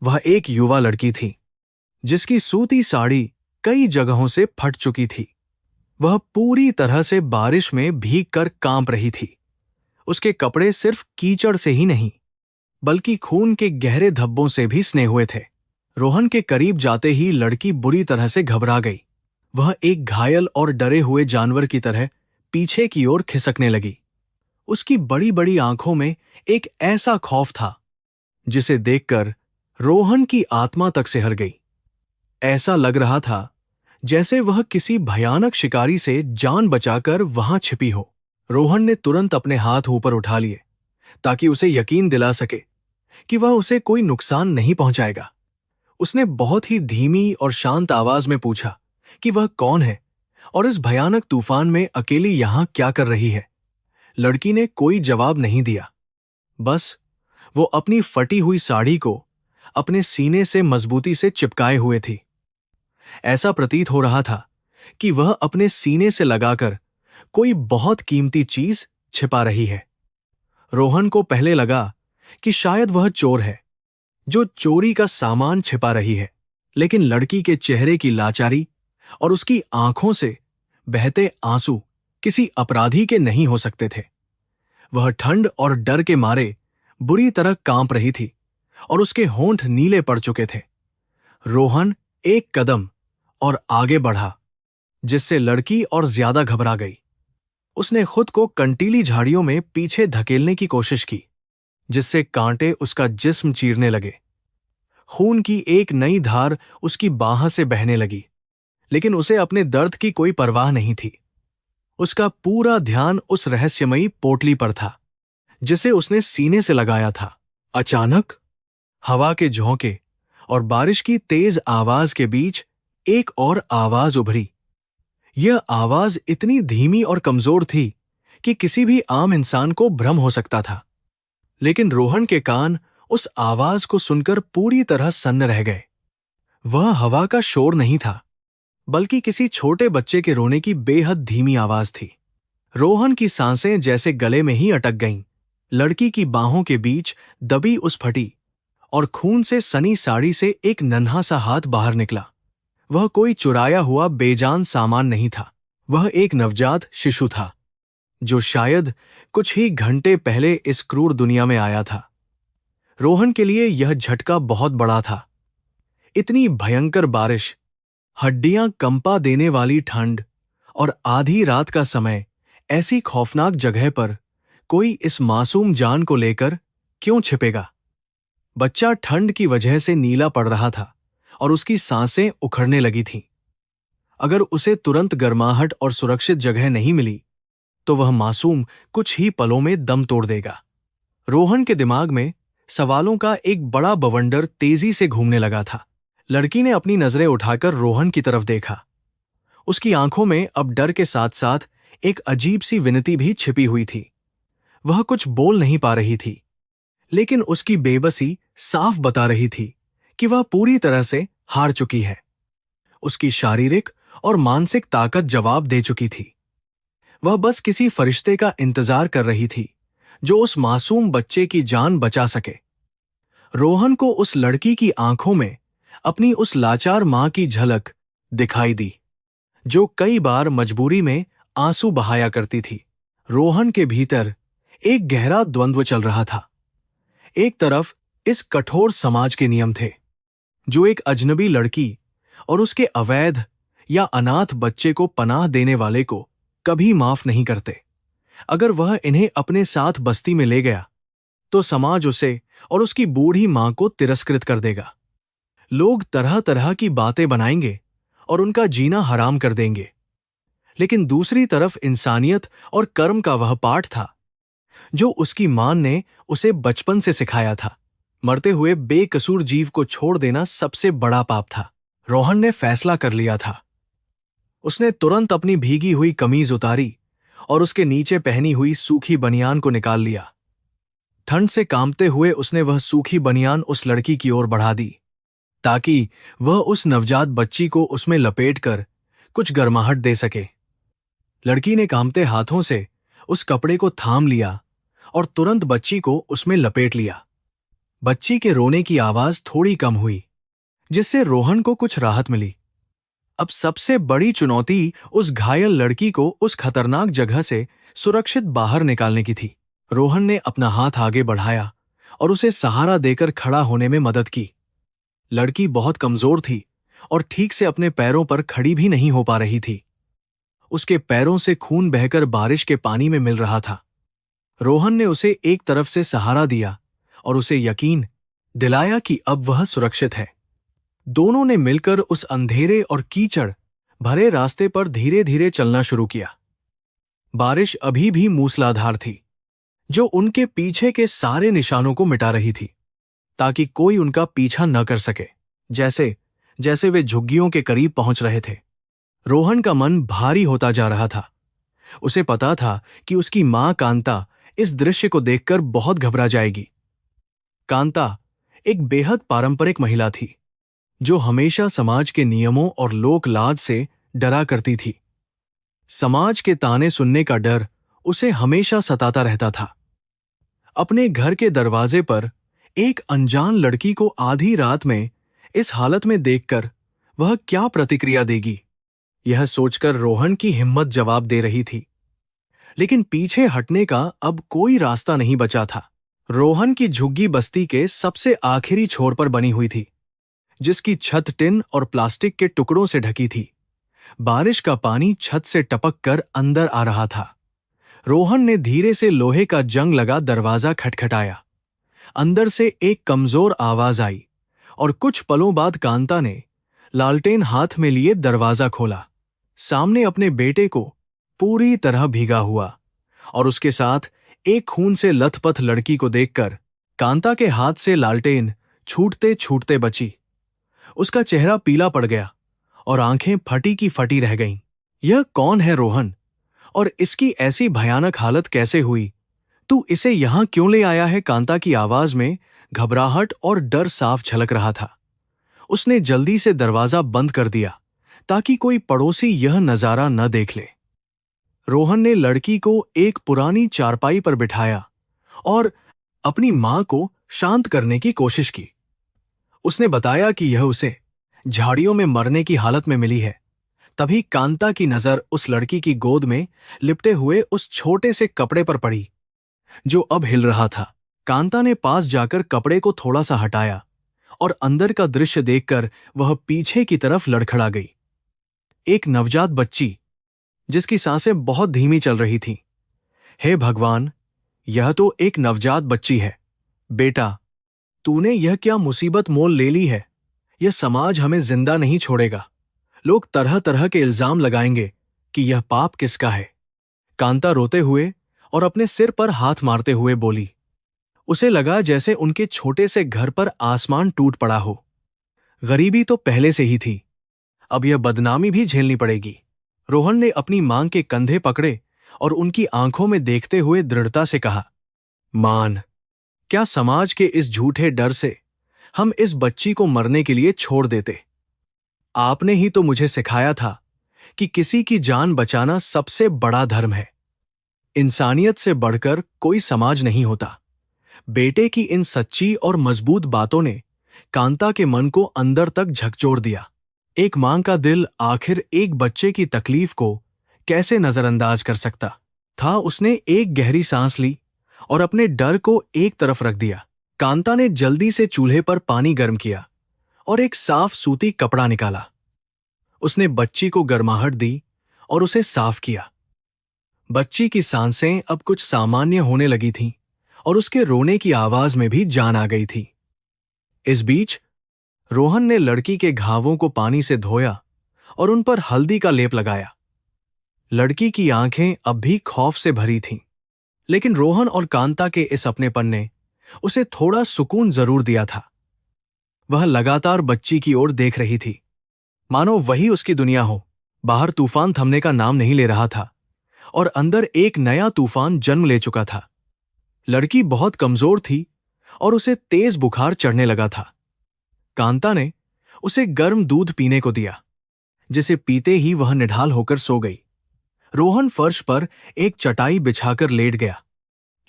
वह एक युवा लड़की थी जिसकी सूती साड़ी कई जगहों से फट चुकी थी। वह पूरी तरह से बारिश में भीग कर कांप रही थी। उसके कपड़े सिर्फ कीचड़ से ही नहीं बल्कि खून के गहरे धब्बों से भी सने हुए थे। रोहन के करीब जाते ही लड़की बुरी तरह से घबरा गई। वह एक घायल और डरे हुए जानवर की तरह पीछे की ओर खिसकने लगी। उसकी बड़ी बड़ी आंखों में एक ऐसा खौफ था जिसे देखकर रोहन की आत्मा तक सिहर गई। ऐसा लग रहा था जैसे वह किसी भयानक शिकारी से जान बचाकर वहां छिपी हो। रोहन ने तुरंत अपने हाथ ऊपर उठा लिए ताकि उसे यकीन दिला सके कि वह उसे कोई नुकसान नहीं पहुंचाएगा। उसने बहुत ही धीमी और शांत आवाज में पूछा कि वह कौन है और इस भयानक तूफान में अकेली यहां क्या कर रही है। लड़की ने कोई जवाब नहीं दिया। बस वो अपनी फटी हुई साड़ी को अपने सीने से मजबूती से चिपकाए हुए थी। ऐसा प्रतीत हो रहा था कि वह अपने सीने से लगाकर कोई बहुत कीमती चीज छिपा रही है। रोहन को पहले लगा कि शायद वह चोर है जो चोरी का सामान छिपा रही है, लेकिन लड़की के चेहरे की लाचारी और उसकी आंखों से बहते आंसू किसी अपराधी के नहीं हो सकते थे। वह ठंड और डर के मारे बुरी तरह कांप रही थी और उसके होंठ नीले पड़ चुके थे। रोहन एक कदम और आगे बढ़ा, जिससे लड़की और ज्यादा घबरा गई। उसने खुद को कंटीली झाड़ियों में पीछे धकेलने की कोशिश की, जिससे कांटे उसका जिस्म चीरने लगे। खून की एक नई धार उसकी बाह से बहने लगी, लेकिन उसे अपने दर्द की कोई परवाह नहीं थी। उसका पूरा ध्यान उस रहस्यमयी पोटली पर था जिसे उसने सीने से लगाया था। अचानक हवा के झोंके और बारिश की तेज आवाज के बीच एक और आवाज उभरी। यह आवाज इतनी धीमी और कमजोर थी कि किसी भी आम इंसान को भ्रम हो सकता था, लेकिन रोहन के कान उस आवाज को सुनकर पूरी तरह सन्न रह गए। वह हवा का शोर नहीं था, बल्कि किसी छोटे बच्चे के रोने की बेहद धीमी आवाज थी। रोहन की सांसें जैसे गले में ही अटक गईं। लड़की की बाहों के बीच दबी उस फटी और खून से सनी साड़ी से एक नन्हा सा हाथ बाहर निकला। वह कोई चुराया हुआ बेजान सामान नहीं था। वह एक नवजात शिशु था जो शायद कुछ ही घंटे पहले इस क्रूर दुनिया में आया था। रोहन के लिए यह झटका बहुत बड़ा था। इतनी भयंकर बारिश, हड्डियां कंपा देने वाली ठंड और आधी रात का समय, ऐसी खौफनाक जगह पर कोई इस मासूम जान को लेकर क्यों छिपेगा? बच्चा ठंड की वजह से नीला पड़ रहा था और उसकी सांसें उखड़ने लगी थीं। अगर उसे तुरंत गर्माहट और सुरक्षित जगह नहीं मिली तो वह मासूम कुछ ही पलों में दम तोड़ देगा। रोहन के दिमाग में सवालों का एक बड़ा बवंडर तेजी से घूमने लगा था। लड़की ने अपनी नजरें उठाकर रोहन की तरफ देखा। उसकी आंखों में अब डर के साथ साथ एक अजीब सी विनती भी छिपी हुई थी। वह कुछ बोल नहीं पा रही थी, लेकिन उसकी बेबसी साफ बता रही थी कि वह पूरी तरह से हार चुकी है। उसकी शारीरिक और मानसिक ताकत जवाब दे चुकी थी। वह बस किसी फरिश्ते का इंतजार कर रही थी जो उस मासूम बच्चे की जान बचा सके। रोहन को उस लड़की की आंखों में अपनी उस लाचार मां की झलक दिखाई दी, जो कई बार मजबूरी में आंसू बहाया करती थी। रोहन के भीतर एक गहरा द्वंद्व चल रहा था। एक तरफ इस कठोर समाज के नियम थे जो एक अजनबी लड़की और उसके अवैध या अनाथ बच्चे को पनाह देने वाले को कभी माफ नहीं करते। अगर वह इन्हें अपने साथ बस्ती में ले गया तो समाज उसे और उसकी बूढ़ी मां को तिरस्कृत कर देगा। लोग तरह तरह की बातें बनाएंगे और उनका जीना हराम कर देंगे। लेकिन दूसरी तरफ इंसानियत और कर्म का वह पाठ था जो उसकी मां ने उसे बचपन से सिखाया था। मरते हुए बेकसूर जीव को छोड़ देना सबसे बड़ा पाप था। रोहन ने फैसला कर लिया था। उसने तुरंत अपनी भीगी हुई कमीज उतारी और उसके नीचे पहनी हुई सूखी बनियान को निकाल लिया। ठंड से कांपते हुए उसने वह सूखी बनियान उस लड़की की ओर बढ़ा दी ताकि वह उस नवजात बच्ची को उसमें लपेटकर कुछ गर्माहट दे सके। लड़की ने कांपते हाथों से उस कपड़े को थाम लिया और तुरंत बच्ची को उसमें लपेट लिया। बच्ची के रोने की आवाज थोड़ी कम हुई, जिससे रोहन को कुछ राहत मिली। अब सबसे बड़ी चुनौती उस घायल लड़की को उस खतरनाक जगह से सुरक्षित बाहर निकालने की थी। रोहन ने अपना हाथ आगे बढ़ाया और उसे सहारा देकर खड़ा होने में मदद की। लड़की बहुत कमजोर थी और ठीक से अपने पैरों पर खड़ी भी नहीं हो पा रही थी। उसके पैरों से खून बहकर बारिश के पानी में मिल रहा था। रोहन ने उसे एक तरफ से सहारा दिया और उसे यकीन दिलाया कि अब वह सुरक्षित है। दोनों ने मिलकर उस अंधेरे और कीचड़ भरे रास्ते पर धीरे धीरे चलना शुरू किया। बारिश अभी भी मूसलाधार थी, जो उनके पीछे के सारे निशानों को मिटा रही थी, ताकि कोई उनका पीछा न कर सके। जैसे जैसे वे झुग्गियों के करीब पहुंच रहे थे, रोहन का मन भारी होता जा रहा था। उसे पता था कि उसकी मां कांता इस दृश्य को देखकर बहुत घबरा जाएगी। कांता एक बेहद पारंपरिक महिला थी, जो हमेशा समाज के नियमों और लोक लाज से डरा करती थी। समाज के ताने सुनने का डर उसे हमेशा सताता रहता था। अपने घर के दरवाजे पर एक अनजान लड़की को आधी रात में इस हालत में देखकर वह क्या प्रतिक्रिया देगी, यह सोचकर रोहन की हिम्मत जवाब दे रही थी। लेकिन पीछे हटने का अब कोई रास्ता नहीं बचा था। रोहन की झुग्गी बस्ती के सबसे आखिरी छोर पर बनी हुई थी, जिसकी छत टिन और प्लास्टिक के टुकड़ों से ढकी थी। बारिश का पानी छत से टपक कर अंदर आ रहा था। रोहन ने धीरे से लोहे का जंग लगा दरवाजा खटखटाया। अंदर से एक कमजोर आवाज आई और कुछ पलों बाद कांता ने लालटेन हाथ में लिए दरवाजा खोला। सामने अपने बेटे को पूरी तरह भीगा हुआ और उसके साथ एक खून से लथपथ लड़की को देखकर कांता के हाथ से लालटेन छूटते छूटते बची। उसका चेहरा पीला पड़ गया और आंखें फटी की फटी रह गईं। यह कौन है रोहन, और इसकी ऐसी भयानक हालत कैसे हुई? तू इसे यहां क्यों ले आया है? कांता की आवाज में घबराहट और डर साफ झलक रहा था। उसने जल्दी से दरवाजा बंद कर दिया ताकि कोई पड़ोसी यह नजारा न देख ले। रोहन ने लड़की को एक पुरानी चारपाई पर बिठाया और अपनी मां को शांत करने की कोशिश की। उसने बताया कि यह उसे झाड़ियों में मरने की हालत में मिली है। तभी कांता की नजर उस लड़की की गोद में लिपटे हुए उस छोटे से कपड़े पर पड़ी, जो अब हिल रहा था। कांता ने पास जाकर कपड़े को थोड़ा सा हटाया और अंदर का दृश्य देखकर वह पीछे की तरफ लड़खड़ा गई। एक नवजात बच्ची, जिसकी सांसें बहुत धीमी चल रही थीं। हे भगवान, यह तो एक नवजात बच्ची है। बेटा, तूने यह क्या मुसीबत मोल ले ली है? यह समाज हमें जिंदा नहीं छोड़ेगा। लोग तरह तरह के इल्जाम लगाएंगे कि यह पाप किसका है। कांता रोते हुए और अपने सिर पर हाथ मारते हुए बोली। उसे लगा जैसे उनके छोटे से घर पर आसमान टूट पड़ा हो। गरीबी तो पहले से ही थी, अब यह बदनामी भी झेलनी पड़ेगी। रोहन ने अपनी मां के कंधे पकड़े और उनकी आंखों में देखते हुए दृढ़ता से कहा, मान, क्या समाज के इस झूठे डर से हम इस बच्ची को मरने के लिए छोड़ देते? आपने ही तो मुझे सिखाया था कि किसी की जान बचाना सबसे बड़ा धर्म है। इंसानियत से बढ़कर कोई समाज नहीं होता। बेटे की इन सच्ची और मजबूत बातों ने कांता के मन को अंदर तक झकझोर दिया। एक मां का दिल आखिर एक बच्चे की तकलीफ को कैसे नजरअंदाज कर सकता था? उसने एक गहरी सांस ली और अपने डर को एक तरफ रख दिया। कांता ने जल्दी से चूल्हे पर पानी गर्म किया और एक साफ सूती कपड़ा निकाला। उसने बच्ची को गर्माहट दी और उसे साफ किया। बच्ची की सांसें अब कुछ सामान्य होने लगी थीं और उसके रोने की आवाज में भी जान आ गई थी। इस बीच रोहन ने लड़की के घावों को पानी से धोया और उन पर हल्दी का लेप लगाया। लड़की की आंखें अब भी खौफ से भरी थीं, लेकिन रोहन और कांता के इस अपनेपन ने उसे थोड़ा सुकून जरूर दिया था। वह लगातार बच्ची की ओर देख रही थी, मानो वही उसकी दुनिया हो। बाहर तूफान थमने का नाम नहीं ले रहा था और अंदर एक नया तूफान जन्म ले चुका था। लड़की बहुत कमजोर थी और उसे तेज बुखार चढ़ने लगा था। कांता ने उसे गर्म दूध पीने को दिया, जिसे पीते ही वह निढाल होकर सो गई। रोहन फर्श पर एक चटाई बिछाकर लेट गया,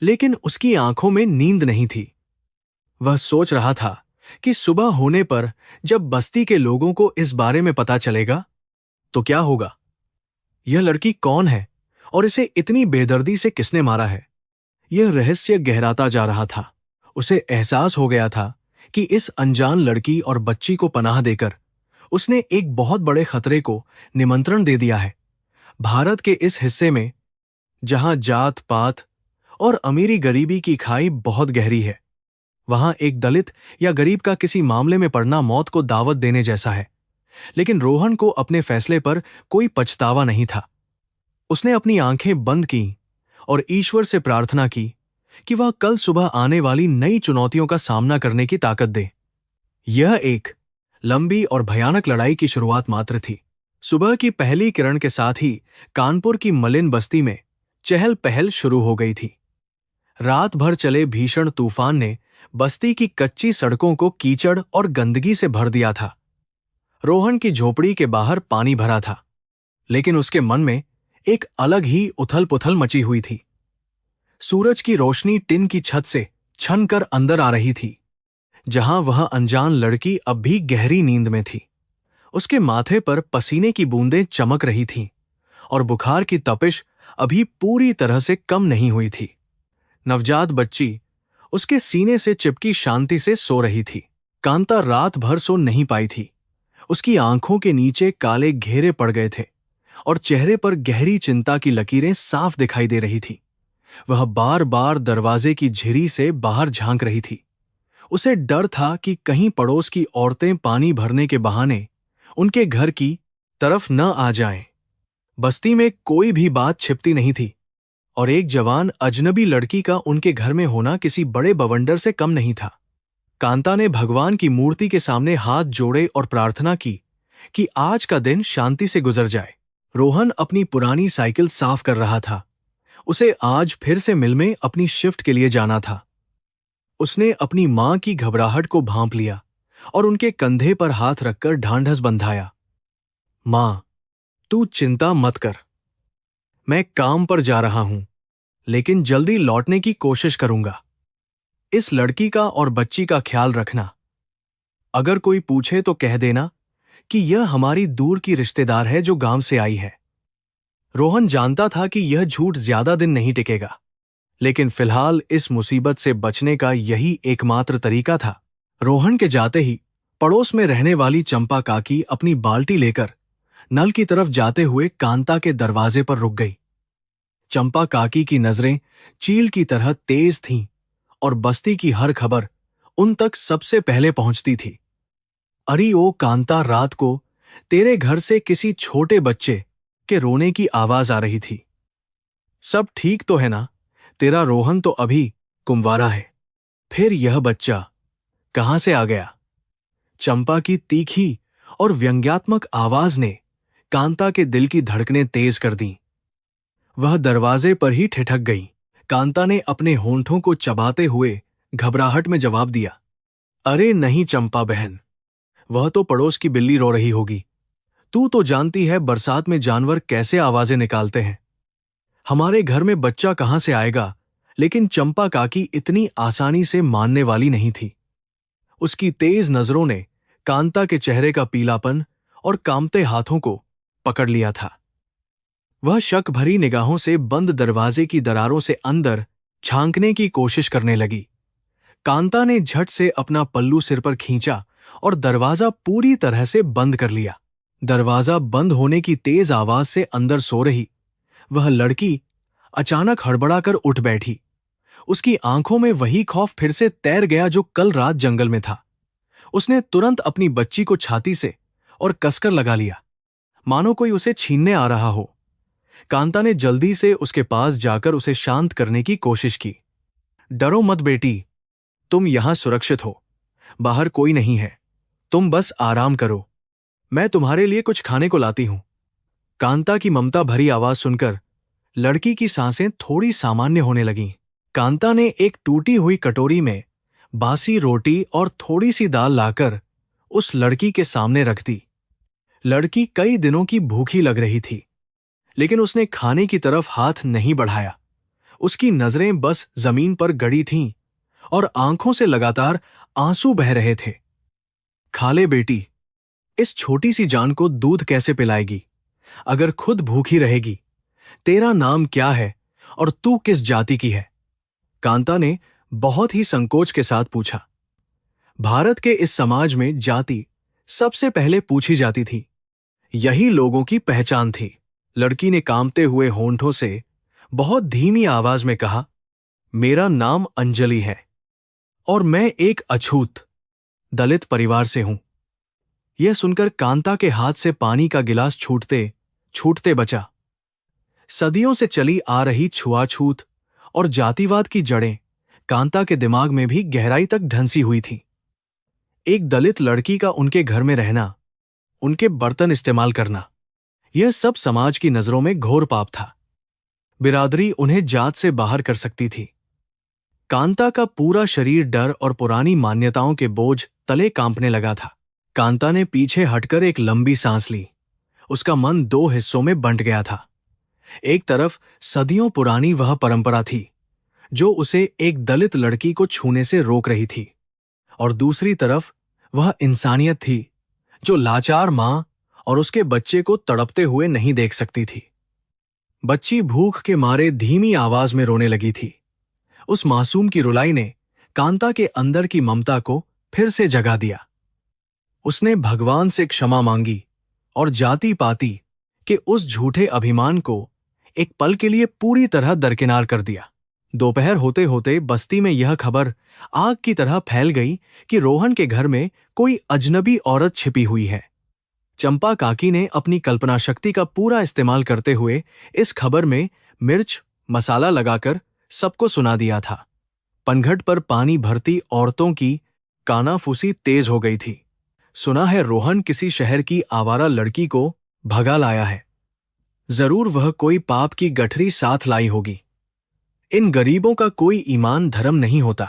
लेकिन उसकी आंखों में नींद नहीं थी। वह सोच रहा था कि सुबह होने पर जब बस्ती के लोगों को इस बारे में पता चलेगा तो क्या होगा। यह लड़की कौन है और इसे इतनी बेदर्दी से किसने मारा है? यह रहस्य गहराता जा रहा था। उसे एहसास हो गया था कि इस अनजान लड़की और बच्ची को पनाह देकर उसने एक बहुत बड़े खतरे को निमंत्रण दे दिया है। भारत के इस हिस्से में, जहां जात पात और अमीरी गरीबी की खाई बहुत गहरी है, वहां एक दलित या गरीब का किसी मामले में पड़ना मौत को दावत देने जैसा है। लेकिन रोहन को अपने फैसले पर कोई पछतावा नहीं था। उसने अपनी आंखें बंद की और ईश्वर से प्रार्थना की कि वह कल सुबह आने वाली नई चुनौतियों का सामना करने की ताकत दे। यह एक लंबी और भयानक लड़ाई की शुरुआत मात्र थी। सुबह की पहली किरण के साथ ही कानपुर की मलिन बस्ती में चहल पहल शुरू हो गई थी। रात भर चले भीषण तूफान ने बस्ती की कच्ची सड़कों को कीचड़ और गंदगी से भर दिया था। रोहन की झोपड़ी के बाहर पानी भरा था, लेकिन उसके मन में एक अलग ही उथल पुथल मची हुई थी। सूरज की रोशनी टिन की छत से छन कर अंदर आ रही थी, जहां वह अनजान लड़की अब भी गहरी नींद में थी। उसके माथे पर पसीने की बूंदें चमक रही थीं और बुखार की तपिश अभी पूरी तरह से कम नहीं हुई थी। नवजात बच्ची उसके सीने से चिपकी शांति से सो रही थी। कांता रात भर सो नहीं पाई थी। उसकी आंखों के नीचे काले घेरे पड़ गए थे और चेहरे पर गहरी चिंता की लकीरें साफ दिखाई दे रही थी। वह बार बार दरवाजे की झिरी से बाहर झांक रही थी। उसे डर था कि कहीं पड़ोस की औरतें पानी भरने के बहाने उनके घर की तरफ न आ जाएं। बस्ती में कोई भी बात छिपती नहीं थी और एक जवान अजनबी लड़की का उनके घर में होना किसी बड़े बवंडर से कम नहीं था। कांता ने भगवान की मूर्ति के सामने हाथ जोड़े और प्रार्थना की कि आज का दिन शांति से गुजर जाए। रोहन अपनी पुरानी साइकिल साफ कर रहा था। उसे आज फिर से मिल में अपनी शिफ्ट के लिए जाना था। उसने अपनी मां की घबराहट को भांप लिया और उनके कंधे पर हाथ रखकर ढांढस बंधाया। मां, तू चिंता मत कर। मैं काम पर जा रहा हूं, लेकिन जल्दी लौटने की कोशिश करूंगा। इस लड़की का और बच्ची का ख्याल रखना। अगर कोई पूछे तो कह देना कि यह हमारी दूर की रिश्तेदार है जो गांव से आई है। रोहन जानता था कि यह झूठ ज्यादा दिन नहीं टिकेगा, लेकिन फिलहाल इस मुसीबत से बचने का यही एकमात्र तरीका था। रोहन के जाते ही पड़ोस में रहने वाली चंपा काकी अपनी बाल्टी लेकर नल की तरफ जाते हुए कांता के दरवाजे पर रुक गई। चंपा काकी की नजरें चील की तरह तेज थीं और बस्ती की हर खबर उन तक सबसे पहले पहुंचती थी। अरे ओ कांता, रात को तेरे घर से किसी छोटे बच्चे के रोने की आवाज आ रही थी। सब ठीक तो है ना? तेरा रोहन तो अभी कुंवारा है, फिर यह बच्चा कहां से आ गया? चंपा की तीखी और व्यंग्यात्मक आवाज ने कांता के दिल की धड़कनें तेज कर दी। वह दरवाजे पर ही ठिठक गई। कांता ने अपने होंठों को चबाते हुए घबराहट में जवाब दिया, अरे नहीं चंपा बहन, वह तो पड़ोस की बिल्ली रो रही होगी। तू तो जानती है बरसात में जानवर कैसे आवाजें निकालते हैं। हमारे घर में बच्चा कहां से आएगा? लेकिन चंपा काकी इतनी आसानी से मानने वाली नहीं थी। उसकी तेज नजरों ने कांता के चेहरे का पीलापन और कांपते हाथों को पकड़ लिया था। वह शक भरी निगाहों से बंद दरवाजे की दरारों से अंदर झांकने की कोशिश करने लगी। कांता ने झट से अपना पल्लू सिर पर खींचा और दरवाजा पूरी तरह से बंद कर लिया। दरवाजा बंद होने की तेज आवाज से अंदर सो रही वह लड़की अचानक हड़बड़ाकर उठ बैठी। उसकी आंखों में वही खौफ फिर से तैर गया जो कल रात जंगल में था। उसने तुरंत अपनी बच्ची को छाती से और कसकर लगा लिया, मानो कोई उसे छीनने आ रहा हो। कांता ने जल्दी से उसके पास जाकर उसे शांत करने की कोशिश की। डरो मत बेटी, तुम यहां सुरक्षित हो, बाहर कोई नहीं है, तुम बस आराम करो, मैं तुम्हारे लिए कुछ खाने को लाती हूं। कांता की ममता भरी आवाज सुनकर लड़की की सांसें थोड़ी सामान्य होने लगीं। कांता ने एक टूटी हुई कटोरी में बासी रोटी और थोड़ी सी दाल लाकर उस लड़की के सामने रख दी। लड़की कई दिनों की भूखी लग रही थी, लेकिन उसने खाने की तरफ हाथ नहीं बढ़ाया। उसकी नजरें बस जमीन पर गड़ी थीं और आंखों से लगातार आंसू बह रहे थे। खा ले बेटी, इस छोटी सी जान को दूध कैसे पिलाएगी अगर खुद भूखी रहेगी? तेरा नाम क्या है और तू किस जाति की है? कांता ने बहुत ही संकोच के साथ पूछा। भारत के इस समाज में जाति सबसे पहले पूछी जाती थी। यही लोगों की पहचान थी। लड़की ने कांपते हुए होंठों से बहुत धीमी आवाज में कहा, मेरा नाम अंजलि है और मैं एक अछूत दलित परिवार से हूं। यह सुनकर कांता के हाथ से पानी का गिलास छूटते छूटते बचा। सदियों से चली आ रही छुआछूत और जातिवाद की जड़ें कांता के दिमाग में भी गहराई तक ढंसी हुई थी। एक दलित लड़की का उनके घर में रहना, उनके बर्तन इस्तेमाल करना, यह सब समाज की नजरों में घोर पाप था। बिरादरी उन्हें जात से बाहर कर सकती थी। कांता का पूरा शरीर डर और पुरानी मान्यताओं के बोझ तले कांपने लगा था। कांता ने पीछे हटकर एक लंबी सांस ली। उसका मन दो हिस्सों में बंट गया था। एक तरफ सदियों पुरानी वह परंपरा थी जो उसे एक दलित लड़की को छूने से रोक रही थी, और दूसरी तरफ वह इंसानियत थी जो लाचार मां और उसके बच्चे को तड़पते हुए नहीं देख सकती थी। बच्ची भूख के मारे धीमी आवाज में रोने लगी थी। उस मासूम की रुलाई ने कांता के अंदर की ममता को फिर से जगा दिया। उसने भगवान से क्षमा मांगी और जाति पाति के उस झूठे अभिमान को एक पल के लिए पूरी तरह दरकिनार कर दिया। दोपहर होते होते बस्ती में यह खबर आग की तरह फैल गई कि रोहन के घर में कोई अजनबी औरत छिपी हुई है। चंपा काकी ने अपनी कल्पना शक्ति का पूरा इस्तेमाल करते हुए इस खबर में मिर्च मसाला लगाकर सबको सुना दिया था। पनघट पर पानी भरती औरतों की कानाफूसी तेज हो गई थी। सुना है रोहन किसी शहर की आवारा लड़की को भगा लाया है। जरूर वह कोई पाप की गठरी साथ लाई होगी। इन गरीबों का कोई ईमान धर्म नहीं होता,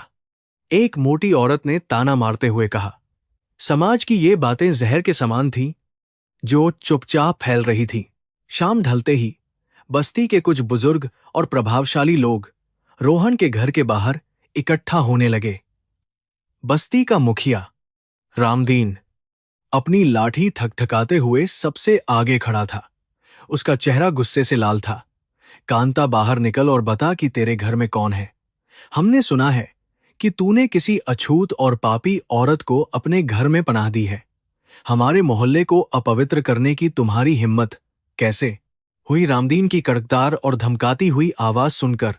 एक मोटी औरत ने ताना मारते हुए कहा। समाज की ये बातें जहर के समान थीं जो चुपचाप फैल रही थी। शाम ढलते ही बस्ती के कुछ बुजुर्ग और प्रभावशाली लोग रोहन के घर के बाहर इकट्ठा होने लगे। बस्ती का मुखिया रामदीन अपनी लाठी थकथकाते हुए सबसे आगे खड़ा था। उसका चेहरा गुस्से से लाल था। कांता, बाहर निकल और बता कि तेरे घर में कौन है। हमने सुना है कि तूने किसी अछूत और पापी औरत को अपने घर में पनाह दी है। हमारे मोहल्ले को अपवित्र करने की तुम्हारी हिम्मत कैसे हुई? रामदीन की कड़कदार और धमकाती हुई आवाज सुनकर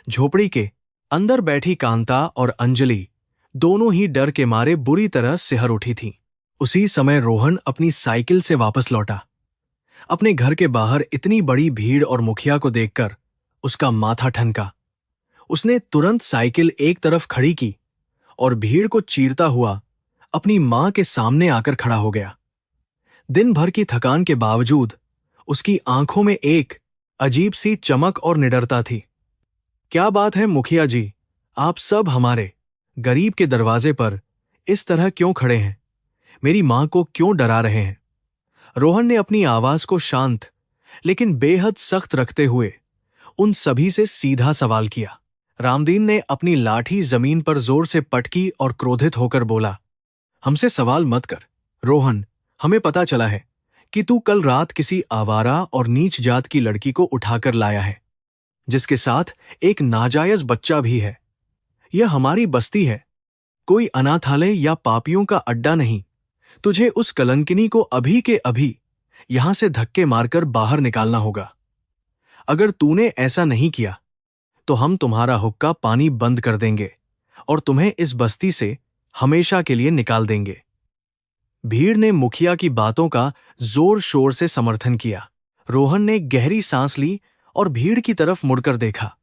झोपड़ी के अंदर बैठी कांता और अंजलि दोनों ही डर के मारे बुरी तरह सिहर उठी थीं। उसी समय रोहन अपनी साइकिल से वापस लौटा। अपने घर के बाहर इतनी बड़ी भीड़ और मुखिया को देखकर उसका माथा ठनका। उसने तुरंत साइकिल एक तरफ खड़ी की और भीड़ को चीरता हुआ अपनी मां के सामने आकर खड़ा हो गया। दिन भर की थकान के बावजूद उसकी आंखों में एक अजीब सी चमक और निडरता थी। क्या बात है मुखिया जी, आप सब हमारे गरीब के दरवाजे पर इस तरह क्यों खड़े हैं? मेरी मां को क्यों डरा रहे हैं? रोहन ने अपनी आवाज को शांत लेकिन बेहद सख्त रखते हुए उन सभी से सीधा सवाल किया। रामदीन ने अपनी लाठी जमीन पर जोर से पटकी और क्रोधित होकर बोला, हमसे सवाल मत कर रोहन। हमें पता चला है कि तू कल रात किसी आवारा और नीच जात की लड़की को उठाकर लाया है, जिसके साथ एक नाजायज बच्चा भी है। यह हमारी बस्ती है, कोई अनाथालय या पापियों का अड्डा नहीं। तुझे उस कलंकिनी को अभी के अभी यहां से धक्के मारकर बाहर निकालना होगा। अगर तूने ऐसा नहीं किया तो हम तुम्हारा हुक्का पानी बंद कर देंगे और तुम्हें इस बस्ती से हमेशा के लिए निकाल देंगे। भीड़ ने मुखिया की बातों का जोर शोर से समर्थन किया। रोहन ने गहरी सांस ली और भीड़ की तरफ मुड़कर देखा।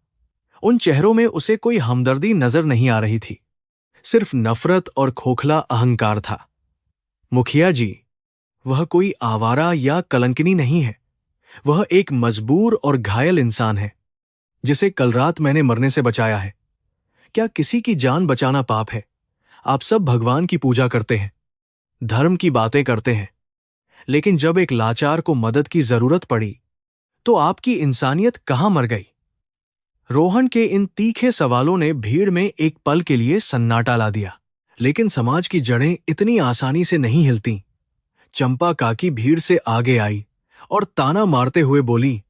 उन चेहरों में उसे कोई हमदर्दी नजर नहीं आ रही थी, सिर्फ नफरत और खोखला अहंकार था। मुखिया जी, वह कोई आवारा या कलंकिनी नहीं है। वह एक मजबूर और घायल इंसान है जिसे कल रात मैंने मरने से बचाया है। क्या किसी की जान बचाना पाप है? आप सब भगवान की पूजा करते हैं, धर्म की बातें करते हैं, लेकिन जब एक लाचार को मदद की जरूरत पड़ी तो आपकी इंसानियत कहां मर गई? रोहन के इन तीखे सवालों ने भीड़ में एक पल के लिए सन्नाटा ला दिया। लेकिन समाज की जड़ें इतनी आसानी से नहीं हिलती। चंपा काकी भीड़ से आगे आई और ताना मारते हुए बोली,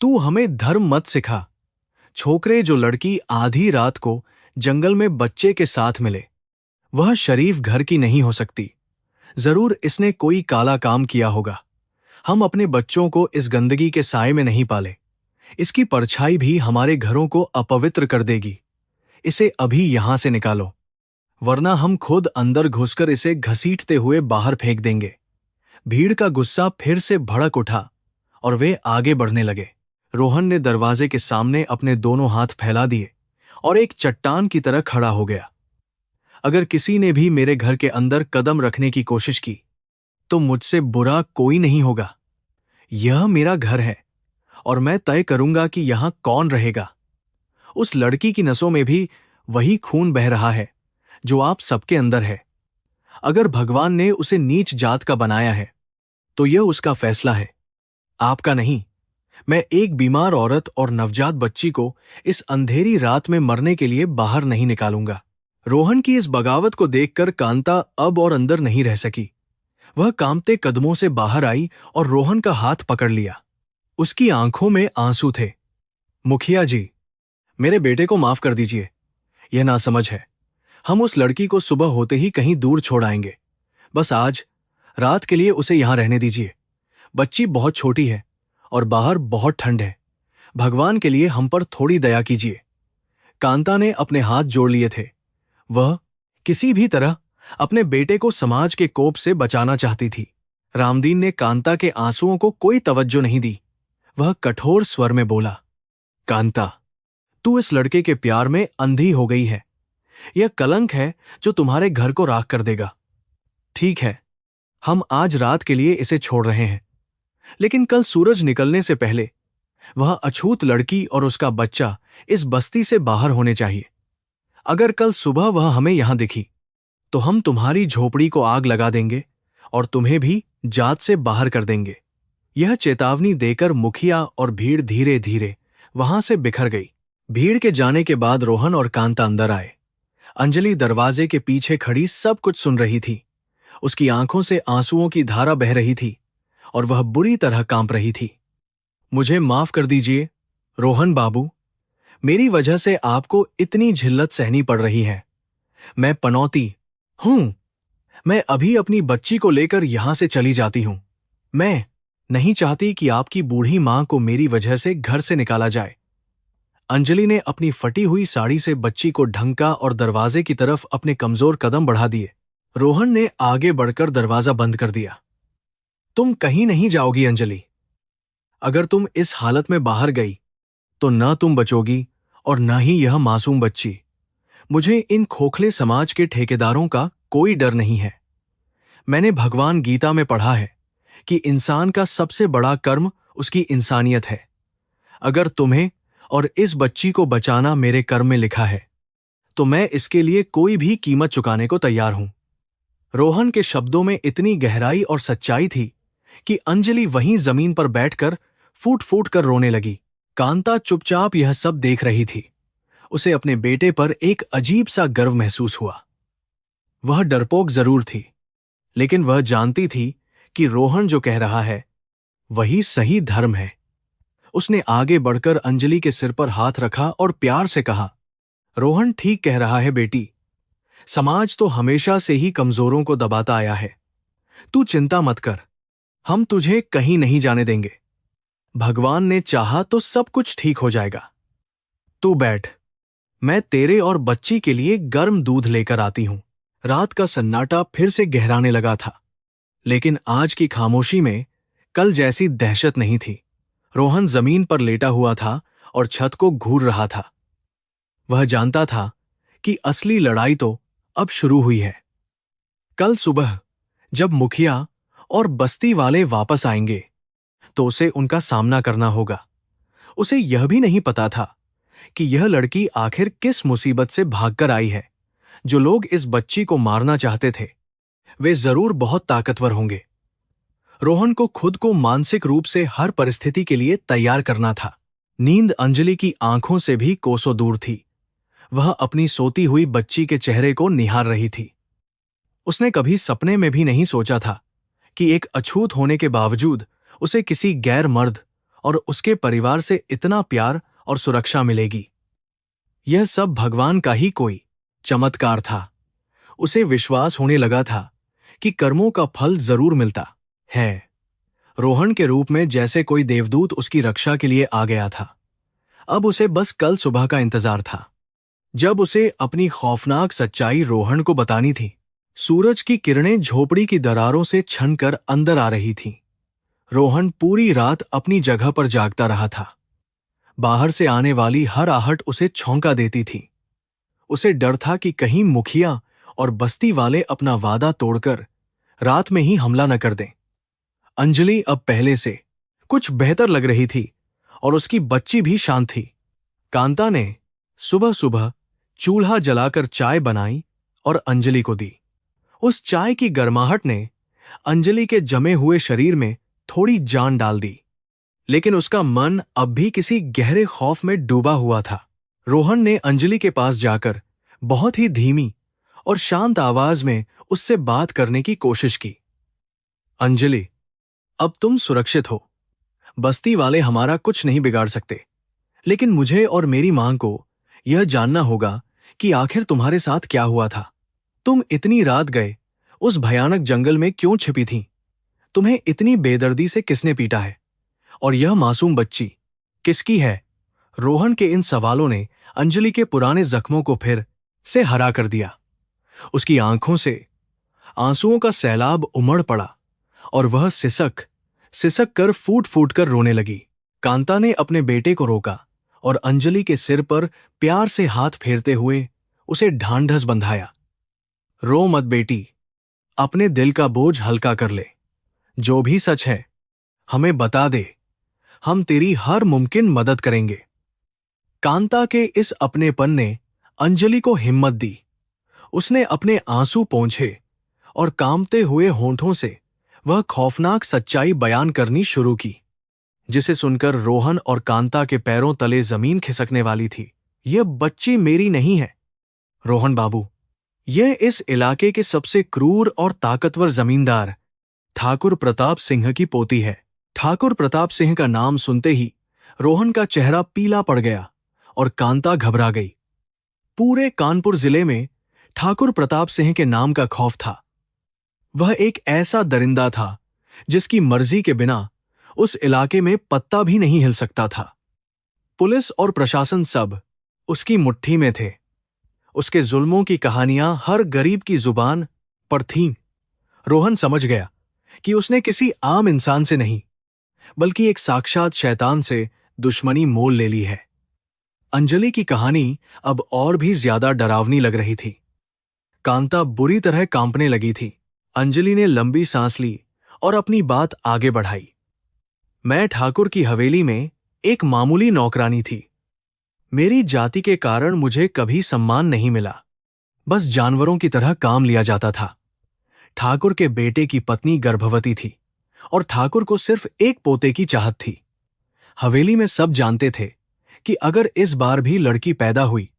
तू हमें धर्म मत सिखा। छोकरे जो लड़की आधी रात को जंगल में बच्चे के साथ मिले, वह शरीफ घर की नहीं हो सकती। जरूर इसने कोई काला काम किया होगा। हम अपने बच्चों को इस गंदगी के साए में नहीं पाले। इसकी परछाई भी हमारे घरों को अपवित्र कर देगी। इसे अभी यहां से निकालो, वरना हम खुद अंदर घुसकर इसे घसीटते हुए बाहर फेंक देंगे। भीड़ का गुस्सा फिर से भड़क उठा और वे आगे बढ़ने लगे। रोहन ने दरवाजे के सामने अपने दोनों हाथ फैला दिए और एक चट्टान की तरह खड़ा हो गया। अगर किसी ने भी मेरे घर के अंदर कदम रखने की कोशिश की तो मुझसे बुरा कोई नहीं होगा। यह मेरा घर है और मैं तय करूंगा कि यहां कौन रहेगा। उस लड़की की नसों में भी वही खून बह रहा है जो आप सबके अंदर है। अगर भगवान ने उसे नीच जात का बनाया है तो यह उसका फैसला है, आपका नहीं। मैं एक बीमार औरत और नवजात बच्ची को इस अंधेरी रात में मरने के लिए बाहर नहीं निकालूंगा। रोहन की इस बगावत को देखकर कांता अब और अंदर नहीं रह सकी। वह कांपते कदमों से बाहर आई और रोहन का हाथ पकड़ लिया। उसकी आंखों में आंसू थे। मुखिया जी, मेरे बेटे को माफ कर दीजिए। यह नासमझ है। हम उस लड़की को सुबह होते ही कहीं दूर छोड़ आएंगे। बस आज रात के लिए उसे यहां रहने दीजिए। बच्ची बहुत छोटी है और बाहर बहुत ठंड है। भगवान के लिए हम पर थोड़ी दया कीजिए। कांता ने अपने हाथ जोड़ लिए थे। वह किसी भी तरह अपने बेटे को समाज के कोप से बचाना चाहती थी। रामदीन ने कांता के आंसुओं को कोई तवज्जो नहीं दी। वह कठोर स्वर में बोला, कांता, तू इस लड़के के प्यार में अंधी हो गई है। यह कलंक है जो तुम्हारे घर को राख कर देगा। ठीक है, हम आज रात के लिए इसे छोड़ रहे हैं, लेकिन कल सूरज निकलने से पहले वह अछूत लड़की और उसका बच्चा इस बस्ती से बाहर होने चाहिए। अगर कल सुबह वह हमें यहां दिखी तो हम तुम्हारी झोपड़ी को आग लगा देंगे और तुम्हें भी जात से बाहर कर देंगे। यह चेतावनी देकर मुखिया और भीड़ धीरे धीरे वहां से बिखर गई। भीड़ के जाने के बाद रोहन और कांता अंदर आए। अंजलि दरवाजे के पीछे खड़ी सब कुछ सुन रही थी। उसकी आंखों से आंसुओं की धारा बह रही थी और वह बुरी तरह कांप रही थी। मुझे माफ कर दीजिए रोहन बाबू, मेरी वजह से आपको इतनी झिल्लत सहनी पड़ रही है। मैं पनौती हूं। मैं अभी अपनी बच्ची को लेकर यहां से चली जाती हूं। मैं नहीं चाहती कि आपकी बूढ़ी मां को मेरी वजह से घर से निकाला जाए। अंजलि ने अपनी फटी हुई साड़ी से बच्ची को ढंका और दरवाजे की तरफ अपने कमजोर कदम बढ़ा दिए। रोहन ने आगे बढ़कर दरवाजा बंद कर दिया। तुम कहीं नहीं जाओगी अंजलि। अगर तुम इस हालत में बाहर गई तो न तुम बचोगी और न ही यह मासूम बच्ची। मुझे इन खोखले समाज के ठेकेदारों का कोई डर नहीं है। मैंने भगवान गीता में पढ़ा है कि इंसान का सबसे बड़ा कर्म उसकी इंसानियत है। अगर तुम्हें और इस बच्ची को बचाना मेरे कर्म में लिखा है तो मैं इसके लिए कोई भी कीमत चुकाने को तैयार हूं। रोहन के शब्दों में इतनी गहराई और सच्चाई थी कि अंजलि वहीं जमीन पर बैठकर फूट फूट कर रोने लगी। कांता चुपचाप यह सब देख रही थी। उसे अपने बेटे पर एक अजीब सा गर्व महसूस हुआ। वह डरपोक जरूर थी, लेकिन वह जानती थी कि रोहन जो कह रहा है वही सही धर्म है। उसने आगे बढ़कर अंजलि के सिर पर हाथ रखा और प्यार से कहा, रोहन ठीक कह रहा है बेटी। समाज तो हमेशा से ही कमजोरों को दबाता आया है। तू चिंता मत कर, हम तुझे कहीं नहीं जाने देंगे। भगवान ने चाहा तो सब कुछ ठीक हो जाएगा। तू बैठ, मैं तेरे और बच्ची के लिए गर्म दूध लेकर आती हूं। रात का सन्नाटा फिर से गहराने लगा था, लेकिन आज की खामोशी में कल जैसी दहशत नहीं थी। रोहन जमीन पर लेटा हुआ था और छत को घूर रहा था। वह जानता था कि असली लड़ाई तो अब शुरू हुई है। कल सुबह जब मुखिया और बस्ती वाले वापस आएंगे तो उसे उनका सामना करना होगा। उसे यह भी नहीं पता था कि यह लड़की आखिर किस मुसीबत से भागकर आई है। जो लोग इस बच्ची को मारना चाहते थे वे जरूर बहुत ताकतवर होंगे। रोहन को खुद को मानसिक रूप से हर परिस्थिति के लिए तैयार करना था। नींद अंजलि की आंखों से भी कोसों दूर थी। वह अपनी सोती हुई बच्ची के चेहरे को निहार रही थी। उसने कभी सपने में भी नहीं सोचा था कि एक अछूत होने के बावजूद उसे किसी गैर मर्द और उसके परिवार से इतना प्यार और सुरक्षा मिलेगी। यह सब भगवान का ही कोई चमत्कार था। उसे विश्वास होने लगा था कि कर्मों का फल जरूर मिलता है। रोहन के रूप में जैसे कोई देवदूत उसकी रक्षा के लिए आ गया था। अब उसे बस कल सुबह का इंतजार था, जब उसे अपनी खौफनाक सच्चाई रोहन को बतानी थी। सूरज की किरणें झोपड़ी की दरारों से छनकर अंदर आ रही थीं। रोहन पूरी रात अपनी जगह पर जागता रहा था। बाहर से आने वाली हर आहट उसे छौंका देती थी। उसे डर था कि कहीं मुखिया और बस्ती वाले अपना वादा तोड़कर रात में ही हमला न कर दें। अंजलि अब पहले से कुछ बेहतर लग रही थी और उसकी बच्ची भी शांत थी। कांता ने सुबह सुबह चूल्हा जलाकर चाय बनाई और अंजलि को दी। उस चाय की गर्माहट ने अंजलि के जमे हुए शरीर में थोड़ी जान डाल दी, लेकिन उसका मन अब भी किसी गहरे खौफ में डूबा हुआ था। रोहन ने अंजलि के पास जाकर बहुत ही धीमी और शांत आवाज में उससे बात करने की कोशिश की। अंजलि, अब तुम सुरक्षित हो। बस्ती वाले हमारा कुछ नहीं बिगाड़ सकते, लेकिन मुझे और मेरी मां को यह जानना होगा कि आखिर तुम्हारे साथ क्या हुआ था। तुम इतनी रात गए उस भयानक जंगल में क्यों छिपी थीं? तुम्हें इतनी बेदर्दी से किसने पीटा है? और यह मासूम बच्ची किसकी है? रोहन के इन सवालों ने अंजलि के पुराने जख्मों को फिर से हरा कर दिया। उसकी आंखों से आंसुओं का सैलाब उमड़ पड़ा और वह सिसक सिसक कर फूट फूट कर रोने लगी। कांता ने अपने बेटे को रोका और अंजलि के सिर पर प्यार से हाथ फेरते हुए उसे ढांढस बंधाया। रो मत बेटी, अपने दिल का बोझ हल्का कर ले। जो भी सच है हमें बता दे, हम तेरी हर मुमकिन मदद करेंगे। कांता के इस अपनेपन ने अंजलि को हिम्मत दी। उसने अपने आंसू पोंछे और कांपते हुए होंठों से वह खौफनाक सच्चाई बयान करनी शुरू की, जिसे सुनकर रोहन और कांता के पैरों तले जमीन खिसकने वाली थी। यह बच्ची मेरी नहीं है रोहन बाबू, यह इस इलाके के सबसे क्रूर और ताकतवर जमींदार ठाकुर प्रताप सिंह की पोती है। ठाकुर प्रताप सिंह का नाम सुनते ही रोहन का चेहरा पीला पड़ गया और कांता घबरा गई। पूरे कानपुर जिले में ठाकुर प्रताप सिंह के नाम का खौफ था। वह एक ऐसा दरिंदा था जिसकी मर्जी के बिना उस इलाके में पत्ता भी नहीं हिल सकता था। पुलिस और प्रशासन सब उसकी मुट्ठी में थे। उसके जुल्मों की कहानियां हर गरीब की जुबान पर थीं। रोहन समझ गया कि उसने किसी आम इंसान से नहीं, बल्कि एक साक्षात शैतान से दुश्मनी मोल ले ली है। अंजलि की कहानी अब और भी ज्यादा डरावनी लग रही थी। कांता बुरी तरह कांपने लगी थी। अंजलि ने लंबी सांस ली और अपनी बात आगे बढ़ाई। मैं ठाकुर की हवेली में एक मामूली नौकरानी थी। मेरी जाति के कारण मुझे कभी सम्मान नहीं मिला। बस जानवरों की तरह काम लिया जाता था। ठाकुर के बेटे की पत्नी गर्भवती थी और ठाकुर को सिर्फ एक पोते की चाहत थी। हवेली में सब जानते थे कि अगर इस बार भी लड़की पैदा हुई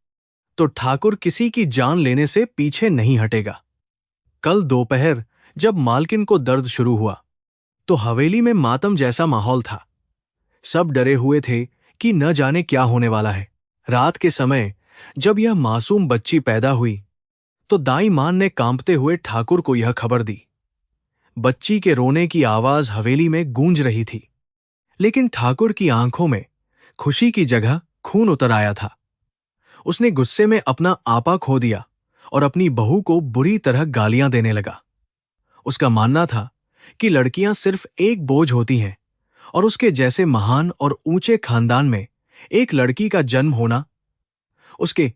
तो ठाकुर किसी की जान लेने से पीछे नहीं हटेगा। कल दोपहर जब मालकिन को दर्द शुरू हुआ तो हवेली में मातम जैसा माहौल था। सब डरे हुए थे कि न जाने क्या होने वाला है। रात के समय जब यह मासूम बच्ची पैदा हुई तो दाई मान ने कांपते हुए ठाकुर को यह खबर दी। बच्ची के रोने की आवाज हवेली में गूंज रही थी, लेकिन ठाकुर की आंखों में खुशी की जगह खून उतर आया था। उसने गुस्से में अपना आपा खो दिया और अपनी बहू को बुरी तरह गालियां देने लगा। उसका मानना था कि लड़कियां सिर्फ एक बोझ होती हैं और उसके जैसे महान और ऊंचे खानदान में एक लड़की का जन्म होना उसके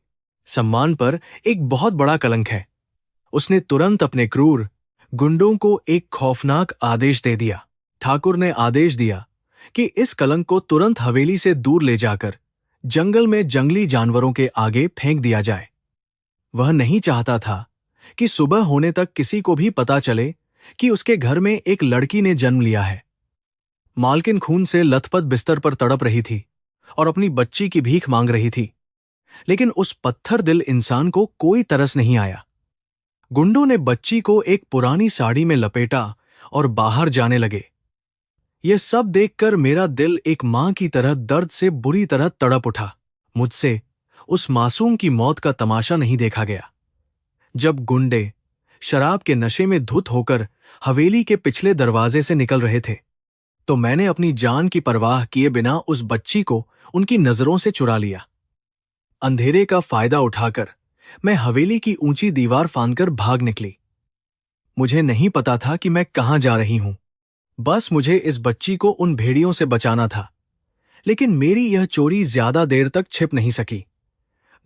सम्मान पर एक बहुत बड़ा कलंक है। उसने तुरंत अपने क्रूर गुंडों को एक खौफनाक आदेश दे दिया। ठाकुर ने आदेश दिया कि इस कलंक को तुरंत हवेली से दूर ले जाकर जंगल में जंगली जानवरों के आगे फेंक दिया जाए। वह नहीं चाहता था कि सुबह होने तक किसी को भी पता चले कि उसके घर में एक लड़की ने जन्म लिया है। मालकिन खून से लथपथ बिस्तर पर तड़प रही थी और अपनी बच्ची की भीख मांग रही थी, लेकिन उस पत्थर दिल इंसान को कोई तरस नहीं आया। गुंडों ने बच्ची को एक पुरानी साड़ी में लपेटा और बाहर जाने लगे। यह सब देखकर मेरा दिल एक मां की तरह दर्द से बुरी तरह तड़प उठा। मुझसे उस मासूम की मौत का तमाशा नहीं देखा गया। जब गुंडे शराब के नशे में धुत होकर हवेली के पिछले दरवाजे से निकल रहे थे, तो मैंने अपनी जान की परवाह किए बिना उस बच्ची को उनकी नजरों से चुरा लिया। अंधेरे का फायदा उठाकर मैं हवेली की ऊंची दीवार फांदकर भाग निकली। मुझे नहीं पता था कि मैं कहां जा रही हूं। बस मुझे इस बच्ची को उन भेड़ियों से बचाना था। लेकिन मेरी यह चोरी ज्यादा देर तक छिप नहीं सकी।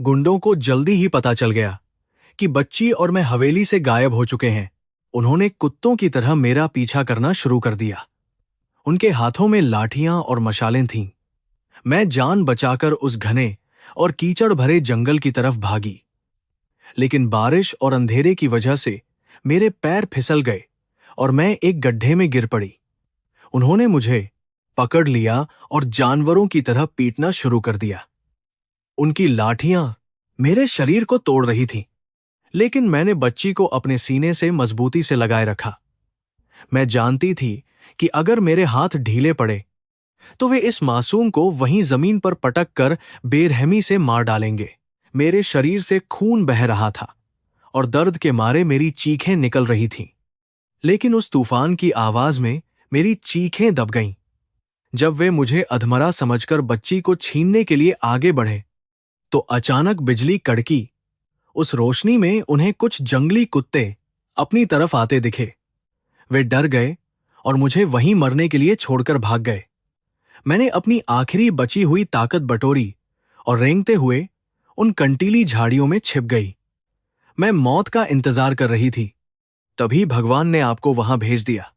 गुंडों को जल्दी ही पता चल गया कि बच्ची और मैं हवेली से गायब हो चुके हैं। उन्होंने कुत्तों की तरह मेरा पीछा करना शुरू कर दिया। उनके हाथों में लाठियां और मशालें थीं। मैं जान बचाकर उस घने और कीचड़ भरे जंगल की तरफ भागी, लेकिन बारिश और अंधेरे की वजह से मेरे पैर फिसल गए और मैं एक गड्ढे में गिर पड़ी। उन्होंने मुझे पकड़ लिया और जानवरों की तरह पीटना शुरू कर दिया। उनकी लाठियां मेरे शरीर को तोड़ रही थीं, लेकिन मैंने बच्ची को अपने सीने से मजबूती से लगाए रखा। मैं जानती थी कि अगर मेरे हाथ ढीले पड़े तो वे इस मासूम को वहीं जमीन पर पटक कर बेरहमी से मार डालेंगे। मेरे शरीर से खून बह रहा था और दर्द के मारे मेरी चीखें निकल रही थीं। लेकिन उस तूफान की आवाज में मेरी चीखें दब गईं। जब वे मुझे अधमरा समझकर बच्ची को छीनने के लिए आगे बढ़े, तो अचानक बिजली कड़की। उस रोशनी में उन्हें कुछ जंगली कुत्ते अपनी तरफ आते दिखे। वे डर गए और मुझे वहीं मरने के लिए छोड़कर भाग गए। मैंने अपनी आखिरी बची हुई ताकत बटोरी और रेंगते हुए उन कंटीली झाड़ियों में छिप गई। मैं मौत का इंतजार कर रही थी। तभी भगवान ने आपको वहां भेज दिया,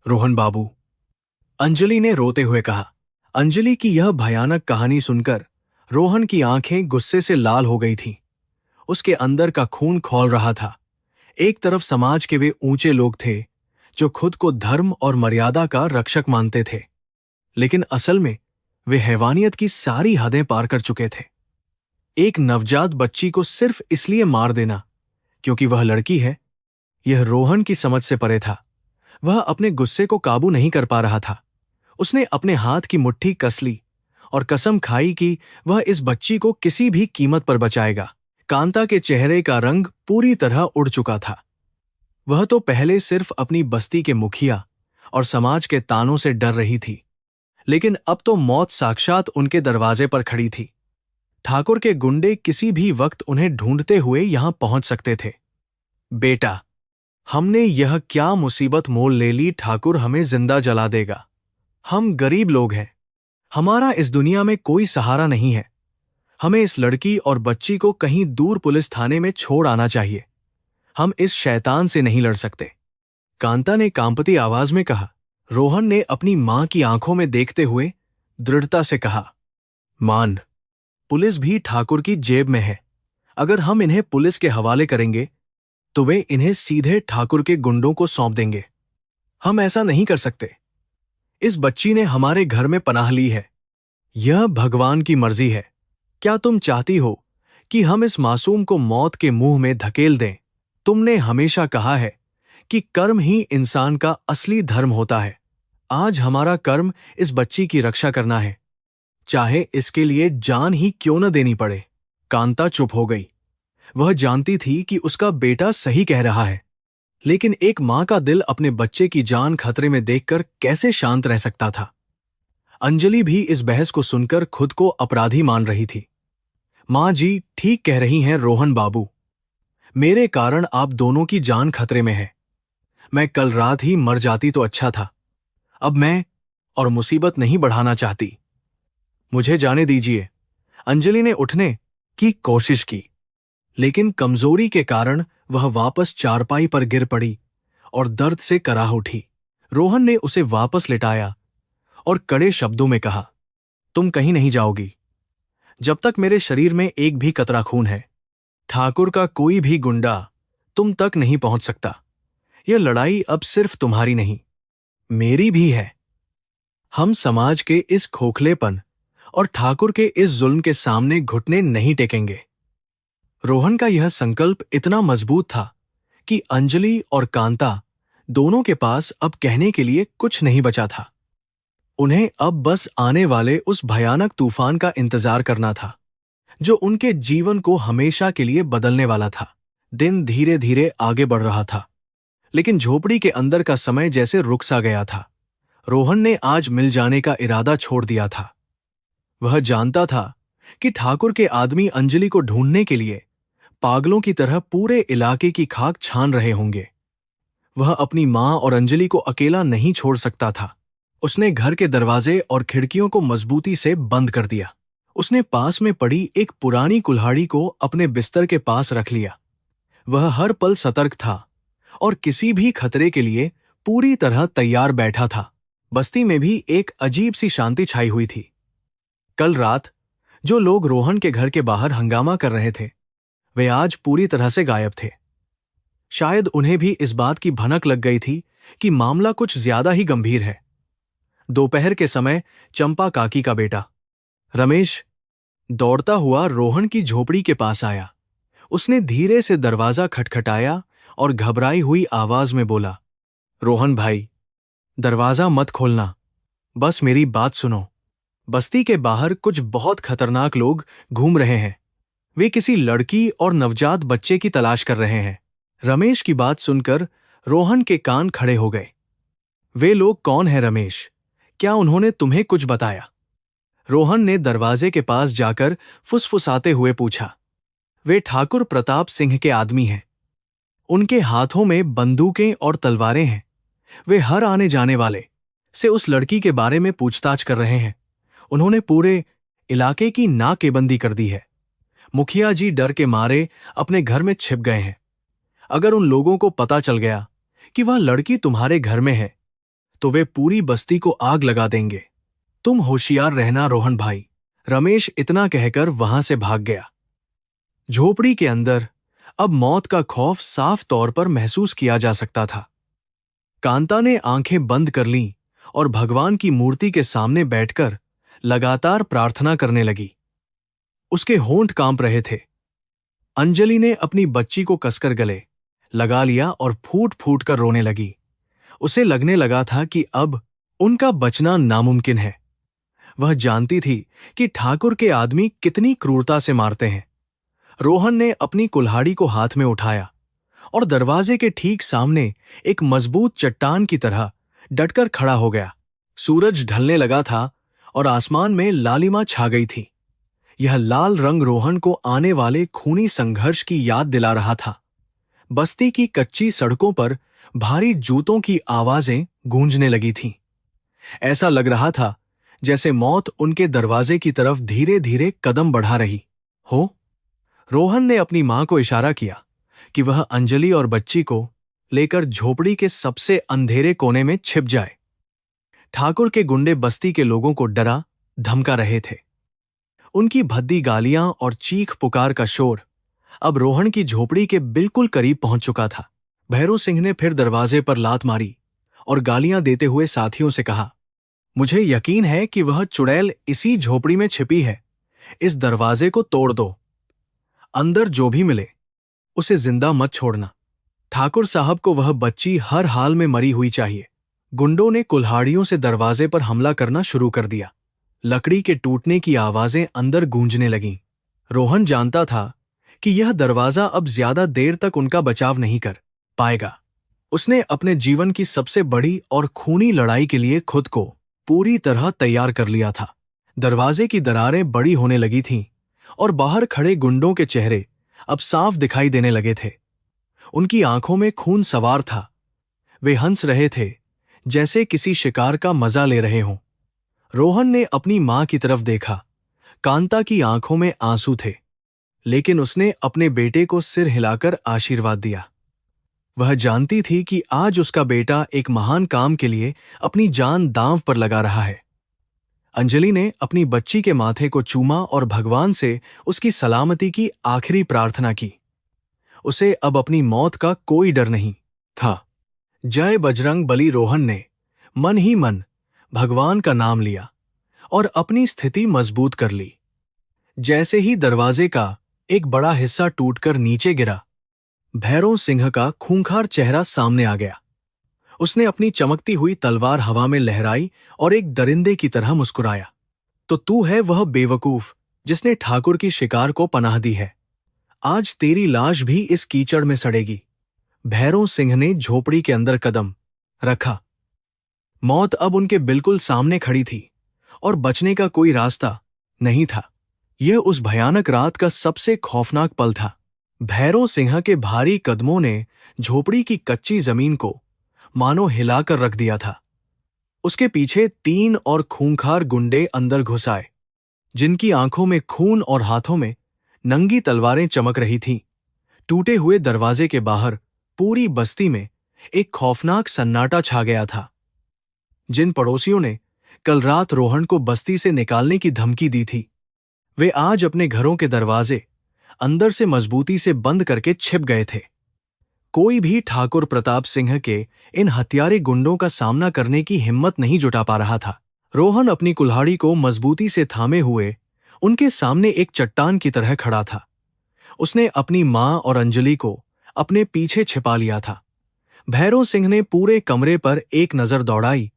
रोहन बाबू, अंजलि ने रोते हुए कहा। अंजलि की यह भयानक कहानी सुनकर रोहन की आंखें गुस्से से लाल हो गई थीं। उसके अंदर का खून खौल रहा था। एक तरफ समाज के वे ऊंचे लोग थे जो खुद को धर्म और मर्यादा का रक्षक मानते थे, लेकिन असल में वे हैवानियत की सारी हदें पार कर चुके थे। एक नवजात बच्ची को सिर्फ इसलिए मार देना क्योंकि वह लड़की है, यह रोहन की समझ से परे था। वह अपने गुस्से को काबू नहीं कर पा रहा था। उसने अपने हाथ की मुट्ठी कस ली और कसम खाई कि वह इस बच्ची को किसी भी कीमत पर बचाएगा। कांता के चेहरे का रंग पूरी तरह उड़ चुका था। वह तो पहले सिर्फ अपनी बस्ती के मुखिया और समाज के तानों से डर रही थी, लेकिन अब तो मौत साक्षात उनके दरवाजे पर खड़ी थी। ठाकुर के गुंडे किसी भी वक्त उन्हें ढूंढते हुए यहां पहुंच सकते थे। बेटा, हमने यह क्या मुसीबत मोल ले ली। ठाकुर हमें जिंदा जला देगा। हम गरीब लोग हैं, हमारा इस दुनिया में कोई सहारा नहीं है। हमें इस लड़की और बच्ची को कहीं दूर पुलिस थाने में छोड़ आना चाहिए। हम इस शैतान से नहीं लड़ सकते, कांता ने कांपती आवाज में कहा। रोहन ने अपनी मां की आंखों में देखते हुए दृढ़ता से कहा, मान, पुलिस भी ठाकुर की जेब में है। अगर हम इन्हें पुलिस के हवाले करेंगे तो वे इन्हें सीधे ठाकुर के गुंडों को सौंप देंगे। हम ऐसा नहीं कर सकते। इस बच्ची ने हमारे घर में पनाह ली है। यह भगवान की मर्जी है। क्या तुम चाहती हो कि हम इस मासूम को मौत के मुंह में धकेल दें? तुमने हमेशा कहा है कि कर्म ही इंसान का असली धर्म होता है। आज हमारा कर्म इस बच्ची की रक्षा करना है, चाहे इसके लिए जान ही क्यों न देनी पड़े। कांता चुप हो गई। वह जानती थी कि उसका बेटा सही कह रहा है, लेकिन एक मां का दिल अपने बच्चे की जान खतरे में देखकर कैसे शांत रह सकता था। अंजलि भी इस बहस को सुनकर खुद को अपराधी मान रही थी। मां जी ठीक कह रही हैं रोहन बाबू, मेरे कारण आप दोनों की जान खतरे में है। मैं कल रात ही मर जाती तो अच्छा था। अब मैं और मुसीबत नहीं बढ़ाना चाहती। मुझे जाने दीजिए। अंजलि ने उठने की कोशिश की, लेकिन कमजोरी के कारण वह वापस चारपाई पर गिर पड़ी और दर्द से कराह उठी। रोहन ने उसे वापस लिटाया और कड़े शब्दों में कहा, तुम कहीं नहीं जाओगी जब तक मेरे शरीर में एक भी कतरा खून है। ठाकुर का कोई भी गुंडा तुम तक नहीं पहुंच सकता। यह लड़ाई अब सिर्फ तुम्हारी नहीं, मेरी भी है। हम समाज के इस खोखलेपन और ठाकुर के इस जुल्म के सामने घुटने नहीं टेकेंगे। रोहन का यह संकल्प इतना मजबूत था कि अंजलि और कांता दोनों के पास अब कहने के लिए कुछ नहीं बचा था। उन्हें अब बस आने वाले उस भयानक तूफान का इंतजार करना था जो उनके जीवन को हमेशा के लिए बदलने वाला था। दिन धीरे धीरे आगे बढ़ रहा था, लेकिन झोपड़ी के अंदर का समय जैसे रुक सा गया था। रोहन ने आज मिल जाने का इरादा छोड़ दिया था। वह जानता था कि ठाकुर के आदमी अंजलि को ढूंढने के लिए पागलों की तरह पूरे इलाके की खाक छान रहे होंगे। वह अपनी मां और अंजलि को अकेला नहीं छोड़ सकता था। उसने घर के दरवाजे और खिड़कियों को मजबूती से बंद कर दिया। उसने पास में पड़ी एक पुरानी कुल्हाड़ी को अपने बिस्तर के पास रख लिया। वह हर पल सतर्क था और किसी भी खतरे के लिए पूरी तरह तैयार बैठा था। बस्ती में भी एक अजीब सी शांति छाई हुई थी। कल रात जो लोग रोहन के घर के बाहर हंगामा कर रहे थे, वे आज पूरी तरह से गायब थे। शायद उन्हें भी इस बात की भनक लग गई थी कि मामला कुछ ज्यादा ही गंभीर है। दोपहर के समय चंपा काकी का बेटा रमेश दौड़ता हुआ रोहन की झोपड़ी के पास आया। उसने धीरे से दरवाजा खटखटाया और घबराई हुई आवाज में बोला, रोहन भाई, दरवाजा मत खोलना, बस मेरी बात सुनो। बस्ती के बाहर कुछ बहुत खतरनाक लोग घूम रहे हैं। वे किसी लड़की और नवजात बच्चे की तलाश कर रहे हैं। रमेश की बात सुनकर रोहन के कान खड़े हो गए। वे लोग कौन हैं रमेश? क्या उन्होंने तुम्हें कुछ बताया? रोहन ने दरवाजे के पास जाकर फुसफुसाते हुए पूछा। वे ठाकुर प्रताप सिंह के आदमी हैं। उनके हाथों में बंदूकें और तलवारें हैं। वे हर आने जाने वाले से उस लड़की के बारे में पूछताछ कर रहे हैं। उन्होंने पूरे इलाके की नाकेबंदी कर दी है। मुखिया जी डर के मारे अपने घर में छिप गए हैं। अगर उन लोगों को पता चल गया कि वह लड़की तुम्हारे घर में है, तो वे पूरी बस्ती को आग लगा देंगे। तुम होशियार रहना रोहन भाई। रमेश इतना कहकर वहां से भाग गया। झोपड़ी के अंदर अब मौत का खौफ साफ तौर पर महसूस किया जा सकता था। कांता ने आंखें बंद कर लीं और भगवान की मूर्ति के सामने बैठकर लगातार प्रार्थना करने लगी। उसके होंठ कांप रहे थे। अंजलि ने अपनी बच्ची को कसकर गले लगा लिया और फूट फूट कर रोने लगी। उसे लगने लगा था कि अब उनका बचना नामुमकिन है। वह जानती थी कि ठाकुर के आदमी कितनी क्रूरता से मारते हैं। रोहन ने अपनी कुल्हाड़ी को हाथ में उठाया और दरवाजे के ठीक सामने एक मजबूत चट्टान की तरह डटकर खड़ा हो गया। सूरज ढलने लगा था और आसमान में लालिमा छा गई थी। यह लाल रंग रोहन को आने वाले खूनी संघर्ष की याद दिला रहा था। बस्ती की कच्ची सड़कों पर भारी जूतों की आवाजें गूंजने लगी थीं। ऐसा लग रहा था जैसे मौत उनके दरवाजे की तरफ धीरे धीरे कदम बढ़ा रही हो। रोहन ने अपनी मां को इशारा किया कि वह अंजलि और बच्ची को लेकर झोपड़ी के सबसे अंधेरे कोने में छिप जाए। ठाकुर के गुंडे बस्ती के लोगों को डरा धमका रहे थे। उनकी भद्दी गालियां और चीख पुकार का शोर अब रोहन की झोपड़ी के बिल्कुल करीब पहुंच चुका था। भैरू सिंह ने फिर दरवाजे पर लात मारी और गालियां देते हुए साथियों से कहा, मुझे यकीन है कि वह चुड़ैल इसी झोपड़ी में छिपी है। इस दरवाजे को तोड़ दो। अंदर जो भी मिले उसे जिंदा मत छोड़ना। ठाकुर साहब को वह बच्ची हर हाल में मरी हुई चाहिए। गुंडों ने कुल्हाड़ियों से दरवाजे पर हमला करना शुरू कर दिया। लकड़ी के टूटने की आवाजें अंदर गूंजने लगीं। रोहन जानता था कि यह दरवाजा अब ज्यादा देर तक उनका बचाव नहीं कर पाएगा। उसने अपने जीवन की सबसे बड़ी और खूनी लड़ाई के लिए खुद को पूरी तरह तैयार कर लिया था। दरवाजे की दरारें बड़ी होने लगी थीं और बाहर खड़े गुंडों के चेहरे अब साफ दिखाई देने लगे थे। उनकी आंखों में खून सवार था। वे हंस रहे थे जैसे किसी शिकार का मजा ले रहे हों। रोहन ने अपनी मां की तरफ देखा। कांता की आंखों में आंसू थे, लेकिन उसने अपने बेटे को सिर हिलाकर आशीर्वाद दिया। वह जानती थी कि आज उसका बेटा एक महान काम के लिए अपनी जान दांव पर लगा रहा है। अंजलि ने अपनी बच्ची के माथे को चूमा और भगवान से उसकी सलामती की आखिरी प्रार्थना की। उसे अब अपनी मौत का कोई डर नहीं था। जय बजरंग बली। रोहन ने मन ही मन भगवान का नाम लिया और अपनी स्थिति मजबूत कर ली। जैसे ही दरवाजे का एक बड़ा हिस्सा टूटकर नीचे गिरा, भैरव सिंह का खूंखार चेहरा सामने आ गया। उसने अपनी चमकती हुई तलवार हवा में लहराई और एक दरिंदे की तरह मुस्कुराया। तो तू है वह बेवकूफ जिसने ठाकुर की शिकार को पनाह दी है। आज तेरी लाश भी इस कीचड़ में सड़ेगी। भैरव सिंह ने झोपड़ी के अंदर कदम रखा। मौत अब उनके बिल्कुल सामने खड़ी थी और बचने का कोई रास्ता नहीं था। यह उस भयानक रात का सबसे खौफनाक पल था। भैरव सिंह के भारी कदमों ने झोपड़ी की कच्ची जमीन को मानो हिलाकर रख दिया था। उसके पीछे 3 और खूंखार गुंडे अंदर घुस आए, जिनकी आंखों में खून और हाथों में नंगी तलवारें चमक रही थीं। टूटे हुए दरवाजे के बाहर पूरी बस्ती में एक खौफनाक सन्नाटा छा गया था। जिन पड़ोसियों ने कल रात रोहन को बस्ती से निकालने की धमकी दी थी, वे आज अपने घरों के दरवाजे अंदर से मजबूती से बंद करके छिप गए थे। कोई भी ठाकुर प्रताप सिंह के इन हत्यारे गुंडों का सामना करने की हिम्मत नहीं जुटा पा रहा था। रोहन अपनी कुल्हाड़ी को मजबूती से थामे हुए उनके सामने एक चट्टान की तरह खड़ा था। उसने अपनी मां और अंजलि को अपने पीछे छिपा लिया था। भैरव सिंह ने पूरे कमरे पर एक नजर दौड़ाई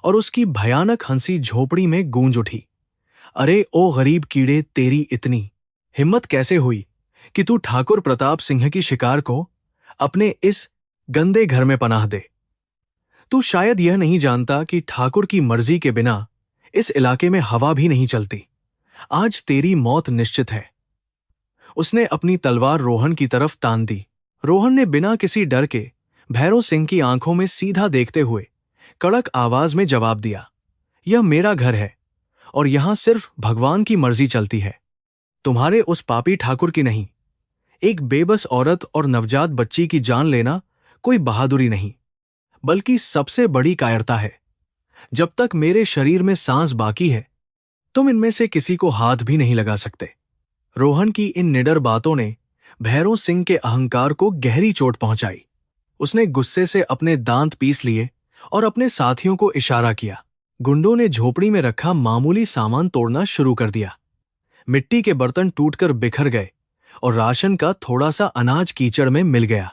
और उसकी भयानक हंसी झोपड़ी में गूंज उठी। अरे ओ गरीब कीड़े, तेरी इतनी हिम्मत कैसे हुई कि तू ठाकुर प्रताप सिंह की शिकार को अपने इस गंदे घर में पनाह दे। तू शायद यह नहीं जानता कि ठाकुर की मर्जी के बिना इस इलाके में हवा भी नहीं चलती। आज तेरी मौत निश्चित है। उसने अपनी तलवार रोहन की तरफ तान दी। रोहन ने बिना किसी डर के भैरव सिंह की आंखों में सीधा देखते हुए कड़क आवाज में जवाब दिया, यह मेरा घर है और यहां सिर्फ भगवान की मर्जी चलती है, तुम्हारे उस पापी ठाकुर की नहीं। एक बेबस औरत और नवजात बच्ची की जान लेना कोई बहादुरी नहीं, बल्कि सबसे बड़ी कायरता है। जब तक मेरे शरीर में सांस बाकी है, तुम इनमें से किसी को हाथ भी नहीं लगा सकते। रोहन की इन निडर बातों ने भैरव सिंह के अहंकार को गहरी चोट पहुंचाई। उसने गुस्से से अपने दांत पीस लिए और अपने साथियों को इशारा किया। गुंडों ने झोपड़ी में रखा मामूली सामान तोड़ना शुरू कर दिया। मिट्टी के बर्तन टूटकर बिखर गए और राशन का थोड़ा सा अनाज कीचड़ में मिल गया।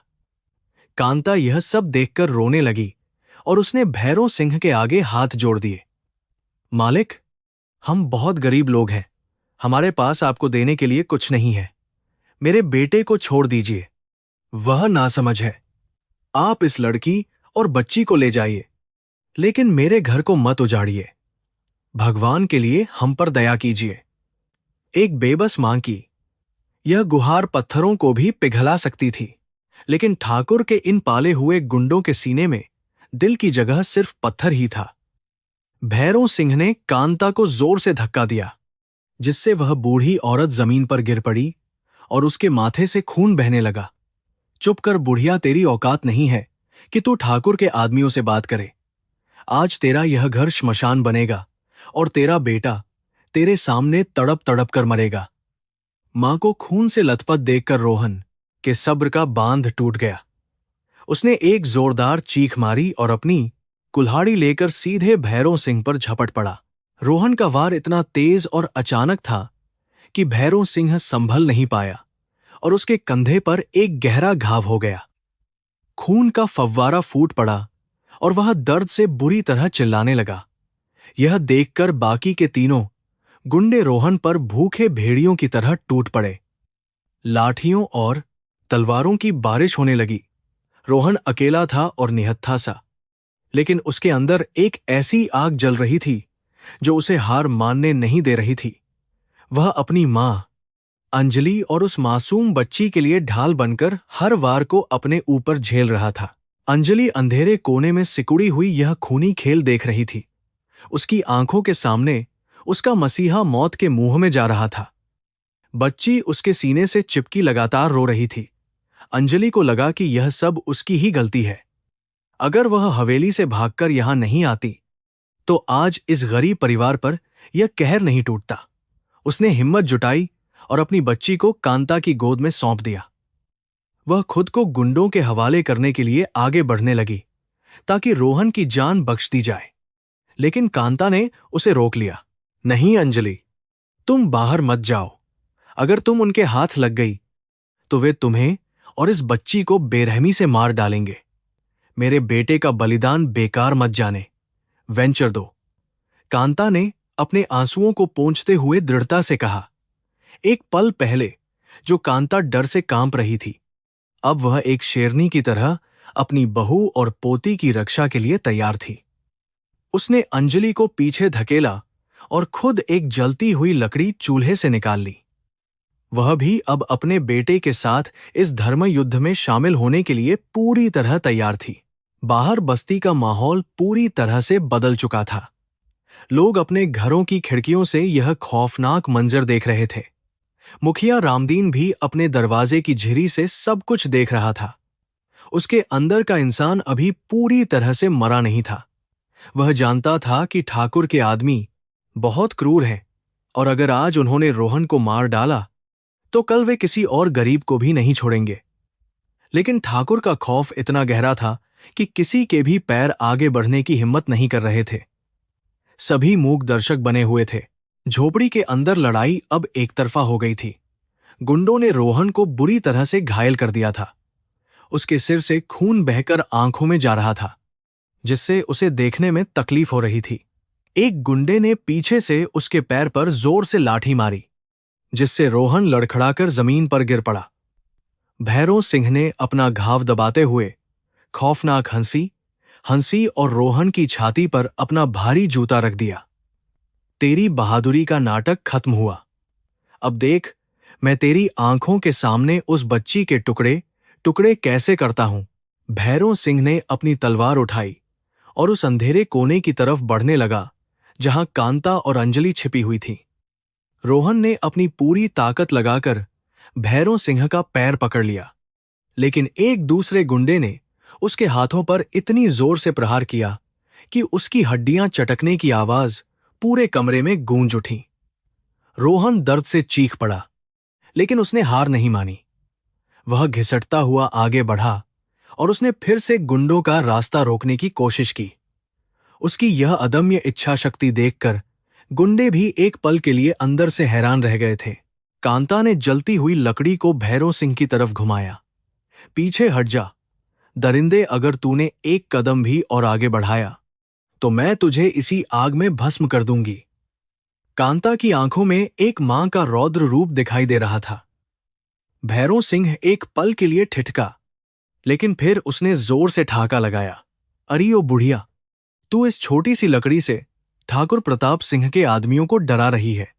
कांता यह सब देखकर रोने लगी और उसने भैरव सिंह के आगे हाथ जोड़ दिए। मालिक, हम बहुत गरीब लोग हैं, हमारे पास आपको देने के लिए कुछ नहीं है। मेरे बेटे को छोड़ दीजिए, वह नासमझ है। आप इस लड़की और बच्ची को ले जाइए, लेकिन मेरे घर को मत उजाड़िए। भगवान के लिए हम पर दया कीजिए। एक बेबस मां की यह गुहार पत्थरों को भी पिघला सकती थी, लेकिन ठाकुर के इन पाले हुए गुंडों के सीने में दिल की जगह सिर्फ पत्थर ही था। भैरव सिंह ने कांता को जोर से धक्का दिया, जिससे वह बूढ़ी औरत जमीन पर गिर पड़ी और उसके माथे से खून बहने लगा। चुप कर बुढ़िया, तेरी औकात नहीं है कि तू ठाकुर के आदमियों से बात करे। आज तेरा यह घर श्मशान बनेगा और तेरा बेटा तेरे सामने तड़प तड़प कर मरेगा। मां को खून से लथपथ देखकर रोहन के सब्र का बांध टूट गया। उसने एक जोरदार चीख मारी और अपनी कुल्हाड़ी लेकर सीधे भैरव सिंह पर झपट पड़ा। रोहन का वार इतना तेज और अचानक था कि भैरव सिंह संभल नहीं पाया और उसके कंधे पर एक गहरा घाव हो गया। खून का फव्वारा फूट पड़ा और वह दर्द से बुरी तरह चिल्लाने लगा। यह देखकर बाकी के तीनों गुंडे रोहन पर भूखे भेड़ियों की तरह टूट पड़े। लाठियों और तलवारों की बारिश होने लगी। रोहन अकेला था और निहत्था सा, लेकिन उसके अंदर एक ऐसी आग जल रही थी जो उसे हार मानने नहीं दे रही थी। वह अपनी मां अंजलि और उस मासूम बच्ची के लिए ढाल बनकर हर वार को अपने ऊपर झेल रहा था। अंजलि अंधेरे कोने में सिकुड़ी हुई यह खूनी खेल देख रही थी। उसकी आंखों के सामने उसका मसीहा मौत के मुंह में जा रहा था। बच्ची उसके सीने से चिपकी लगातार रो रही थी। अंजलि को लगा कि यह सब उसकी ही गलती है। अगर वह हवेली से भागकर यहां नहीं आती तो आज इस गरीब परिवार पर यह कहर नहीं टूटता। उसने हिम्मत जुटाई और अपनी बच्ची को कांता की गोद में सौंप दिया। वह खुद को गुंडों के हवाले करने के लिए आगे बढ़ने लगी ताकि रोहन की जान बख्श दी जाए, लेकिन कांता ने उसे रोक लिया। नहीं अंजलि, तुम बाहर मत जाओ। अगर तुम उनके हाथ लग गई तो वे तुम्हें और इस बच्ची को बेरहमी से मार डालेंगे। मेरे बेटे का बलिदान बेकार मत जाने। वेंचर दो। कांता ने अपने आंसुओं को पोंछते हुए दृढ़ता से कहा। एक पल पहले जो कांता डर से कांप रही थी, अब वह एक शेरनी की तरह अपनी बहू और पोती की रक्षा के लिए तैयार थी। उसने अंजलि को पीछे धकेला और खुद एक जलती हुई लकड़ी चूल्हे से निकाल ली। वह भी अब अपने बेटे के साथ इस धर्म युद्ध में शामिल होने के लिए पूरी तरह तैयार थी। बाहर बस्ती का माहौल पूरी तरह से बदल चुका था। लोग अपने घरों की खिड़कियों से यह खौफनाक मंजर देख रहे थे। मुखिया रामदीन भी अपने दरवाजे की झिरी से सब कुछ देख रहा था। उसके अंदर का इंसान अभी पूरी तरह से मरा नहीं था। वह जानता था कि ठाकुर के आदमी बहुत क्रूर हैं और अगर आज उन्होंने रोहन को मार डाला तो कल वे किसी और गरीब को भी नहीं छोड़ेंगे। लेकिन ठाकुर का खौफ इतना गहरा था कि किसी के भी पैर आगे बढ़ने की हिम्मत नहीं कर रहे थे। सभी मूक दर्शक बने हुए थे। झोपड़ी के अंदर लड़ाई अब एकतरफा हो गई थी। गुंडों ने रोहन को बुरी तरह से घायल कर दिया था। उसके सिर से खून बहकर आंखों में जा रहा था, जिससे उसे देखने में तकलीफ हो रही थी। एक गुंडे ने पीछे से उसके पैर पर जोर से लाठी मारी, जिससे रोहन लड़खड़ाकर जमीन पर गिर पड़ा। भैरों सिंह ने अपना घाव दबाते हुए खौफनाक हंसी और रोहन की छाती पर अपना भारी जूता रख दिया। तेरी बहादुरी का नाटक खत्म हुआ। अब देख, मैं तेरी आंखों के सामने उस बच्ची के टुकड़े टुकड़े कैसे करता हूं। भैरों सिंह ने अपनी तलवार उठाई और उस अंधेरे कोने की तरफ बढ़ने लगा जहां कांता और अंजलि छिपी हुई थी। रोहन ने अपनी पूरी ताकत लगाकर भैरों सिंह का पैर पकड़ लिया, लेकिन एक दूसरे गुंडे ने उसके हाथों पर इतनी जोर से प्रहार किया कि उसकी हड्डियां चटकने की आवाज पूरे कमरे में गूंज उठी। रोहन दर्द से चीख पड़ा, लेकिन उसने हार नहीं मानी। वह घिसटता हुआ आगे बढ़ा और उसने फिर से गुंडों का रास्ता रोकने की कोशिश की। उसकी यह अदम्य इच्छा शक्ति देखकर गुंडे भी एक पल के लिए अंदर से हैरान रह गए थे। कांता ने जलती हुई लकड़ी को भैरों सिंह की तरफ घुमाया। पीछे हट जा, दरिंदे, अगर तूने एक कदम भी और आगे बढ़ाया तो मैं तुझे इसी आग में भस्म कर दूंगी। कांता की आंखों में एक मां का रौद्र रूप दिखाई दे रहा था। भैरों सिंह एक पल के लिए ठिठका, लेकिन फिर उसने जोर से ठहाका लगाया। अरे ओ बुढ़िया, तू इस छोटी सी लकड़ी से ठाकुर प्रताप सिंह के आदमियों को डरा रही है।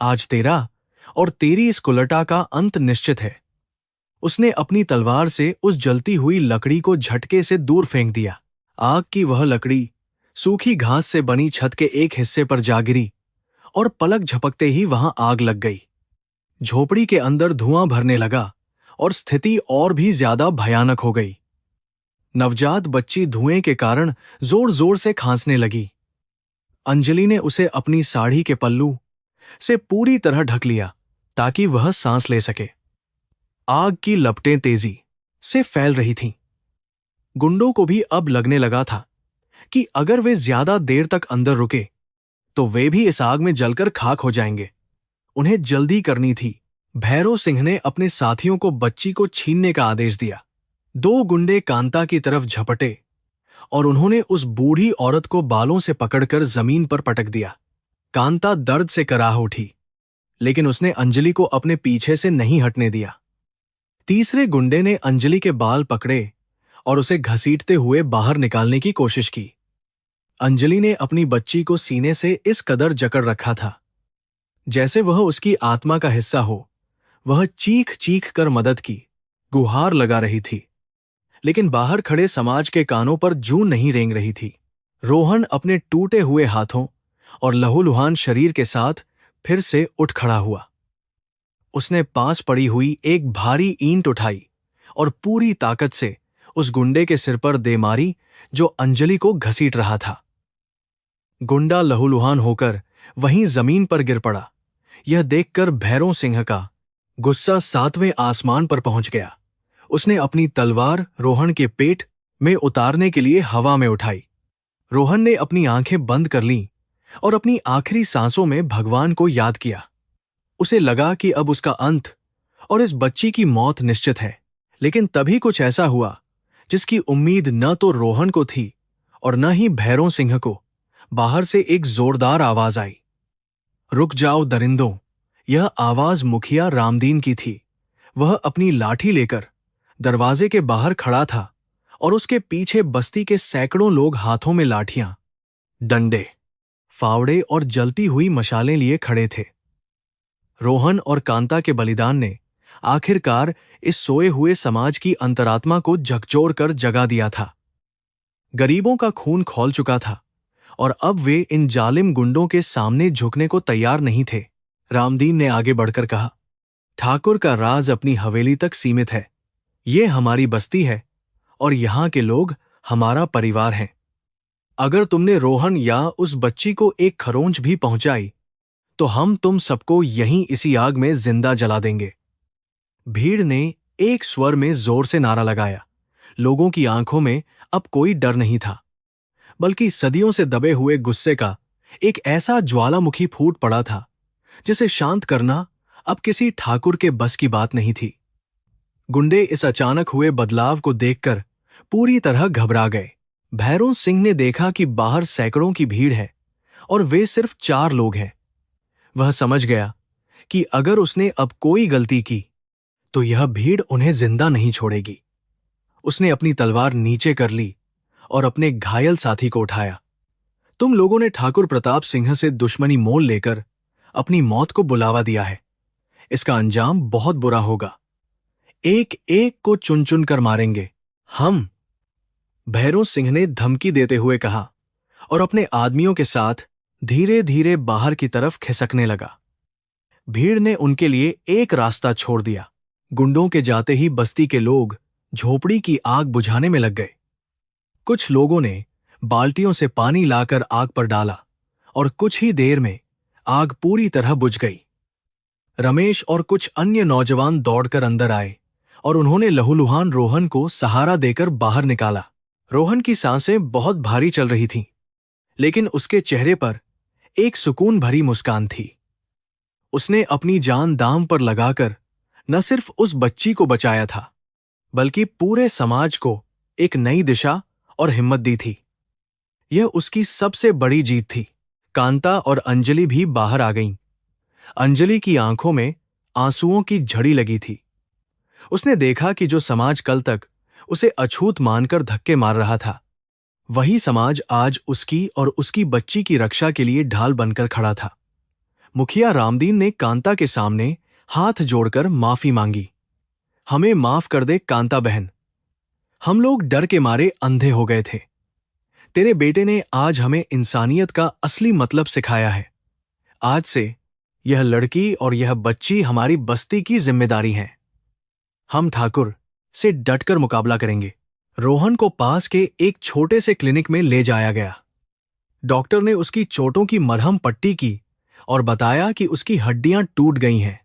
आज तेरा और तेरी इस कुलटा का अंत निश्चित है। उसने अपनी तलवार से उस जलती हुई लकड़ी को झटके से दूर फेंक दिया। आग की वह लकड़ी सूखी घास से बनी छत के एक हिस्से पर जा गिरी और पलक झपकते ही वहां आग लग गई। झोपड़ी के अंदर धुआं भरने लगा और स्थिति और भी ज्यादा भयानक हो गई। नवजात बच्ची धुएं के कारण जोर जोर से खांसने लगी। अंजलि ने उसे अपनी साड़ी के पल्लू से पूरी तरह ढक लिया ताकि वह सांस ले सके। आग की लपटें तेजी से फैल रही थीं। गुंडों को भी अब लगने लगा था कि अगर वे ज्यादा देर तक अंदर रुके तो वे भी इस आग में जलकर खाक हो जाएंगे। उन्हें जल्दी करनी थी। भैरों सिंह ने अपने साथियों को बच्ची को छीनने का आदेश दिया। दो गुंडे कांता की तरफ झपटे और उन्होंने उस बूढ़ी औरत को बालों से पकड़कर जमीन पर पटक दिया। कांता दर्द से कराह उठी, लेकिन उसने अंजलि को अपने पीछे से नहीं हटने दिया। तीसरे गुंडे ने अंजलि के बाल पकड़े और उसे घसीटते हुए बाहर निकालने की कोशिश की। अंजलि ने अपनी बच्ची को सीने से इस कदर जकड़ रखा था जैसे वह उसकी आत्मा का हिस्सा हो। वह चीख चीख कर मदद की गुहार लगा रही थी, लेकिन बाहर खड़े समाज के कानों पर जूं नहीं रेंग रही थी। रोहन अपने टूटे हुए हाथों और लहूलुहान शरीर के साथ फिर से उठ खड़ा हुआ। उसने पास पड़ी हुई एक भारी ईंट उठाई और पूरी ताकत से उस गुंडे के सिर पर दे मारी जो अंजलि को घसीट रहा था। गुंडा लहूलुहान होकर वहीं जमीन पर गिर पड़ा। यह देखकर भैरों सिंह का गुस्सा 7वें आसमान पर पहुंच गया। उसने अपनी तलवार रोहन के पेट में उतारने के लिए हवा में उठाई। रोहन ने अपनी आंखें बंद कर लीं और अपनी आखिरी सांसों में भगवान को याद किया। उसे लगा कि अब उसका अंत और इस बच्ची की मौत निश्चित है। लेकिन तभी कुछ ऐसा हुआ जिसकी उम्मीद न तो रोहन को थी और न ही भैरों सिंह को। बाहर से एक जोरदार आवाज आई, रुक जाओ दरिंदों। यह आवाज मुखिया रामदीन की थी। वह अपनी लाठी लेकर दरवाजे के बाहर खड़ा था और उसके पीछे बस्ती के सैकड़ों लोग हाथों में लाठियां, डंडे, फावड़े और जलती हुई मशालें लिए खड़े थे। रोहन और कांता के बलिदान ने आखिरकार इस सोए हुए समाज की अंतरात्मा को झकझोर कर जगा दिया था। गरीबों का खून खौल चुका था और अब वे इन जालिम गुंडों के सामने झुकने को तैयार नहीं थे। रामदीन ने आगे बढ़कर कहा, ठाकुर का राज अपनी हवेली तक सीमित है। ये हमारी बस्ती है और यहां के लोग हमारा परिवार हैं। अगर तुमने रोहन या उस बच्ची को एक खरोंच भी पहुंचाई तो हम तुम सबको यहीं इसी आग में जिंदा जला देंगे। भीड़ ने एक स्वर में जोर से नारा लगाया। लोगों की आंखों में अब कोई डर नहीं था, बल्कि सदियों से दबे हुए गुस्से का एक ऐसा ज्वालामुखी फूट पड़ा था जिसे शांत करना अब किसी ठाकुर के बस की बात नहीं थी। गुंडे इस अचानक हुए बदलाव को देखकर पूरी तरह घबरा गए। भैरों सिंह ने देखा कि बाहर सैकड़ों की भीड़ है और वे सिर्फ 4 लोग हैं। वह समझ गया कि अगर उसने अब कोई गलती की तो यह भीड़ उन्हें जिंदा नहीं छोड़ेगी। उसने अपनी तलवार नीचे कर ली और अपने घायल साथी को उठाया। तुम लोगों ने ठाकुर प्रताप सिंह से दुश्मनी मोल लेकर अपनी मौत को बुलावा दिया है। इसका अंजाम बहुत बुरा होगा। एक एक को चुन चुन कर मारेंगे हम, भैरों सिंह ने धमकी देते हुए कहा और अपने आदमियों के साथ धीरे धीरे बाहर की तरफ खिसकने लगा। भीड़ ने उनके लिए एक रास्ता छोड़ दिया। गुंडों के जाते ही बस्ती के लोग झोपड़ी की आग बुझाने में लग गए। कुछ लोगों ने बाल्टियों से पानी लाकर आग पर डाला और कुछ ही देर में आग पूरी तरह बुझ गई। रमेश और कुछ अन्य नौजवान दौड़कर अंदर आए और उन्होंने लहूलुहान रोहन को सहारा देकर बाहर निकाला। रोहन की सांसें बहुत भारी चल रही थीं, लेकिन उसके चेहरे पर एक सुकून भरी मुस्कान थी। उसने अपनी जान दांव पर लगाकर न सिर्फ उस बच्ची को बचाया था, बल्कि पूरे समाज को एक नई दिशा और हिम्मत दी थी। यह उसकी सबसे बड़ी जीत थी। कांता और अंजलि भी बाहर आ गईं। अंजलि की आंखों में आंसुओं की झड़ी लगी थी। उसने देखा कि जो समाज कल तक उसे अछूत मानकर धक्के मार रहा था, वही समाज आज उसकी और उसकी बच्ची की रक्षा के लिए ढाल बनकर खड़ा था। मुखिया रामदीन ने कांता के सामने हाथ जोड़कर माफी मांगी। हमें माफ कर दे कांता बहन, हम लोग डर के मारे अंधे हो गए थे। तेरे बेटे ने आज हमें इंसानियत का असली मतलब सिखाया है। आज से यह लड़की और यह बच्ची हमारी बस्ती की जिम्मेदारी हैं। हम ठाकुर से डटकर मुकाबला करेंगे। रोहन को पास के एक छोटे से क्लिनिक में ले जाया गया। डॉक्टर ने उसकी चोटों की मरहम पट्टी की और बताया कि उसकी हड्डियां टूट गई हैं,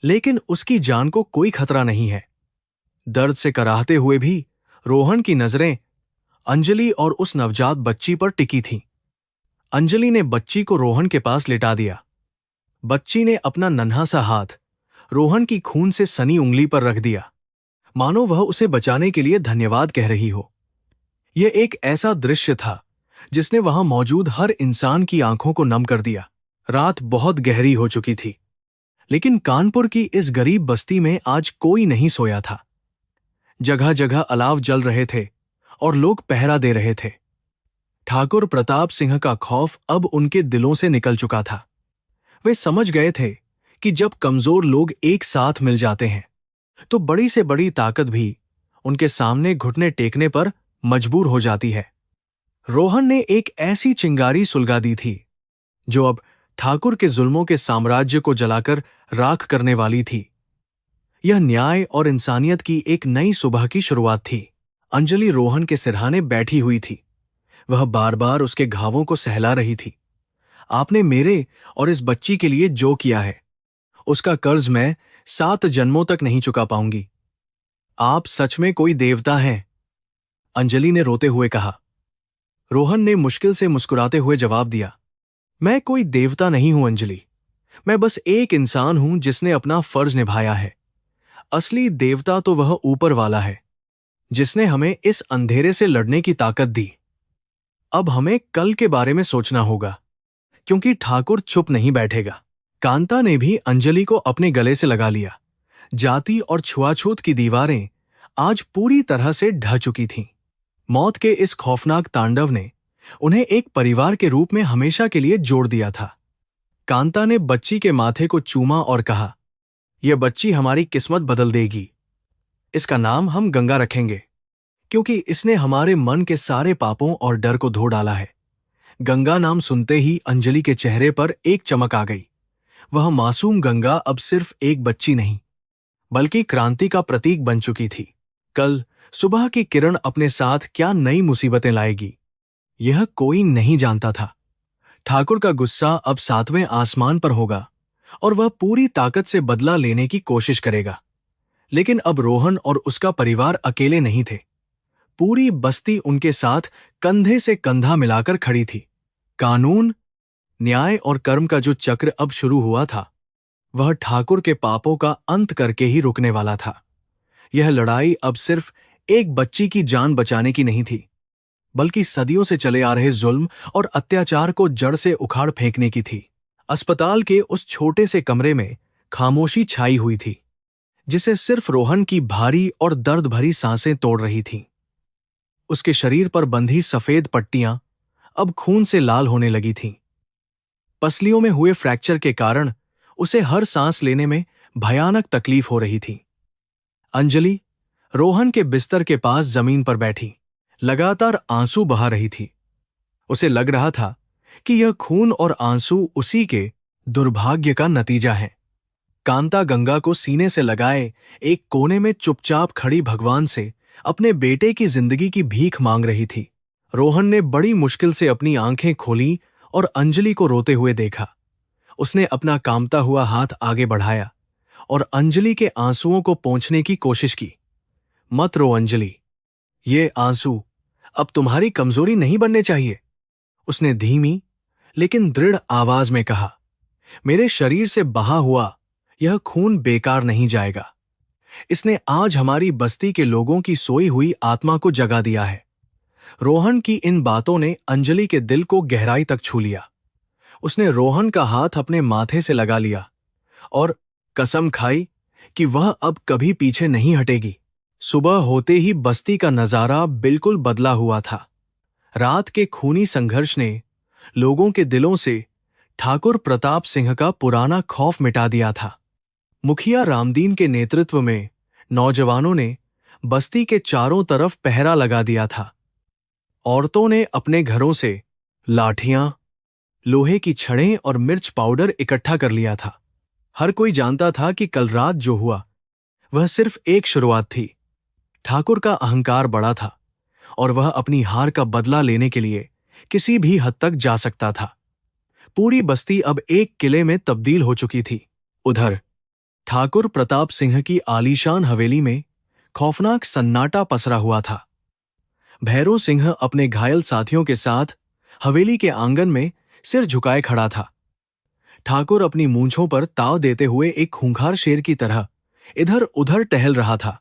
लेकिन उसकी जान को कोई खतरा नहीं है। दर्द से कराहते हुए भी रोहन की नजरें अंजलि और उस नवजात बच्ची पर टिकी थीं। अंजलि ने बच्ची को रोहन के पास लिटा दिया। बच्ची ने अपना नन्हा सा हाथ रोहन की खून से सनी उंगली पर रख दिया, मानो वह उसे बचाने के लिए धन्यवाद कह रही हो। यह एक ऐसा दृश्य था जिसने वहां मौजूद हर इंसान की आंखों को नम कर दिया। रात बहुत गहरी हो चुकी थी, लेकिन कानपुर की इस गरीब बस्ती में आज कोई नहीं सोया था। जगह जगह अलाव जल रहे थे और लोग पहरा दे रहे थे। ठाकुर प्रताप सिंह का खौफ अब उनके दिलों से निकल चुका था। वे समझ गए थे कि जब कमजोर लोग एक साथ मिल जाते हैं तो बड़ी से बड़ी ताकत भी उनके सामने घुटने टेकने पर मजबूर हो जाती है। रोहन ने एक ऐसी चिंगारी सुलगा दी थी जो अब ठाकुर के जुल्मों के साम्राज्य को जलाकर राख करने वाली थी। यह न्याय और इंसानियत की एक नई सुबह की शुरुआत थी। अंजलि रोहन के सिरहाने बैठी हुई थी। वह बार बार उसके घावों को सहला रही थी। आपने मेरे और इस बच्ची के लिए जो किया है, उसका कर्ज मैं 7 जन्मों तक नहीं चुका पाऊंगी। आप सच में कोई देवता हैं, अंजलि ने रोते हुए कहा। रोहन ने मुश्किल से मुस्कुराते हुए जवाब दिया, मैं कोई देवता नहीं हूं अंजलि। मैं बस एक इंसान हूं जिसने अपना फर्ज निभाया है। असली देवता तो वह ऊपर वाला है, जिसने हमें इस अंधेरे से लड़ने की ताकत दी। अब हमें कल के बारे में सोचना होगा, क्योंकि ठाकुर चुप नहीं बैठेगा। कांता ने भी अंजलि को अपने गले से लगा लिया। जाति और छुआछूत की दीवारें आज पूरी तरह से ढह चुकी थीं। मौत के इस खौफनाक तांडव ने उन्हें एक परिवार के रूप में हमेशा के लिए जोड़ दिया था। कांता ने बच्ची के माथे को चूमा और कहा, यह बच्ची हमारी किस्मत बदल देगी। इसका नाम हम गंगा रखेंगे, क्योंकि इसने हमारे मन के सारे पापों और डर को धो डाला है। गंगा नाम सुनते ही अंजलि के चेहरे पर एक चमक आ गई। वह मासूम गंगा अब सिर्फ एक बच्ची नहीं, बल्कि क्रांति का प्रतीक बन चुकी थी। कल सुबह की किरण अपने साथ क्या नई मुसीबतें लाएगी, यह कोई नहीं जानता था। ठाकुर का गुस्सा अब 7वें आसमान पर होगा और वह पूरी ताकत से बदला लेने की कोशिश करेगा। लेकिन अब रोहन और उसका परिवार अकेले नहीं थे। पूरी बस्ती उनके साथ कंधे से कंधा मिलाकर खड़ी थी। कानून, न्याय और कर्म का जो चक्र अब शुरू हुआ था, वह ठाकुर के पापों का अंत करके ही रुकने वाला था। यह लड़ाई अब सिर्फ एक बच्ची की जान बचाने की नहीं थी, बल्कि सदियों से चले आ रहे जुल्म और अत्याचार को जड़ से उखाड़ फेंकने की थी। अस्पताल के उस छोटे से कमरे में खामोशी छाई हुई थी, जिसे सिर्फ रोहन की भारी और दर्द भरी सांसें तोड़ रही थीं। उसके शरीर पर बंधी सफेद पट्टियां अब खून से लाल होने लगी थीं। पसलियों में हुए फ्रैक्चर के कारण उसे हर सांस लेने में भयानक तकलीफ हो रही थी। अंजलि रोहन के बिस्तर के पास जमीन पर बैठी लगातार आंसू बहा रही थी। उसे लग रहा था कि यह खून और आंसू उसी के दुर्भाग्य का नतीजा है। कांता गंगा को सीने से लगाए एक कोने में चुपचाप खड़ी भगवान से अपने बेटे की जिंदगी की भीख मांग रही थी। रोहन ने बड़ी मुश्किल से अपनी आंखें खोली और अंजलि को रोते हुए देखा। उसने अपना कांपता हुआ हाथ आगे बढ़ाया और अंजलि के आंसुओं को पोंछने की कोशिश की। मत रो अंजलि, ये आंसू अब तुम्हारी कमजोरी नहीं बनने चाहिए। उसने धीमी लेकिन दृढ़ आवाज में कहा, मेरे शरीर से बहा हुआ यह खून बेकार नहीं जाएगा। इसने आज हमारी बस्ती के लोगों की सोई हुई आत्मा को जगा दिया है। रोहन की इन बातों ने अंजलि के दिल को गहराई तक छू लिया। उसने रोहन का हाथ अपने माथे से लगा लिया और कसम खाई कि वह अब कभी पीछे नहीं हटेगी। सुबह होते ही बस्ती का नजारा बिल्कुल बदला हुआ था। रात के खूनी संघर्ष ने लोगों के दिलों से ठाकुर प्रताप सिंह का पुराना खौफ मिटा दिया था। मुखिया रामदीन के नेतृत्व में नौजवानों ने बस्ती के चारों तरफ पहरा लगा दिया था। औरतों ने अपने घरों से लाठियां, लोहे की छड़ें और मिर्च पाउडर इकट्ठा कर लिया था। हर कोई जानता था कि कल रात जो हुआ वह सिर्फ एक शुरुआत थी। ठाकुर का अहंकार बड़ा था और वह अपनी हार का बदला लेने के लिए किसी भी हद तक जा सकता था। पूरी बस्ती अब एक किले में तब्दील हो चुकी थी। उधर ठाकुर प्रताप सिंह की आलीशान हवेली में खौफनाक सन्नाटा पसरा हुआ था। भैरव सिंह अपने घायल साथियों के साथ हवेली के आंगन में सिर झुकाए खड़ा था। ठाकुर अपनी मूंछों पर ताव देते हुए एक खूंखार शेर की तरह इधर उधर टहल रहा था।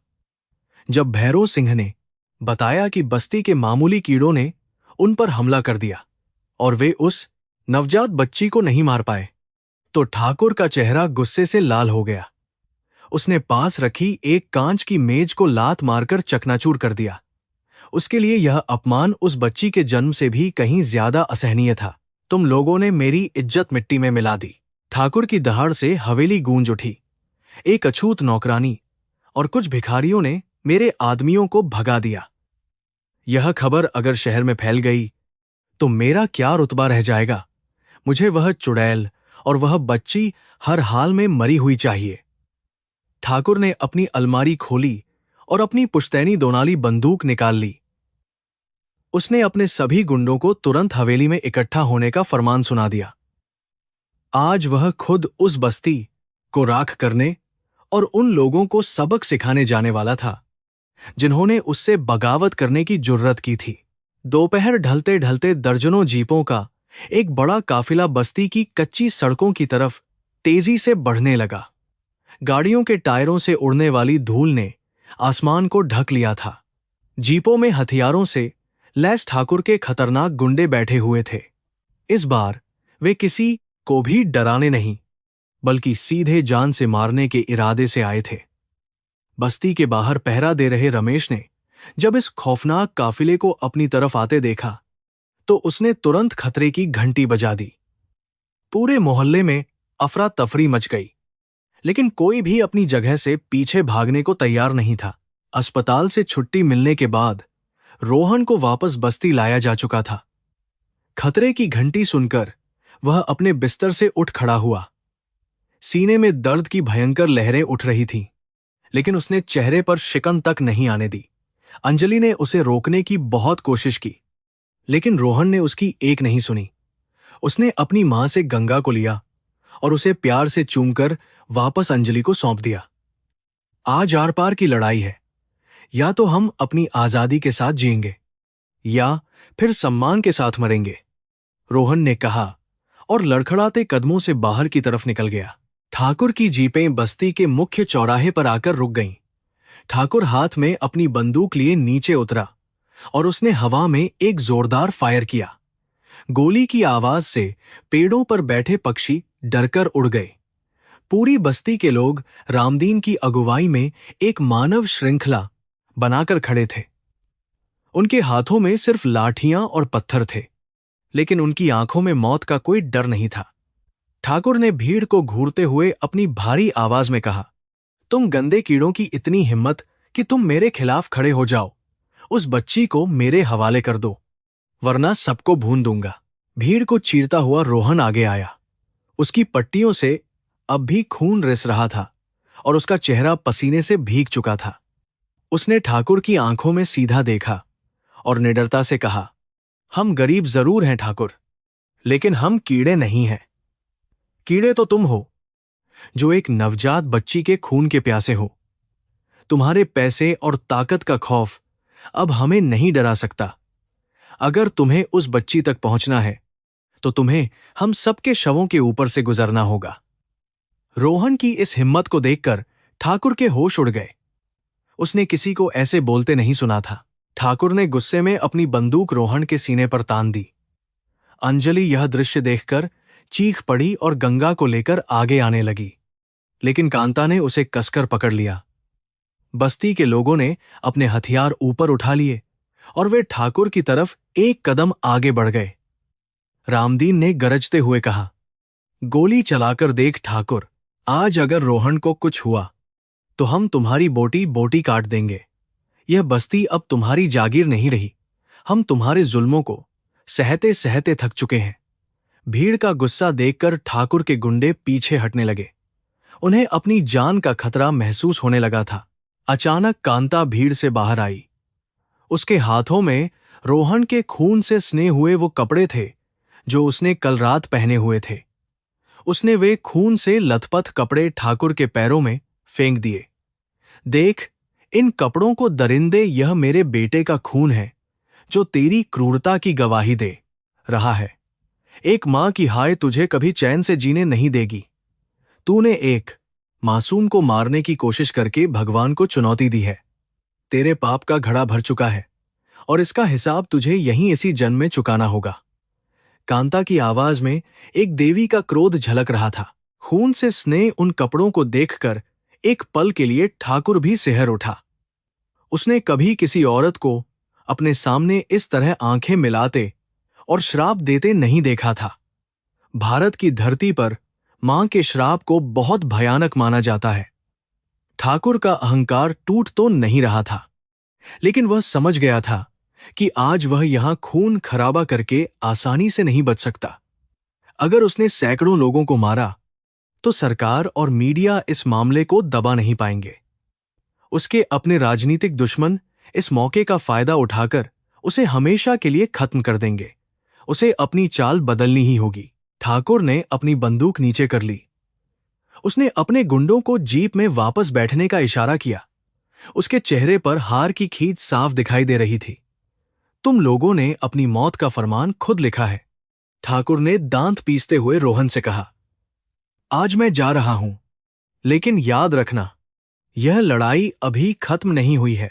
जब भैरव सिंह ने बताया कि बस्ती के मामूली कीड़ों ने उन पर हमला कर दिया और वे उस नवजात बच्ची को नहीं मार पाए, तो ठाकुर का चेहरा गुस्से से लाल हो गया। उसने पास रखी एक कांच की मेज को लात मारकर चकनाचूर कर दिया। उसके लिए यह अपमान उस बच्ची के जन्म से भी कहीं ज्यादा असहनीय था। तुम लोगों ने मेरी इज्जत मिट्टी में मिला दी। ठाकुर की दहाड़ से हवेली गूंज उठी। एक अछूत नौकरानी और कुछ भिखारियों ने मेरे आदमियों को भगा दिया। यह खबर अगर शहर में फैल गई तो मेरा क्या रुतबा रह जाएगा। मुझे वह चुड़ैल और वह बच्ची हर हाल में मरी हुई चाहिए। ठाकुर ने अपनी अलमारी खोली और अपनी पुश्तैनी दोनाली बंदूक निकाल ली। उसने अपने सभी गुंडों को तुरंत हवेली में इकट्ठा होने का फरमान सुना दिया। आज वह खुद उस बस्ती को राख करने और उन लोगों को सबक सिखाने जाने वाला था जिन्होंने उससे बगावत करने की जुर्रत की थी। दोपहर ढलते ढलते दर्जनों जीपों का एक बड़ा काफिला बस्ती की कच्ची सड़कों की तरफ तेजी से बढ़ने लगा। गाड़ियों के टायरों से उड़ने वाली धूल ने आसमान को ढक लिया था। जीपों में हथियारों से लैस ठाकुर के खतरनाक गुंडे बैठे हुए थे। इस बार वे किसी को भी डराने नहीं, बल्कि सीधे जान से मारने के इरादे से आए थे। बस्ती के बाहर पहरा दे रहे रमेश ने जब इस खौफनाक काफिले को अपनी तरफ आते देखा, तो उसने तुरंत खतरे की घंटी बजा दी। पूरे मोहल्ले में अफरा तफरी मच गई, लेकिन कोई भी अपनी जगह से पीछे भागने को तैयार नहीं था। अस्पताल से छुट्टी मिलने के बाद रोहन को वापस बस्ती लाया जा चुका था। खतरे की घंटी सुनकर वह अपने बिस्तर से उठ खड़ा हुआ। सीने में दर्द की भयंकर लहरें उठ रही थीं, लेकिन उसने चेहरे पर शिकन तक नहीं आने दी। अंजलि ने उसे रोकने की बहुत कोशिश की, लेकिन रोहन ने उसकी एक नहीं सुनी। उसने अपनी मां से गंगा को लिया और उसे प्यार से चूमकर वापस अंजलि को सौंप दिया। आज आर पार की लड़ाई है, या तो हम अपनी आजादी के साथ जिएंगे या फिर सम्मान के साथ मरेंगे, रोहन ने कहा और लड़खड़ाते कदमों से बाहर की तरफ निकल गया। ठाकुर की जीपें बस्ती के मुख्य चौराहे पर आकर रुक गईं। ठाकुर हाथ में अपनी बंदूक लिए नीचे उतरा और उसने हवा में एक जोरदार फायर किया। गोली की आवाज से पेड़ों पर बैठे पक्षी डरकर उड़ गए। पूरी बस्ती के लोग रामदीन की अगुवाई में एक मानव श्रृंखला बनाकर खड़े थे। उनके हाथों में सिर्फ लाठियां और पत्थर थे, लेकिन उनकी आंखों में मौत का कोई डर नहीं था। ठाकुर ने भीड़ को घूरते हुए अपनी भारी आवाज में कहा, तुम गंदे कीड़ों की इतनी हिम्मत कि तुम मेरे खिलाफ खड़े हो जाओ। उस बच्ची को मेरे हवाले कर दो, वरना सबको भून दूंगा। भीड़ को चीरता हुआ रोहन आगे आया। उसकी पट्टियों से अब भी खून रिस रहा था और उसका चेहरा पसीने से भीग चुका था। उसने ठाकुर की आंखों में सीधा देखा और निडरता से कहा, हम गरीब जरूर हैं ठाकुर, लेकिन हम कीड़े नहीं हैं। कीड़े तो तुम हो, जो एक नवजात बच्ची के खून के प्यासे हो। तुम्हारे पैसे और ताकत का खौफ अब हमें नहीं डरा सकता। अगर तुम्हें उस बच्ची तक पहुंचना है, तो तुम्हें हम सबके शवों के ऊपर से गुजरना होगा। रोहन की इस हिम्मत को देखकर ठाकुर के होश उड़ गए। उसने किसी को ऐसे बोलते नहीं सुना था। ठाकुर ने गुस्से में अपनी बंदूक रोहन के सीने पर तान दी। अंजलि यह दृश्य देखकर चीख पड़ी और गंगा को लेकर आगे आने लगी, लेकिन कांता ने उसे कसकर पकड़ लिया। बस्ती के लोगों ने अपने हथियार ऊपर उठा लिए और वे ठाकुर की तरफ एक कदम आगे बढ़ गए। रामदीन ने गरजते हुए कहा, गोली चलाकर देख ठाकुर, आज अगर रोहन को कुछ हुआ तो हम तुम्हारी बोटी बोटी काट देंगे। यह बस्ती अब तुम्हारी जागीर नहीं रही। हम तुम्हारे जुल्मों को सहते सहते थक चुके हैं। भीड़ का गुस्सा देखकर ठाकुर के गुंडे पीछे हटने लगे। उन्हें अपनी जान का खतरा महसूस होने लगा था। अचानक कांता भीड़ से बाहर आई। उसके हाथों में रोहन के खून से सने हुए वो कपड़े थे जो उसने कल रात पहने हुए थे। उसने वे खून से लथपथ कपड़े ठाकुर के पैरों में फेंक दिए। देख, इन कपड़ों को दरिंदे, यह मेरे बेटे का खून है जो तेरी क्रूरता की गवाही दे रहा है। एक मां की हाय तुझे कभी चैन से जीने नहीं देगी। तूने एक मासूम को मारने की कोशिश करके भगवान को चुनौती दी है। तेरे पाप का घड़ा भर चुका है और इसका हिसाब तुझे यहीं इसी जन्म में चुकाना होगा। कांता की आवाज में एक देवी का क्रोध झलक रहा था। खून से स्नेह उन कपड़ों को देखकर एक पल के लिए ठाकुर भी सिहर उठा। उसने कभी किसी औरत को अपने सामने इस तरह आंखें मिलाते और श्राप देते नहीं देखा था। भारत की धरती पर मां के श्राप को बहुत भयानक माना जाता है। ठाकुर का अहंकार टूट तो नहीं रहा था, लेकिन वह समझ गया था कि आज वह यहां खून खराबा करके आसानी से नहीं बच सकता। अगर उसने सैकड़ों लोगों को मारा तो सरकार और मीडिया इस मामले को दबा नहीं पाएंगे। उसके अपने राजनीतिक दुश्मन इस मौके का फायदा उठाकर उसे हमेशा के लिए खत्म कर देंगे। उसे अपनी चाल बदलनी ही होगी। ठाकुर ने अपनी बंदूक नीचे कर ली। उसने अपने गुंडों को जीप में वापस बैठने का इशारा किया। उसके चेहरे पर हार की खींच साफ दिखाई दे रही थी। तुम लोगों ने अपनी मौत का फरमान खुद लिखा है। ठाकुर ने दांत पीसते हुए रोहन से कहा, आज मैं जा रहा हूं, लेकिन याद रखना, यह लड़ाई अभी खत्म नहीं हुई है।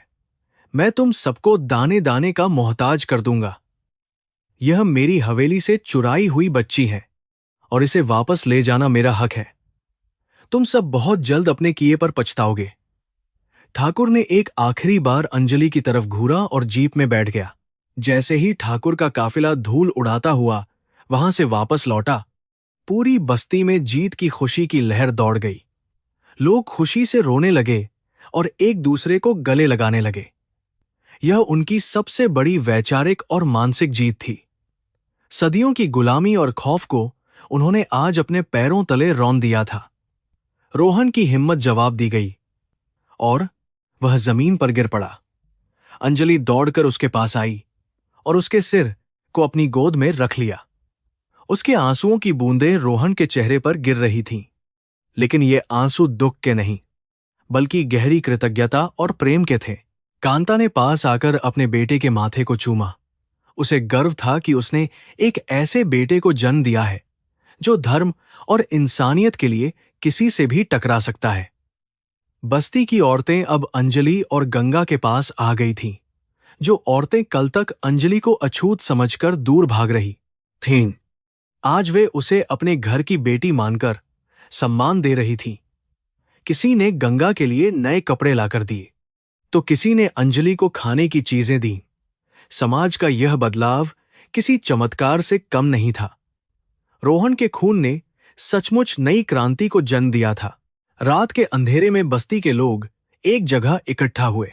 मैं तुम सबको दाने दाने का मोहताज कर दूंगा। यह मेरी हवेली से चुराई हुई बच्ची है और इसे वापस ले जाना मेरा हक है। तुम सब बहुत जल्द अपने किए पर पछताओगे। ठाकुर ने एक आखिरी बार अंजलि की तरफ घूरा और जीप में बैठ गया। जैसे ही ठाकुर का काफिला धूल उड़ाता हुआ वहां से वापस लौटा, पूरी बस्ती में जीत की खुशी की लहर दौड़ गई। लोग खुशी से रोने लगे और एक दूसरे को गले लगाने लगे। यह उनकी सबसे बड़ी वैचारिक और मानसिक जीत थी। सदियों की गुलामी और खौफ को उन्होंने आज अपने पैरों तले रौंद दिया था। रोहन की हिम्मत जवाब दी गई और वह जमीन पर गिर पड़ा। अंजलि दौड़कर उसके पास आई और उसके सिर को अपनी गोद में रख लिया। उसके आंसुओं की बूंदें रोहन के चेहरे पर गिर रही थीं, लेकिन ये आंसू दुख के नहीं, बल्कि गहरी कृतज्ञता और प्रेम के थे। कांता ने पास आकर अपने बेटे के माथे को चूमा। उसे गर्व था कि उसने एक ऐसे बेटे को जन्म दिया है जो धर्म और इंसानियत के लिए किसी से भी टकरा सकता है। बस्ती की औरतें अब अंजलि और गंगा के पास आ गई थीं। जो औरतें कल तक अंजलि को अछूत समझकर दूर भाग रही थीं, आज वे उसे अपने घर की बेटी मानकर सम्मान दे रही थीं। किसी ने गंगा के लिए नए कपड़े लाकर दिए, तो किसी ने अंजलि को खाने की चीजें दी। समाज का यह बदलाव किसी चमत्कार से कम नहीं था। रोहन के खून ने सचमुच नई क्रांति को जन्म दिया था। रात के अंधेरे में बस्ती के लोग एक जगह इकट्ठा हुए।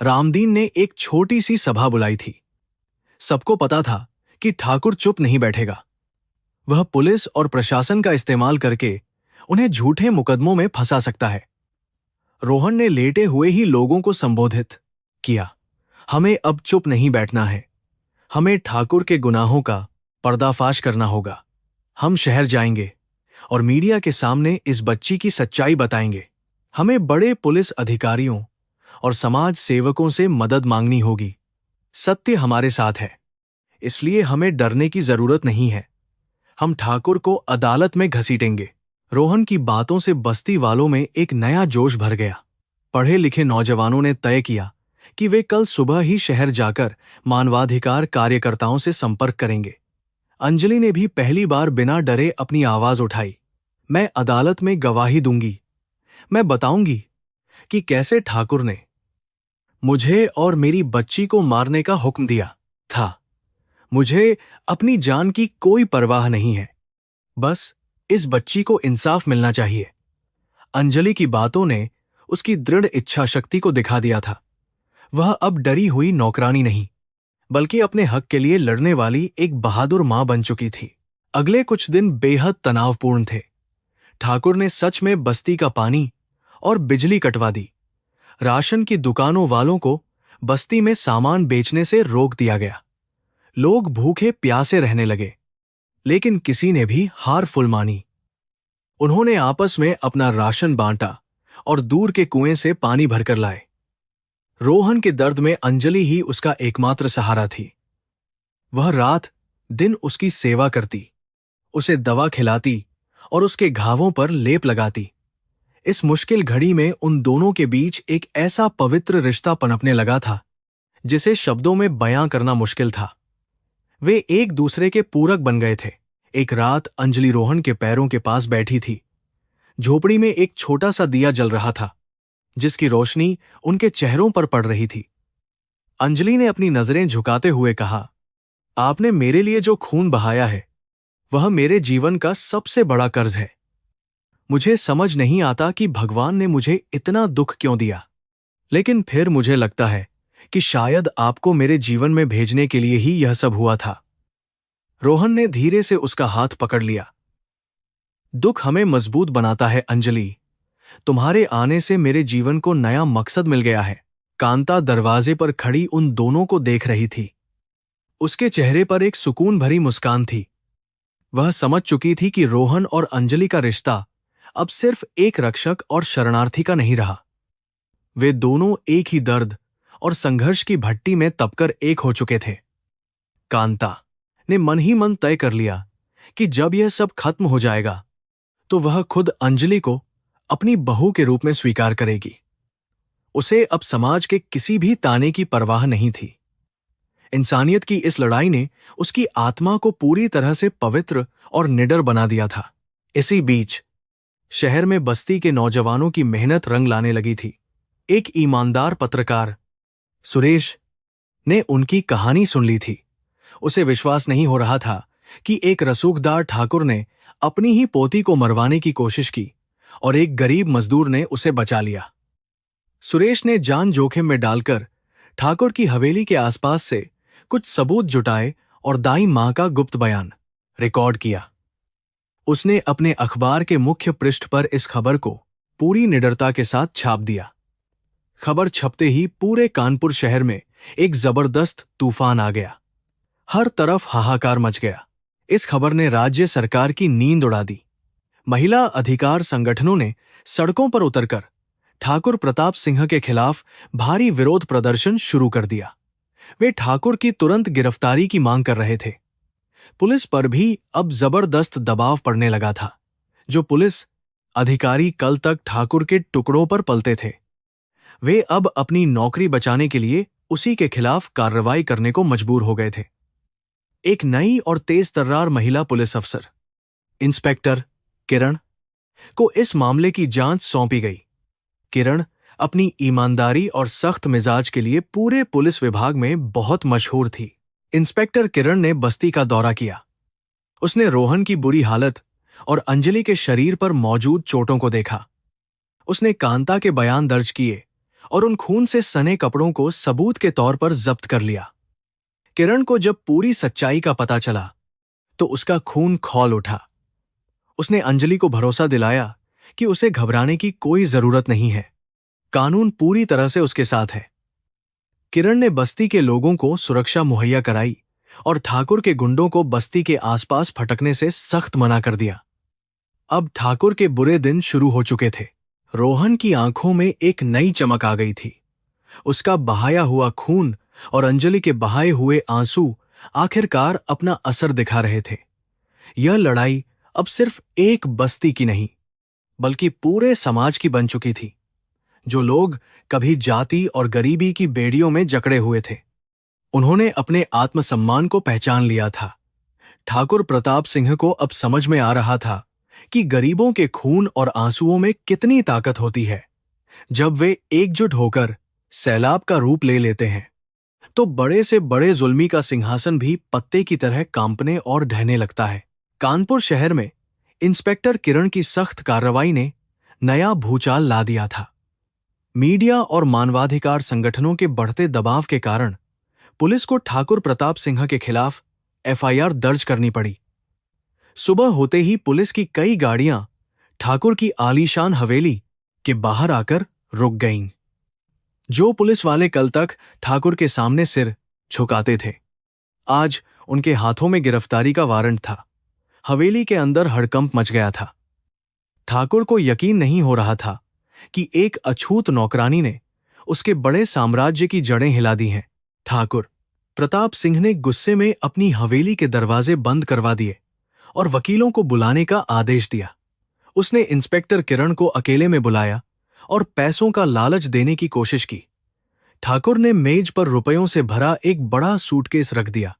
रामदीन ने एक छोटी सी सभा बुलाई थी। सबको पता था कि ठाकुर चुप नहीं बैठेगा। वह पुलिस और प्रशासन का इस्तेमाल करके उन्हें झूठे मुकदमों में फंसा सकता है। रोहन ने लेटे हुए ही लोगों को संबोधित किया, हमें अब चुप नहीं बैठना है। हमें ठाकुर के गुनाहों का पर्दाफाश करना होगा। हम शहर जाएंगे और मीडिया के सामने इस बच्ची की सच्चाई बताएंगे। हमें बड़े पुलिस अधिकारियों और समाज सेवकों से मदद मांगनी होगी। सत्य हमारे साथ है, इसलिए हमें डरने की जरूरत नहीं है। हम ठाकुर को अदालत में घसीटेंगे। रोहन की बातों से बस्ती वालों में एक नया जोश भर गया। पढ़े लिखे नौजवानों ने तय किया कि वे कल सुबह ही शहर जाकर मानवाधिकार कार्यकर्ताओं से संपर्क करेंगे। अंजलि ने भी पहली बार बिना डरे अपनी आवाज उठाई, मैं अदालत में गवाही दूंगी। मैं बताऊंगी कि कैसे ठाकुर ने मुझे और मेरी बच्ची को मारने का हुक्म दिया था। मुझे अपनी जान की कोई परवाह नहीं है, बस इस बच्ची को इंसाफ मिलना चाहिए। अंजलि की बातों ने उसकी दृढ़ इच्छा शक्ति को दिखा दिया था। वह अब डरी हुई नौकरानी नहीं, बल्कि अपने हक के लिए लड़ने वाली एक बहादुर मां बन चुकी थी। अगले कुछ दिन बेहद तनावपूर्ण थे। ठाकुर ने सच में बस्ती का पानी और बिजली कटवा दी। राशन की दुकानों वालों को बस्ती में सामान बेचने से रोक दिया गया। लोग भूखे प्यासे रहने लगे, लेकिन किसी ने भी हार फुल मानी। उन्होंने आपस में अपना राशन बांटा और दूर के कुएं से पानी भरकर लाए। रोहन के दर्द में अंजलि ही उसका एकमात्र सहारा थी। वह रात दिन उसकी सेवा करती, उसे दवा खिलाती और उसके घावों पर लेप लगाती। इस मुश्किल घड़ी में उन दोनों के बीच एक ऐसा पवित्र रिश्ता पनपने लगा था जिसे शब्दों में बयां करना मुश्किल था। वे एक दूसरे के पूरक बन गए थे। एक रात अंजलि रोहन के पैरों के पास बैठी थी। झोपड़ी में एक छोटा सा दिया जल रहा था, जिसकी रोशनी उनके चेहरों पर पड़ रही थी। अंजलि ने अपनी नजरें झुकाते हुए कहा, आपने मेरे लिए जो खून बहाया है वह मेरे जीवन का सबसे बड़ा कर्ज है। मुझे समझ नहीं आता कि भगवान ने मुझे इतना दुख क्यों दिया, लेकिन फिर मुझे लगता है कि शायद आपको मेरे जीवन में भेजने के लिए ही यह सब हुआ था। रोहन ने धीरे से उसका हाथ पकड़ लिया। दुख हमें मजबूत बनाता है अंजलि। तुम्हारे आने से मेरे जीवन को नया मकसद मिल गया है। कांता दरवाजे पर खड़ी उन दोनों को देख रही थी। उसके चेहरे पर एक सुकून भरी मुस्कान थी। वह समझ चुकी थी कि रोहन और अंजलि का रिश्ता अब सिर्फ एक रक्षक और शरणार्थी का नहीं रहा। वे दोनों एक ही दर्द और संघर्ष की भट्टी में तपकर एक हो चुके थे। कांता ने मन ही मन तय कर लिया कि जब यह सब खत्म हो जाएगा तो वह खुद अंजलि को अपनी बहू के रूप में स्वीकार करेगी। उसे अब समाज के किसी भी ताने की परवाह नहीं थी। इंसानियत की इस लड़ाई ने उसकी आत्मा को पूरी तरह से पवित्र और निडर बना दिया था। इसी बीच शहर में बस्ती के नौजवानों की मेहनत रंग लाने लगी थी। एक ईमानदार पत्रकार सुरेश ने उनकी कहानी सुन ली थी। उसे विश्वास नहीं हो रहा था कि एक रसूखदार ठाकुर ने अपनी ही पोती को मरवाने की कोशिश की और एक गरीब मजदूर ने उसे बचा लिया। सुरेश ने जान जोखिम में डालकर ठाकुर की हवेली के आसपास से कुछ सबूत जुटाए और दाई मां का गुप्त बयान रिकॉर्ड किया। उसने अपने अखबार के मुख्य पृष्ठ पर इस खबर को पूरी निडरता के साथ छाप दिया। खबर छपते ही पूरे कानपुर शहर में एक जबरदस्त तूफान आ गया। हर तरफ हाहाकार मच गया। इस खबर ने राज्य सरकार की नींद उड़ा दी। महिला अधिकार संगठनों ने सड़कों पर उतरकर ठाकुर प्रताप सिंह के खिलाफ भारी विरोध प्रदर्शन शुरू कर दिया। वे ठाकुर की तुरंत गिरफ्तारी की मांग कर रहे थे। पुलिस पर भी अब जबरदस्त दबाव पड़ने लगा था। जो पुलिस अधिकारी कल तक ठाकुर के टुकड़ों पर पलते थे, वे अब अपनी नौकरी बचाने के लिए उसी के खिलाफ कार्रवाई करने को मजबूर हो गए थे। एक नई और तेज तर्रार महिला पुलिस अफसर इंस्पेक्टर किरण को इस मामले की जांच सौंपी गई। किरण अपनी ईमानदारी और सख्त मिजाज के लिए पूरे पुलिस विभाग में बहुत मशहूर थी। इंस्पेक्टर किरण ने बस्ती का दौरा किया। उसने रोहन की बुरी हालत और अंजलि के शरीर पर मौजूद चोटों को देखा। उसने कांता के बयान दर्ज किए और उन खून से सने कपड़ों को सबूत के तौर पर जब्त कर लिया। किरण को जब पूरी सच्चाई का पता चला तो उसका खून खौल उठा। उसने अंजलि को भरोसा दिलाया कि उसे घबराने की कोई जरूरत नहीं है, कानून पूरी तरह से उसके साथ है। किरण ने बस्ती के लोगों को सुरक्षा मुहैया कराई और ठाकुर के गुंडों को बस्ती के आसपास भटकने से सख्त मना कर दिया। अब ठाकुर के बुरे दिन शुरू हो चुके थे। रोहन की आंखों में एक नई चमक आ गई थी। उसका बहाया हुआ खून और अंजलि के बहाए हुए आंसू आखिरकार अपना असर दिखा रहे थे। यह लड़ाई अब सिर्फ एक बस्ती की नहीं, बल्कि पूरे समाज की बन चुकी थी। जो लोग कभी जाति और गरीबी की बेड़ियों में जकड़े हुए थे, उन्होंने अपने आत्मसम्मान को पहचान लिया था। ठाकुर प्रताप सिंह को अब समझ में आ रहा था कि गरीबों के खून और आंसुओं में कितनी ताकत होती है। जब वे एकजुट होकर सैलाब का रूप ले लेते हैं, तो बड़े से बड़े जुल्मी का सिंहासन भी पत्ते की तरह कांपने और ढहने लगता है। कानपुर शहर में इंस्पेक्टर किरण की सख्त कार्रवाई ने नया भूचाल ला दिया था। मीडिया और मानवाधिकार संगठनों के बढ़ते दबाव के कारण पुलिस को ठाकुर प्रताप सिंह के खिलाफ एफआईआर दर्ज करनी पड़ी। सुबह होते ही पुलिस की कई गाड़ियां ठाकुर की आलीशान हवेली के बाहर आकर रुक गईं। जो पुलिस वाले कल तक ठाकुर के सामने सिर झुकाते थे, आज उनके हाथों में गिरफ्तारी का वारंट था। हवेली के अंदर हड़कंप मच गया था। ठाकुर को यकीन नहीं हो रहा था कि एक अछूत नौकरानी ने उसके बड़े साम्राज्य की जड़ें हिला दी हैं। ठाकुर प्रताप सिंह ने गुस्से में अपनी हवेली के दरवाजे बंद करवा दिए और वकीलों को बुलाने का आदेश दिया। उसने इंस्पेक्टर किरण को अकेले में बुलाया और पैसों का लालच देने की कोशिश की। ठाकुर ने मेज पर रुपयों से भरा एक बड़ा सूटकेस रख दिया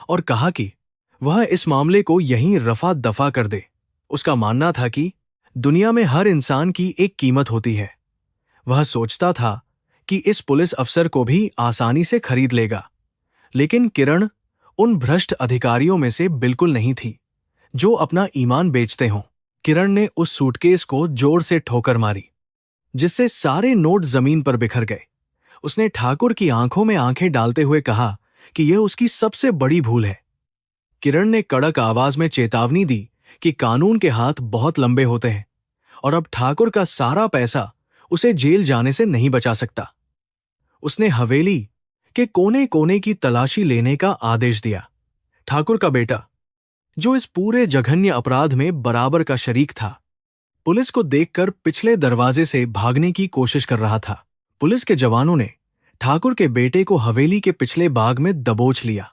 और कहा कि वह इस मामले को यहीं रफा दफा कर दे। उसका मानना था कि दुनिया में हर इंसान की एक कीमत होती है। वह सोचता था कि इस पुलिस अफसर को भी आसानी से खरीद लेगा, लेकिन किरण उन भ्रष्ट अधिकारियों में से बिल्कुल नहीं थी जो अपना ईमान बेचते हों। किरण ने उस सूटकेस को जोर से ठोकर मारी, जिससे सारे नोट जमीन पर बिखर गए। उसने ठाकुर की आंखों में आंखें डालते हुए कहा कि यह उसकी सबसे बड़ी भूल है। किरण ने कड़क आवाज में चेतावनी दी कि कानून के हाथ बहुत लंबे होते हैं और अब ठाकुर का सारा पैसा उसे जेल जाने से नहीं बचा सकता। उसने हवेली के कोने कोने की तलाशी लेने का आदेश दिया। ठाकुर का बेटा, जो इस पूरे जघन्य अपराध में बराबर का शरीक था, पुलिस को देखकर पिछले दरवाजे से भागने की कोशिश कर रहा था। पुलिस के जवानों ने ठाकुर के बेटे को हवेली के पिछले बाग में दबोच लिया।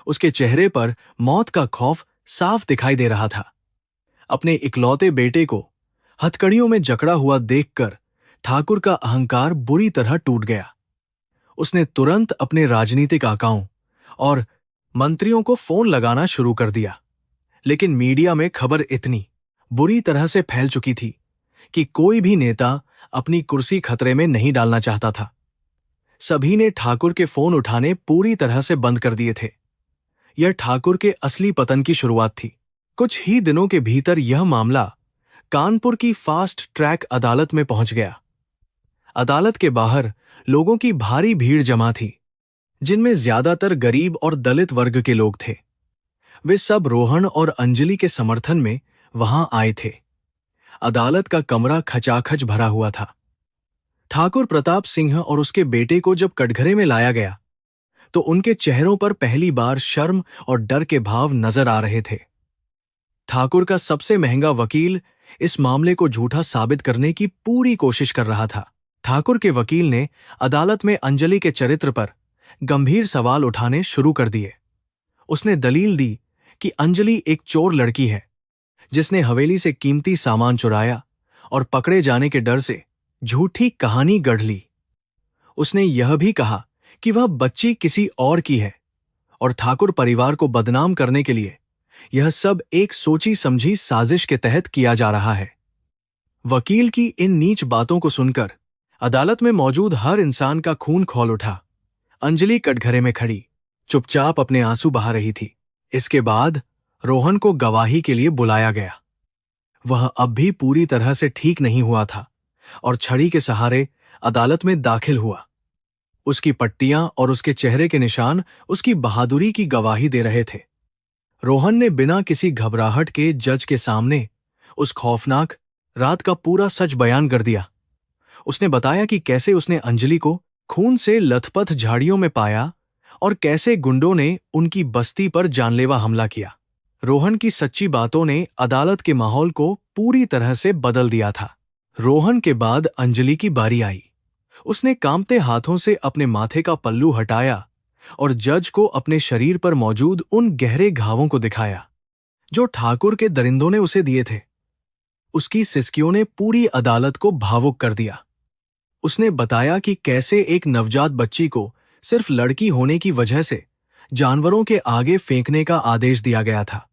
उसके चेहरे पर मौत का खौफ साफ दिखाई दे रहा था। अपने इकलौते बेटे को हथकड़ियों में जकड़ा हुआ देखकर ठाकुर का अहंकार बुरी तरह टूट गया। उसने तुरंत अपने राजनीतिक आकाओं और मंत्रियों को फोन लगाना शुरू कर दिया। लेकिन मीडिया में खबर इतनी बुरी तरह से फैल चुकी थी कि कोई भी नेता अपनी कुर्सी खतरे में नहीं डालना चाहता था। सभी ने ठाकुर के फोन उठाने पूरी तरह से बंद कर दिए थे। यह ठाकुर के असली पतन की शुरुआत थी। कुछ ही दिनों के भीतर यह मामला कानपुर की फास्ट ट्रैक अदालत में पहुंच गया। अदालत के बाहर लोगों की भारी भीड़ जमा थी, जिनमें ज्यादातर गरीब और दलित वर्ग के लोग थे। वे सब रोहन और अंजलि के समर्थन में वहां आए थे। अदालत का कमरा खचाखच भरा हुआ था। ठाकुर प्रताप सिंह और उसके बेटे को जब कटघरे में लाया गया तो उनके चेहरों पर पहली बार शर्म और डर के भाव नजर आ रहे थे। ठाकुर का सबसे महंगा वकील इस मामले को झूठा साबित करने की पूरी कोशिश कर रहा था। ठाकुर के वकील ने अदालत में अंजलि के चरित्र पर गंभीर सवाल उठाने शुरू कर दिए। उसने दलील दी कि अंजलि एक चोर लड़की है जिसने हवेली से कीमती सामान चुराया और पकड़े जाने के डर से झूठी कहानी गढ़ ली। उसने यह भी कहा कि वह बच्ची किसी और की है और ठाकुर परिवार को बदनाम करने के लिए यह सब एक सोची समझी साजिश के तहत किया जा रहा है। वकील की इन नीच बातों को सुनकर अदालत में मौजूद हर इंसान का खून खौल उठा। अंजलि कटघरे में खड़ी चुपचाप अपने आंसू बहा रही थी। इसके बाद रोहन को गवाही के लिए बुलाया गया। वह अब भी पूरी तरह से ठीक नहीं हुआ था और छड़ी के सहारे अदालत में दाखिल हुआ। उसकी पट्टियां और उसके चेहरे के निशान उसकी बहादुरी की गवाही दे रहे थे। रोहन ने बिना किसी घबराहट के जज के सामने उस खौफनाक रात का पूरा सच बयान कर दिया। उसने बताया कि कैसे उसने अंजलि को खून से लथपथ झाड़ियों में पाया और कैसे गुंडों ने उनकी बस्ती पर जानलेवा हमला किया। रोहन की सच्ची बातों ने अदालत के माहौल को पूरी तरह से बदल दिया था। रोहन के बाद अंजलि की बारी आई। उसने कांपते हाथों से अपने माथे का पल्लू हटाया और जज को अपने शरीर पर मौजूद उन गहरे घावों को दिखाया जो ठाकुर के दरिंदों ने उसे दिए थे। उसकी सिसकियों ने पूरी अदालत को भावुक कर दिया। उसने बताया कि कैसे एक नवजात बच्ची को सिर्फ लड़की होने की वजह से जानवरों के आगे फेंकने का आदेश दिया गया था।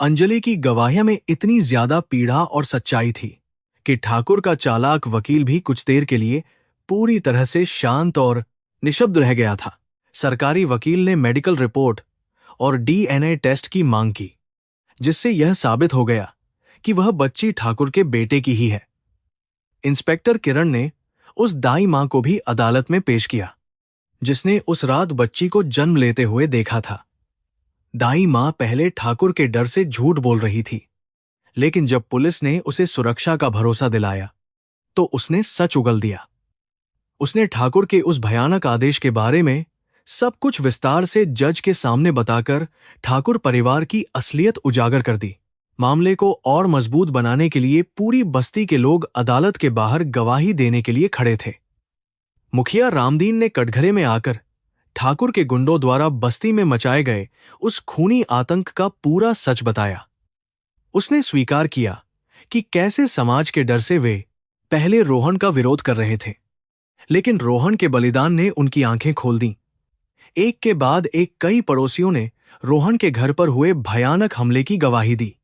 अंजलि की गवाही में इतनी ज्यादा पीड़ा और सच्चाई थी कि ठाकुर का चालाक वकील भी कुछ देर के लिए पूरी तरह से शांत और निशब्द रह गया था। सरकारी वकील ने मेडिकल रिपोर्ट और डीएनए टेस्ट की मांग की, जिससे यह साबित हो गया कि वह बच्ची ठाकुर के बेटे की ही है। इंस्पेक्टर किरण ने उस दाई मां को भी अदालत में पेश किया, जिसने उस रात बच्ची को जन्म लेते हुए देखा था। दाई मां पहले ठाकुर के डर से झूठ बोल रही थी, लेकिन जब पुलिस ने उसे सुरक्षा का भरोसा दिलाया तो उसने सच उगल दिया। उसने ठाकुर के उस भयानक आदेश के बारे में सब कुछ विस्तार से जज के सामने बताकर ठाकुर परिवार की असलियत उजागर कर दी। मामले को और मजबूत बनाने के लिए पूरी बस्ती के लोग अदालत के बाहर गवाही देने के लिए खड़े थे। मुखिया रामदीन ने कटघरे में आकर ठाकुर के गुंडों द्वारा बस्ती में मचाए गए उस खूनी आतंक का पूरा सच बताया। उसने स्वीकार किया कि कैसे समाज के डर से वे पहले रोहन का विरोध कर रहे थे, लेकिन रोहन के बलिदान ने उनकी आंखें खोल दी। एक के बाद एक कई पड़ोसियों ने रोहन के घर पर हुए भयानक हमले की गवाही दी।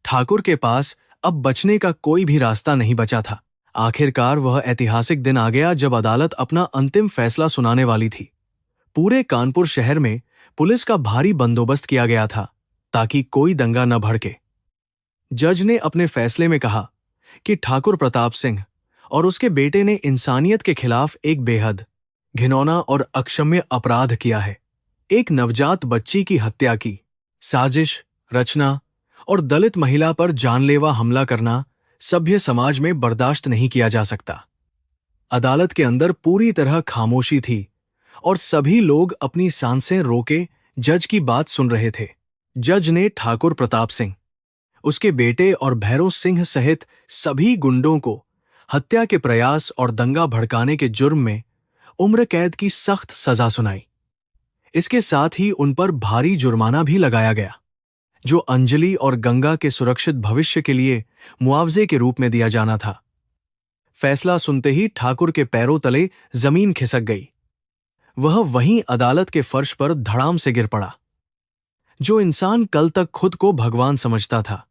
ठाकुर के पास अब बचने का कोई भी रास्ता नहीं बचा था। आखिरकार वह ऐतिहासिक दिन आ गया जब अदालत अपना अंतिम फैसला सुनाने वाली थी। पूरे कानपुर शहर में पुलिस का भारी बंदोबस्त किया गया था ताकि कोई दंगा न भड़के। जज ने अपने फैसले में कहा कि ठाकुर प्रताप सिंह और उसके बेटे ने इंसानियत के खिलाफ एक बेहद घिनौना और अक्षम्य अपराध किया है। एक नवजात बच्ची की हत्या की साजिश रचना और दलित महिला पर जानलेवा हमला करना सभ्य समाज में बर्दाश्त नहीं किया जा सकता। अदालत के अंदर पूरी तरह खामोशी थी और सभी लोग अपनी सांसें रोके जज की बात सुन रहे थे। जज ने ठाकुर प्रताप सिंह, उसके बेटे और भैरव सिंह सहित सभी गुंडों को हत्या के प्रयास और दंगा भड़काने के जुर्म में उम्र कैद की सख्त सजा सुनाई। इसके साथ ही उन पर भारी जुर्माना भी लगाया गया, जो अंजलि और गंगा के सुरक्षित भविष्य के लिए मुआवजे के रूप में दिया जाना था। फैसला सुनते ही ठाकुर के पैरों तले जमीन खिसक गई। वह वहीं अदालत के फर्श पर धड़ाम से गिर पड़ा। जो इंसान कल तक खुद को भगवान समझता था,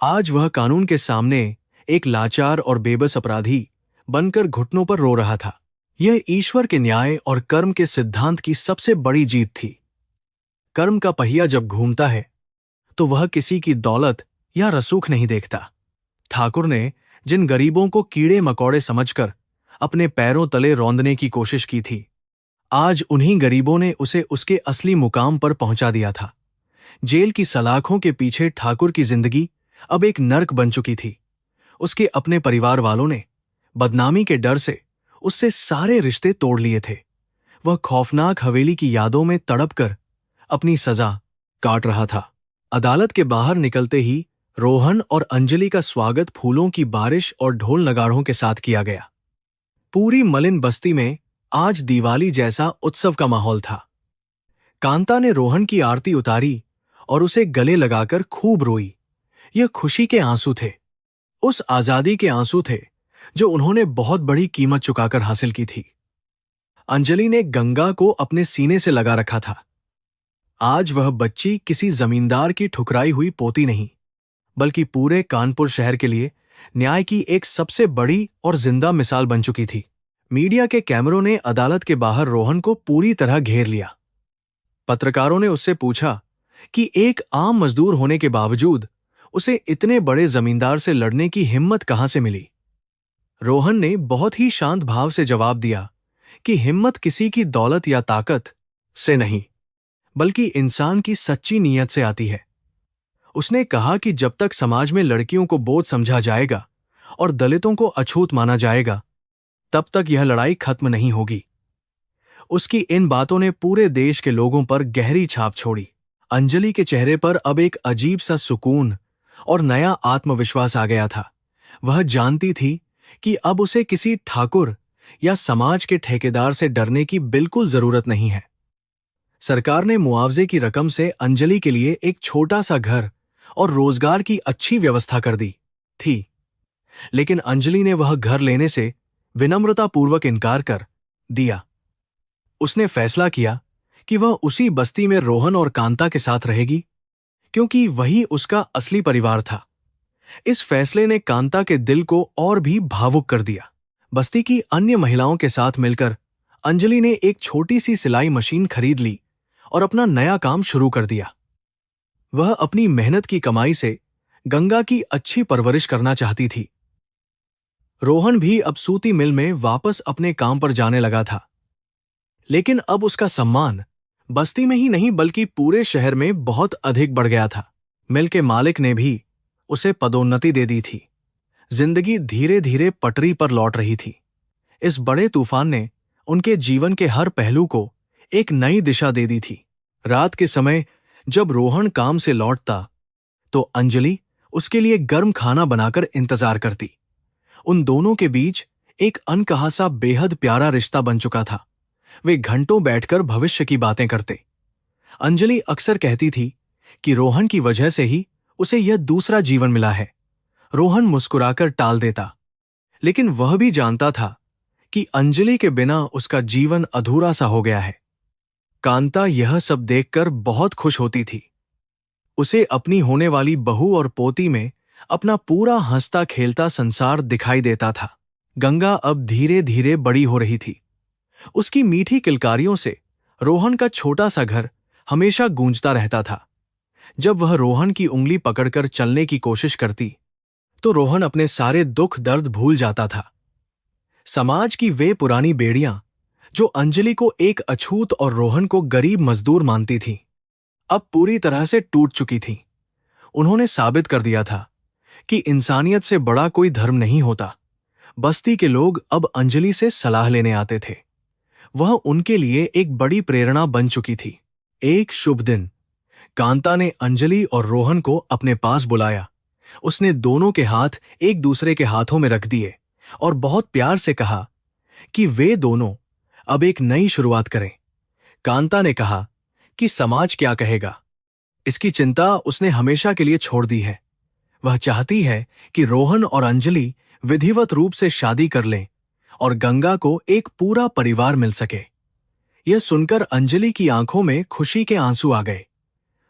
आज वह कानून के सामने एक लाचार और बेबस अपराधी बनकर घुटनों पर रो रहा था। यह ईश्वर के न्याय और कर्म के सिद्धांत की सबसे बड़ी जीत थी। कर्म का पहिया जब घूमता है तो वह किसी की दौलत या रसूख नहीं देखता। ठाकुर ने जिन गरीबों को कीड़े मकोड़े समझकर अपने पैरों तले रौंदने की कोशिश की थी, आज उन्हीं गरीबों ने उसे उसके असली मुकाम पर पहुंचा दिया था। जेल की सलाखों के पीछे ठाकुर की जिंदगी अब एक नर्क बन चुकी थी। उसके अपने परिवार वालों ने बदनामी के डर से उससे सारे रिश्ते तोड़ लिए थे। वह खौफनाक हवेली की यादों में तड़पकर अपनी सजा काट रहा था। अदालत के बाहर निकलते ही रोहन और अंजलि का स्वागत फूलों की बारिश और ढोल नगाड़ों के साथ किया गया। पूरी मलिन बस्ती में आज दिवाली जैसा उत्सव का माहौल था। कांता ने रोहन की आरती उतारी और उसे गले लगाकर खूब रोई। यह खुशी के आंसू थे, उस आजादी के आंसू थे जो उन्होंने बहुत बड़ी कीमत चुकाकर हासिल की थी। अंजलि ने गंगा को अपने सीने से लगा रखा था। आज वह बच्ची किसी जमींदार की ठुकराई हुई पोती नहीं, बल्कि पूरे कानपुर शहर के लिए न्याय की एक सबसे बड़ी और जिंदा मिसाल बन चुकी थी। मीडिया के कैमरों ने अदालत के बाहर रोहन को पूरी तरह घेर लिया। पत्रकारों ने उससे पूछा कि एक आम मजदूर होने के बावजूद उसे इतने बड़े जमींदार से लड़ने की हिम्मत कहां से मिली। रोहन ने बहुत ही शांत भाव से जवाब दिया कि हिम्मत किसी की दौलत या ताकत से नहीं, बल्कि इंसान की सच्ची नीयत से आती है। उसने कहा कि जब तक समाज में लड़कियों को बोझ समझा जाएगा और दलितों को अछूत माना जाएगा, तब तक यह लड़ाई खत्म नहीं होगी। उसकी इन बातों ने पूरे देश के लोगों पर गहरी छाप छोड़ी। अंजलि के चेहरे पर अब एक अजीब सा सुकून और नया आत्मविश्वास आ गया था। वह जानती थी कि अब उसे किसी ठाकुर या समाज के ठेकेदार से डरने की बिल्कुल जरूरत नहीं है। सरकार ने मुआवजे की रकम से अंजलि के लिए एक छोटा सा घर और रोजगार की अच्छी व्यवस्था कर दी थी, लेकिन अंजलि ने वह घर लेने से विनम्रतापूर्वक इनकार कर दिया। उसने फैसला किया कि वह उसी बस्ती में रोहन और कांता के साथ रहेगी, क्योंकि वही उसका असली परिवार था। इस फैसले ने कांता के दिल को और भी भावुक कर दिया। बस्ती की अन्य महिलाओं के साथ मिलकर अंजलि ने एक छोटी सी सिलाई मशीन खरीद ली और अपना नया काम शुरू कर दिया। वह अपनी मेहनत की कमाई से गंगा की अच्छी परवरिश करना चाहती थी। रोहन भी अब सूती मिल में वापस अपने काम पर जाने लगा था, लेकिन अब उसका सम्मान बस्ती में ही नहीं बल्कि पूरे शहर में बहुत अधिक बढ़ गया था। मिल के मालिक ने भी उसे पदोन्नति दे दी थी। जिंदगी धीरे धीरे पटरी पर लौट रही थी। इस बड़े तूफान ने उनके जीवन के हर पहलू को एक नई दिशा दे दी थी। रात के समय जब रोहन काम से लौटता तो अंजलि उसके लिए गर्म खाना बनाकर इंतजार करती। उन दोनों के बीच एक अनकहा सा बेहद प्यारा रिश्ता बन चुका था। वे घंटों बैठकर भविष्य की बातें करते। अंजलि अक्सर कहती थी कि रोहन की वजह से ही उसे यह दूसरा जीवन मिला है। रोहन मुस्कुराकर टाल देता, लेकिन वह भी जानता था कि अंजलि के बिना उसका जीवन अधूरा सा हो गया है। कांता यह सब देखकर बहुत खुश होती थी। उसे अपनी होने वाली बहू और पोती में अपना पूरा हंसता खेलता संसार दिखाई देता था। गंगा अब धीरे धीरे बड़ी हो रही थी। उसकी मीठी किलकारियों से रोहन का छोटा सा घर हमेशा गूंजता रहता था। जब वह रोहन की उंगली पकड़कर चलने की कोशिश करती तो रोहन अपने सारे दुख दर्द भूल जाता था। समाज की वे पुरानी बेड़ियां जो अंजलि को एक अछूत और रोहन को गरीब मजदूर मानती थीं, अब पूरी तरह से टूट चुकी थीं। उन्होंने साबित कर दिया था कि इंसानियत से बड़ा कोई धर्म नहीं होता। बस्ती के लोग अब अंजलि से सलाह लेने आते थे। वह उनके लिए एक बड़ी प्रेरणा बन चुकी थी। एक शुभ दिन कांता ने अंजलि और रोहन को अपने पास बुलाया। उसने दोनों के हाथ एक दूसरे के हाथों में रख दिए और बहुत प्यार से कहा कि वे दोनों अब एक नई शुरुआत करें। कांता ने कहा कि समाज क्या कहेगा। इसकी चिंता उसने हमेशा के लिए छोड़ दी है। वह चाहती है कि रोहन और अंजलि विधिवत रूप से शादी कर लें और गंगा को एक पूरा परिवार मिल सके। यह सुनकर अंजलि की आंखों में खुशी के आंसू आ गए।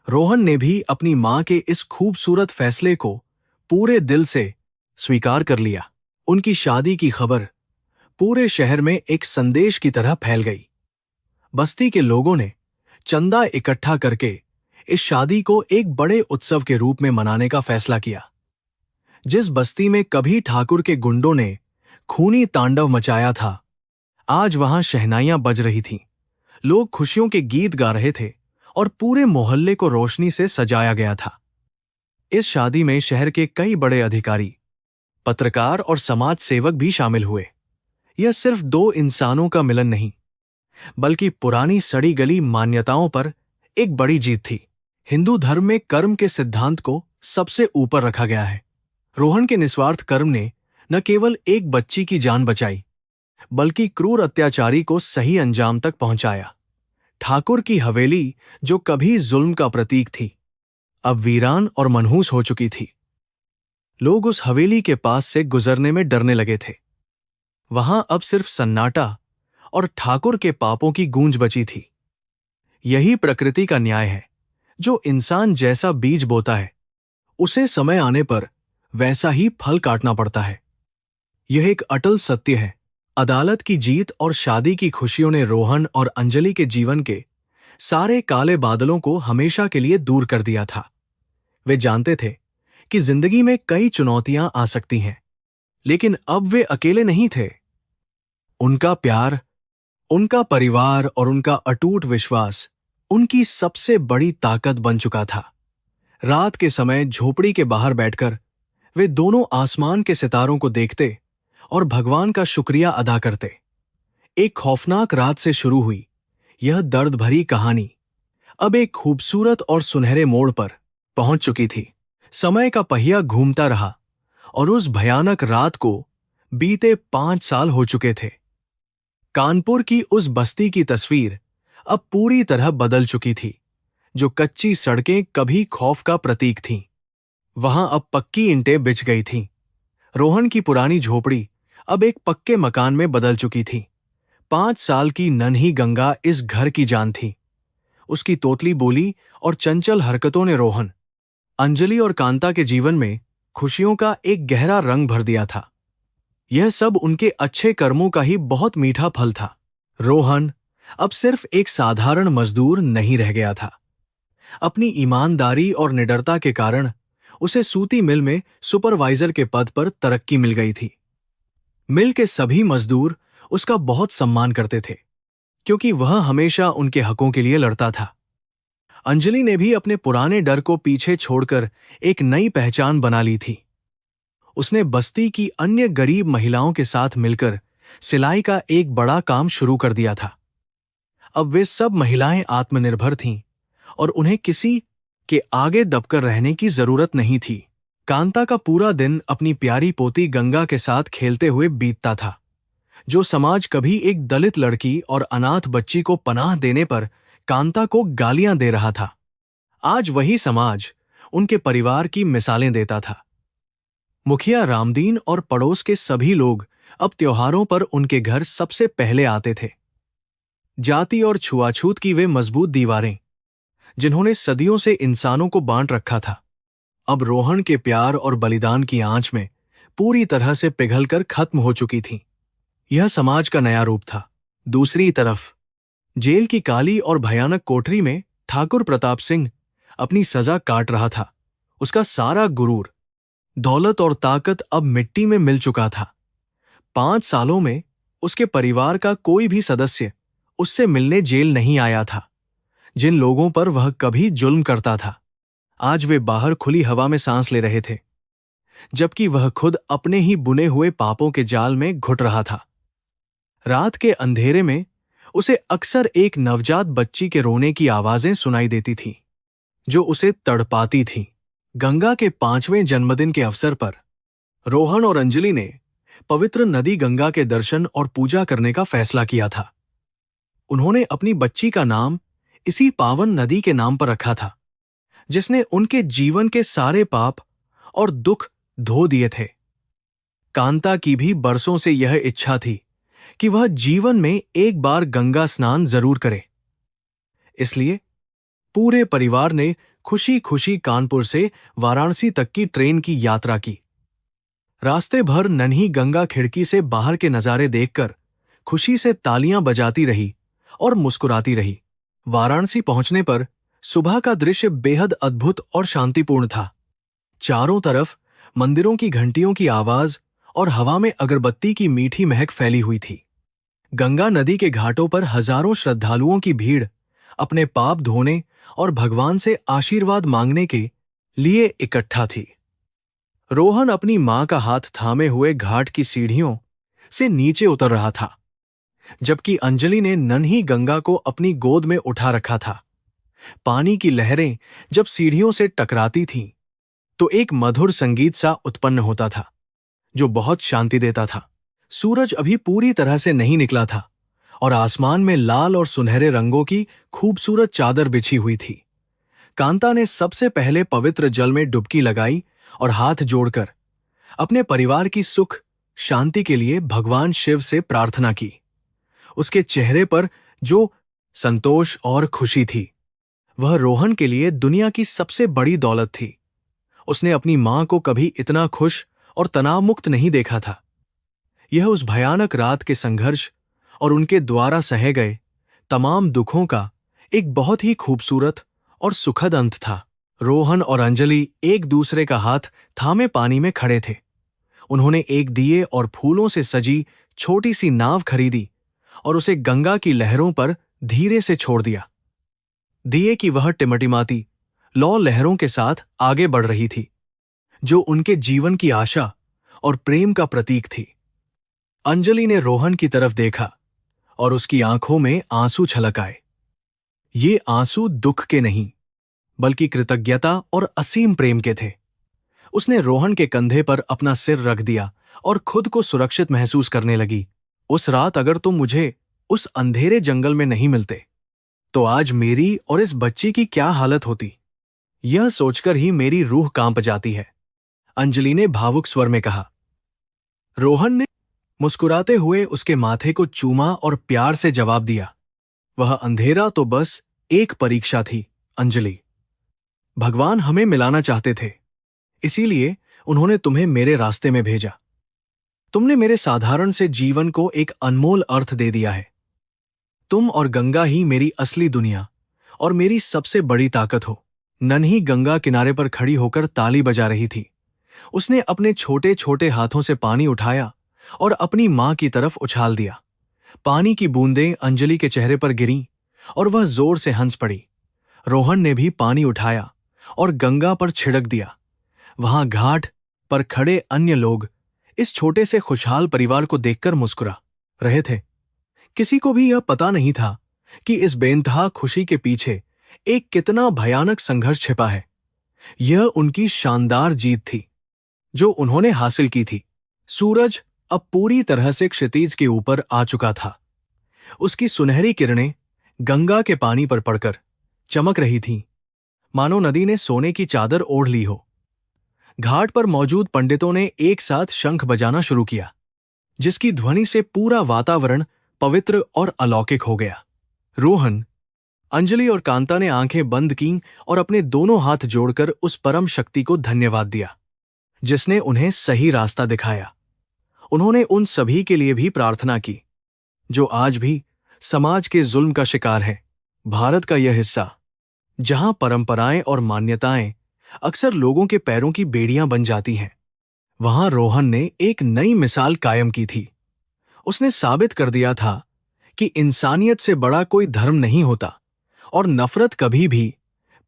रोहन ने भी अपनी मां के इस खूबसूरत फैसले को पूरे दिल से स्वीकार कर लिया। उनकी शादी की खबर पूरे शहर में एक संदेश की तरह फैल गई। बस्ती के लोगों ने चंदा इकट्ठा करके इस शादी को एक बड़े उत्सव के रूप में मनाने का फैसला किया। जिस बस्ती में कभी ठाकुर के गुंडों ने खूनी तांडव मचाया था, आज वहां शहनाइयां बज रही थीं। लोग खुशियों के गीत गा रहे थे और पूरे मोहल्ले को रोशनी से सजाया गया था। इस शादी में शहर के कई बड़े अधिकारी, पत्रकार और समाज सेवक भी शामिल हुए। यह सिर्फ दो इंसानों का मिलन नहीं, बल्कि पुरानी सड़ी गली मान्यताओं पर एक बड़ी जीत थी। हिंदू धर्म में कर्म के सिद्धांत को सबसे ऊपर रखा गया है। रोहन के निस्वार्थ कर्म ने न केवल एक बच्ची की जान बचाई, बल्कि क्रूर अत्याचारी को सही अंजाम तक पहुंचाया। ठाकुर की हवेली, जो कभी जुल्म का प्रतीक थी, अब वीरान और मनहूस हो चुकी थी। लोग उस हवेली के पास से गुजरने में डरने लगे थे। वहां अब सिर्फ सन्नाटा और ठाकुर के पापों की गूंज बची थी। यही प्रकृति का न्याय है। जो इंसान जैसा बीज बोता है, उसे समय आने पर वैसा ही फल काटना पड़ता है। यह एक अटल सत्य है। अदालत की जीत और शादी की खुशियों ने रोहन और अंजलि के जीवन के सारे काले बादलों को हमेशा के लिए दूर कर दिया था। वे जानते थे कि जिंदगी में कई चुनौतियां आ सकती हैं, लेकिन अब वे अकेले नहीं थे। उनका प्यार, उनका परिवार और उनका अटूट विश्वास उनकी सबसे बड़ी ताकत बन चुका था। रात के समय झोपड़ी के बाहर बैठकर वे दोनों आसमान के सितारों को देखते और भगवान का शुक्रिया अदा करते। एक खौफनाक रात से शुरू हुई यह दर्द भरी कहानी अब एक खूबसूरत और सुनहरे मोड़ पर पहुंच चुकी थी। समय का पहिया घूमता रहा और उस भयानक रात को बीते 5 साल हो चुके थे। कानपुर की उस बस्ती की तस्वीर अब पूरी तरह बदल चुकी थी। जो कच्ची सड़कें कभी खौफ का प्रतीक थीं, वहां अब पक्की ईंटें बिछ गई थीं। रोहन की पुरानी झोपड़ी अब एक पक्के मकान में बदल चुकी थी। 5 साल की नन्ही गंगा इस घर की जान थी। उसकी तोतली बोली और चंचल हरकतों ने रोहन, अंजलि और कांता के जीवन में खुशियों का एक गहरा रंग भर दिया था। यह सब उनके अच्छे कर्मों का ही बहुत मीठा फल था। रोहन अब सिर्फ एक साधारण मजदूर नहीं रह गया था। अपनी ईमानदारी और निडरता के कारण उसे सूती मिल में सुपरवाइजर के पद पर तरक्की मिल गई थी। मिल के सभी मजदूर उसका बहुत सम्मान करते थे, क्योंकि वह हमेशा उनके हकों के लिए लड़ता था। अंजलि ने भी अपने पुराने डर को पीछे छोड़कर एक नई पहचान बना ली थी। उसने बस्ती की अन्य गरीब महिलाओं के साथ मिलकर सिलाई का एक बड़ा काम शुरू कर दिया था। अब वे सब महिलाएं आत्मनिर्भर थीं और उन्हें किसी के आगे दबकर रहने की जरूरत नहीं थी। कांता का पूरा दिन अपनी प्यारी पोती गंगा के साथ खेलते हुए बीतता था। जो समाज कभी एक दलित लड़की और अनाथ बच्ची को पनाह देने पर कांता को गालियां दे रहा था, आज वही समाज उनके परिवार की मिसालें देता था। मुखिया रामदीन और पड़ोस के सभी लोग अब त्योहारों पर उनके घर सबसे पहले आते थे। जाति और छुआछूत की वे मजबूत दीवारें, जिन्होंने सदियों से इंसानों को बांट रखा था, अब रोहन के प्यार और बलिदान की आंच में पूरी तरह से पिघलकर खत्म हो चुकी थीं। यह समाज का नया रूप था। दूसरी तरफ जेल की काली और भयानक कोठरी में ठाकुर प्रताप सिंह अपनी सजा काट रहा था। उसका सारा गुरूर, दौलत और ताकत अब मिट्टी में मिल चुका था। 5 सालों में उसके परिवार का कोई भी सदस्य उससे मिलने जेल नहीं आया था। जिन लोगों पर वह कभी जुल्म करता था, आज वे बाहर खुली हवा में सांस ले रहे थे, जबकि वह खुद अपने ही बुने हुए पापों के जाल में घुट रहा था। रात के अंधेरे में उसे अक्सर एक नवजात बच्ची के रोने की आवाजें सुनाई देती थीं, जो उसे तड़पाती थीं। गंगा के 5वें जन्मदिन के अवसर पर रोहन और अंजलि ने पवित्र नदी गंगा के दर्शन और पूजा करने का फैसला किया था। उन्होंने अपनी बच्ची का नाम इसी पावन नदी के नाम पर रखा था, जिसने उनके जीवन के सारे पाप और दुख धो दिए थे। कांता की भी बरसों से यह इच्छा थी कि वह जीवन में एक बार गंगा स्नान जरूर करे। इसलिए पूरे परिवार ने खुशी खुशी कानपुर से वाराणसी तक की ट्रेन की यात्रा की। रास्ते भर नन्ही गंगा खिड़की से बाहर के नजारे देखकर खुशी से तालियां बजाती रही और मुस्कुराती रही। वाराणसी पहुंचने पर सुबह का दृश्य बेहद अद्भुत और शांतिपूर्ण था। चारों तरफ मंदिरों की घंटियों की आवाज और हवा में अगरबत्ती की मीठी महक फैली हुई थी। गंगा नदी के घाटों पर हजारों श्रद्धालुओं की भीड़ अपने पाप धोने और भगवान से आशीर्वाद मांगने के लिए इकट्ठा थी। रोहन अपनी मां का हाथ थामे हुए घाट की सीढ़ियों से नीचे उतर रहा था, जबकि अंजलि ने नन्ही गंगा को अपनी गोद में उठा रखा था। पानी की लहरें जब सीढ़ियों से टकराती थीं, तो एक मधुर संगीत सा उत्पन्न होता था, जो बहुत शांति देता था। सूरज अभी पूरी तरह से नहीं निकला था और आसमान में लाल और सुनहरे रंगों की खूबसूरत चादर बिछी हुई थी। कांता ने सबसे पहले पवित्र जल में डुबकी लगाई और हाथ जोड़कर अपने परिवार की सुख शांति के लिए भगवान शिव से प्रार्थना की। उसके चेहरे पर जो संतोष और खुशी थी, वह रोहन के लिए दुनिया की सबसे बड़ी दौलत थी। उसने अपनी मां को कभी इतना खुश और तनाव मुक्त नहीं देखा था। यह उस भयानक रात के संघर्ष और उनके द्वारा सहे गए तमाम दुखों का एक बहुत ही खूबसूरत और सुखद अंत था। रोहन और अंजलि एक दूसरे का हाथ थामे पानी में खड़े थे। उन्होंने एक दिए और फूलों से सजी छोटी सी नाव खरीदी और उसे गंगा की लहरों पर धीरे से छोड़ दिया। दिए की वह टिमटिमाती लौ लहरों के साथ आगे बढ़ रही थी, जो उनके जीवन की आशा और प्रेम का प्रतीक थी। अंजलि ने रोहन की तरफ देखा और उसकी आंखों में आंसू छलक आए। ये आंसू दुख के नहीं, बल्कि कृतज्ञता और असीम प्रेम के थे। उसने रोहन के कंधे पर अपना सिर रख दिया और खुद को सुरक्षित महसूस करने लगी। उस रात अगर तुम मुझे उस अंधेरे जंगल में नहीं मिलते, तो आज मेरी और इस बच्ची की क्या हालत होती, यह सोचकर ही मेरी रूह कांप जाती है, अंजलि ने भावुक स्वर में कहा। रोहन ने मुस्कुराते हुए उसके माथे को चूमा और प्यार से जवाब दिया, वह अंधेरा तो बस एक परीक्षा थी अंजलि। भगवान हमें मिलाना चाहते थे, इसीलिए उन्होंने तुम्हें मेरे रास्ते में भेजा। तुमने मेरे साधारण से जीवन को एक अनमोल अर्थ दे दिया है। तुम और गंगा ही मेरी असली दुनिया और मेरी सबसे बड़ी ताकत हो। नन्ही गंगा किनारे पर खड़ी होकर ताली बजा रही थी। उसने अपने छोटे छोटे हाथों से पानी उठाया और अपनी मां की तरफ उछाल दिया। पानी की बूंदें अंजलि के चेहरे पर गिरीं और वह जोर से हंस पड़ी। रोहन ने भी पानी उठाया और गंगा पर छिड़क दिया। वहां घाट पर खड़े अन्य लोग इस छोटे से खुशहाल परिवार को देखकर मुस्कुरा रहे थे। किसी को भी यह पता नहीं था कि इस बेइंतहा खुशी के पीछे एक कितना भयानक संघर्ष छिपा है। यह उनकी शानदार जीत थी जो उन्होंने हासिल की थी। सूरज अब पूरी तरह से क्षितिज के ऊपर आ चुका था। उसकी सुनहरी किरणें गंगा के पानी पर पड़कर चमक रही थीं, मानो नदी ने सोने की चादर ओढ़ ली हो। घाट पर मौजूद पंडितों ने एक साथ शंख बजाना शुरू किया, जिसकी ध्वनि से पूरा वातावरण पवित्र और अलौकिक हो गया। रोहन, अंजलि और कांता ने आंखें बंद कीं और अपने दोनों हाथ जोड़कर उस परम शक्ति को धन्यवाद दिया, जिसने उन्हें सही रास्ता दिखाया। उन्होंने उन सभी के लिए भी प्रार्थना की जो आज भी समाज के जुल्म का शिकार है। भारत का यह हिस्सा, जहां परंपराएं और मान्यताएं अक्सर लोगों के पैरों की बेड़ियां बन जाती हैं, वहां रोहन ने एक नई मिसाल कायम की थी। उसने साबित कर दिया था कि इंसानियत से बड़ा कोई धर्म नहीं होता और नफरत कभी भी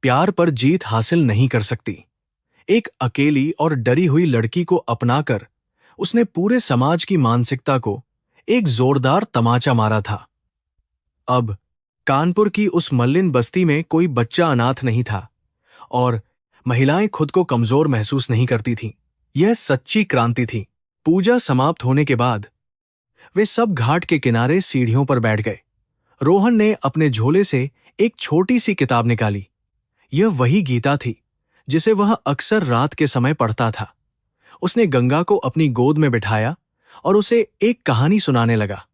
प्यार पर जीत हासिल नहीं कर सकती। एक अकेली और डरी हुई लड़की को अपनाकर उसने पूरे समाज की मानसिकता को एक जोरदार तमाचा मारा था। अब कानपुर की उस मलिन बस्ती में कोई बच्चा अनाथ नहीं था और महिलाएं खुद को कमजोर महसूस नहीं करती थीं। यह सच्ची क्रांति थी। पूजा समाप्त होने के बाद वे सब घाट के किनारे सीढ़ियों पर बैठ गए। रोहन ने अपने झोले से एक छोटी सी किताब निकाली। यह वही गीता थी जिसे वह अक्सर रात के समय पढ़ता था। उसने गंगा को अपनी गोद में बिठाया और उसे एक कहानी सुनाने लगा।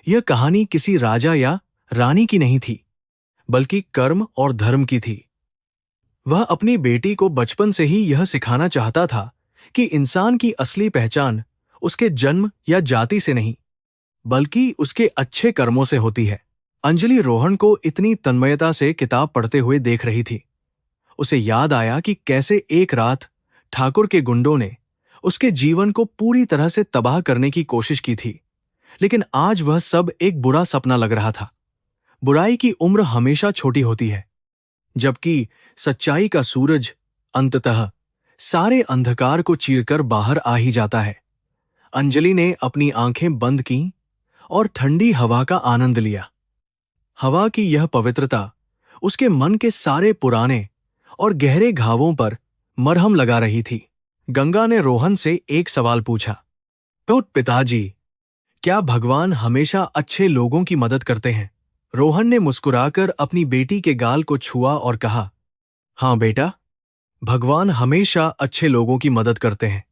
यह कहानी किसी राजा या रानी की नहीं थी, बल्कि कर्म और धर्म की थी। वह अपनी बेटी को बचपन से ही यह सिखाना चाहता था कि इंसान की असली पहचान उसके जन्म या जाति से नहीं, बल्कि उसके अच्छे कर्मों से होती है। अंजलि रोहन को इतनी तन्मयता से किताब पढ़ते हुए देख रही थी। उसे याद आया कि कैसे एक रात ठाकुर के गुंडों ने उसके जीवन को पूरी तरह से तबाह करने की कोशिश की थी, लेकिन आज वह सब एक बुरा सपना लग रहा था। बुराई की उम्र हमेशा छोटी होती है, जबकि सच्चाई का सूरज अंततः सारे अंधकार को चीरकर बाहर आ ही जाता है। अंजलि ने अपनी आंखें बंद की और ठंडी हवा का आनंद लिया। हवा की यह पवित्रता उसके मन के सारे पुराने और गहरे घावों पर मरहम लगा रही थी। गंगा ने रोहन से एक सवाल पूछा, तो पिताजी, क्या भगवान हमेशा अच्छे लोगों की मदद करते हैं? रोहन ने मुस्कुराकर अपनी बेटी के गाल को छुआ और कहा, हाँ बेटा, भगवान हमेशा अच्छे लोगों की मदद करते हैं,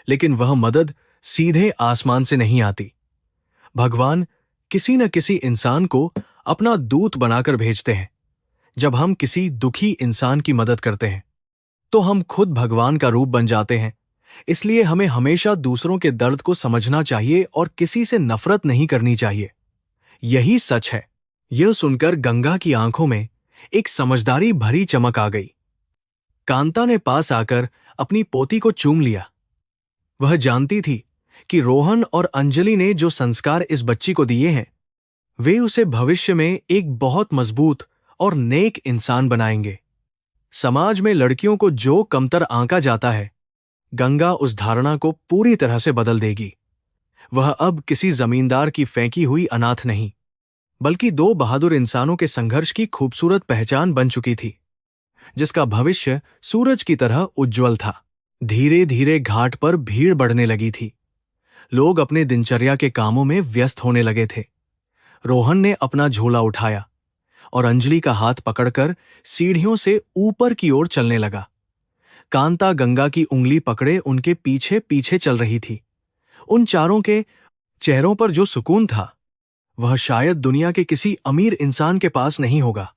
लेकिन वह मदद सीधे आसमान से नहीं आती। भगवान किसी न किसी इंसान को अपना दूत बनाकर भेजते हैं। जब हम किसी दुखी इंसान की मदद करते हैं, तो हम खुद भगवान का रूप बन जाते हैं। इसलिए हमें हमेशा दूसरों के दर्द को समझना चाहिए और किसी से नफरत नहीं करनी चाहिए। यही सच है। यह सुनकर गंगा की आंखों में एक समझदारी भरी चमक आ गई। कांता ने पास आकर अपनी पोती को चूम लिया। वह जानती थी कि रोहन और अंजलि ने जो संस्कार इस बच्ची को दिए हैं, वे उसे भविष्य में एक बहुत मजबूत और नेक इंसान बनाएंगे। समाज में लड़कियों को जो कमतर आंका जाता है, गंगा उस धारणा को पूरी तरह से बदल देगी। वह अब किसी जमींदार की फेंकी हुई अनाथ नहीं, बल्कि दो बहादुर इंसानों के संघर्ष की खूबसूरत पहचान बन चुकी थी, जिसका भविष्य सूरज की तरह उज्जवल था। धीरे धीरे घाट पर भीड़ बढ़ने लगी थी। लोग अपने दिनचर्या के कामों में व्यस्त होने लगे थे। रोहन ने अपना झोला उठाया और अंजलि का हाथ पकड़कर सीढ़ियों से ऊपर की ओर चलने लगा। कांता गंगा की उंगली पकड़े उनके पीछे पीछे चल रही थी। उन चारों के चेहरों पर जो सुकून था, वह शायद दुनिया के किसी अमीर इंसान के पास नहीं होगा।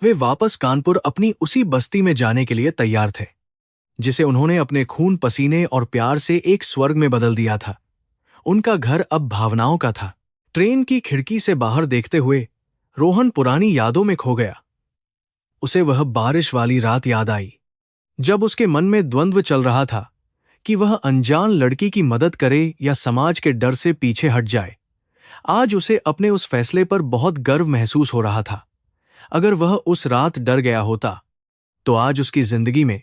वे वापस कानपुर अपनी उसी बस्ती में जाने के लिए तैयार थे, जिसे उन्होंने अपने खून पसीने और प्यार से एक स्वर्ग में बदल दिया था। उनका घर अब भावनाओं का था। ट्रेन की खिड़की से बाहर देखते हुए रोहन पुरानी यादों में खो गया। उसे वह बारिश वाली रात याद आई, जब उसके मन में द्वंद्व चल रहा था कि वह अनजान लड़की की मदद करे या समाज के डर से पीछे हट जाए। आज उसे अपने उस फैसले पर बहुत गर्व महसूस हो रहा था। अगर वह उस रात डर गया होता, तो आज उसकी जिंदगी में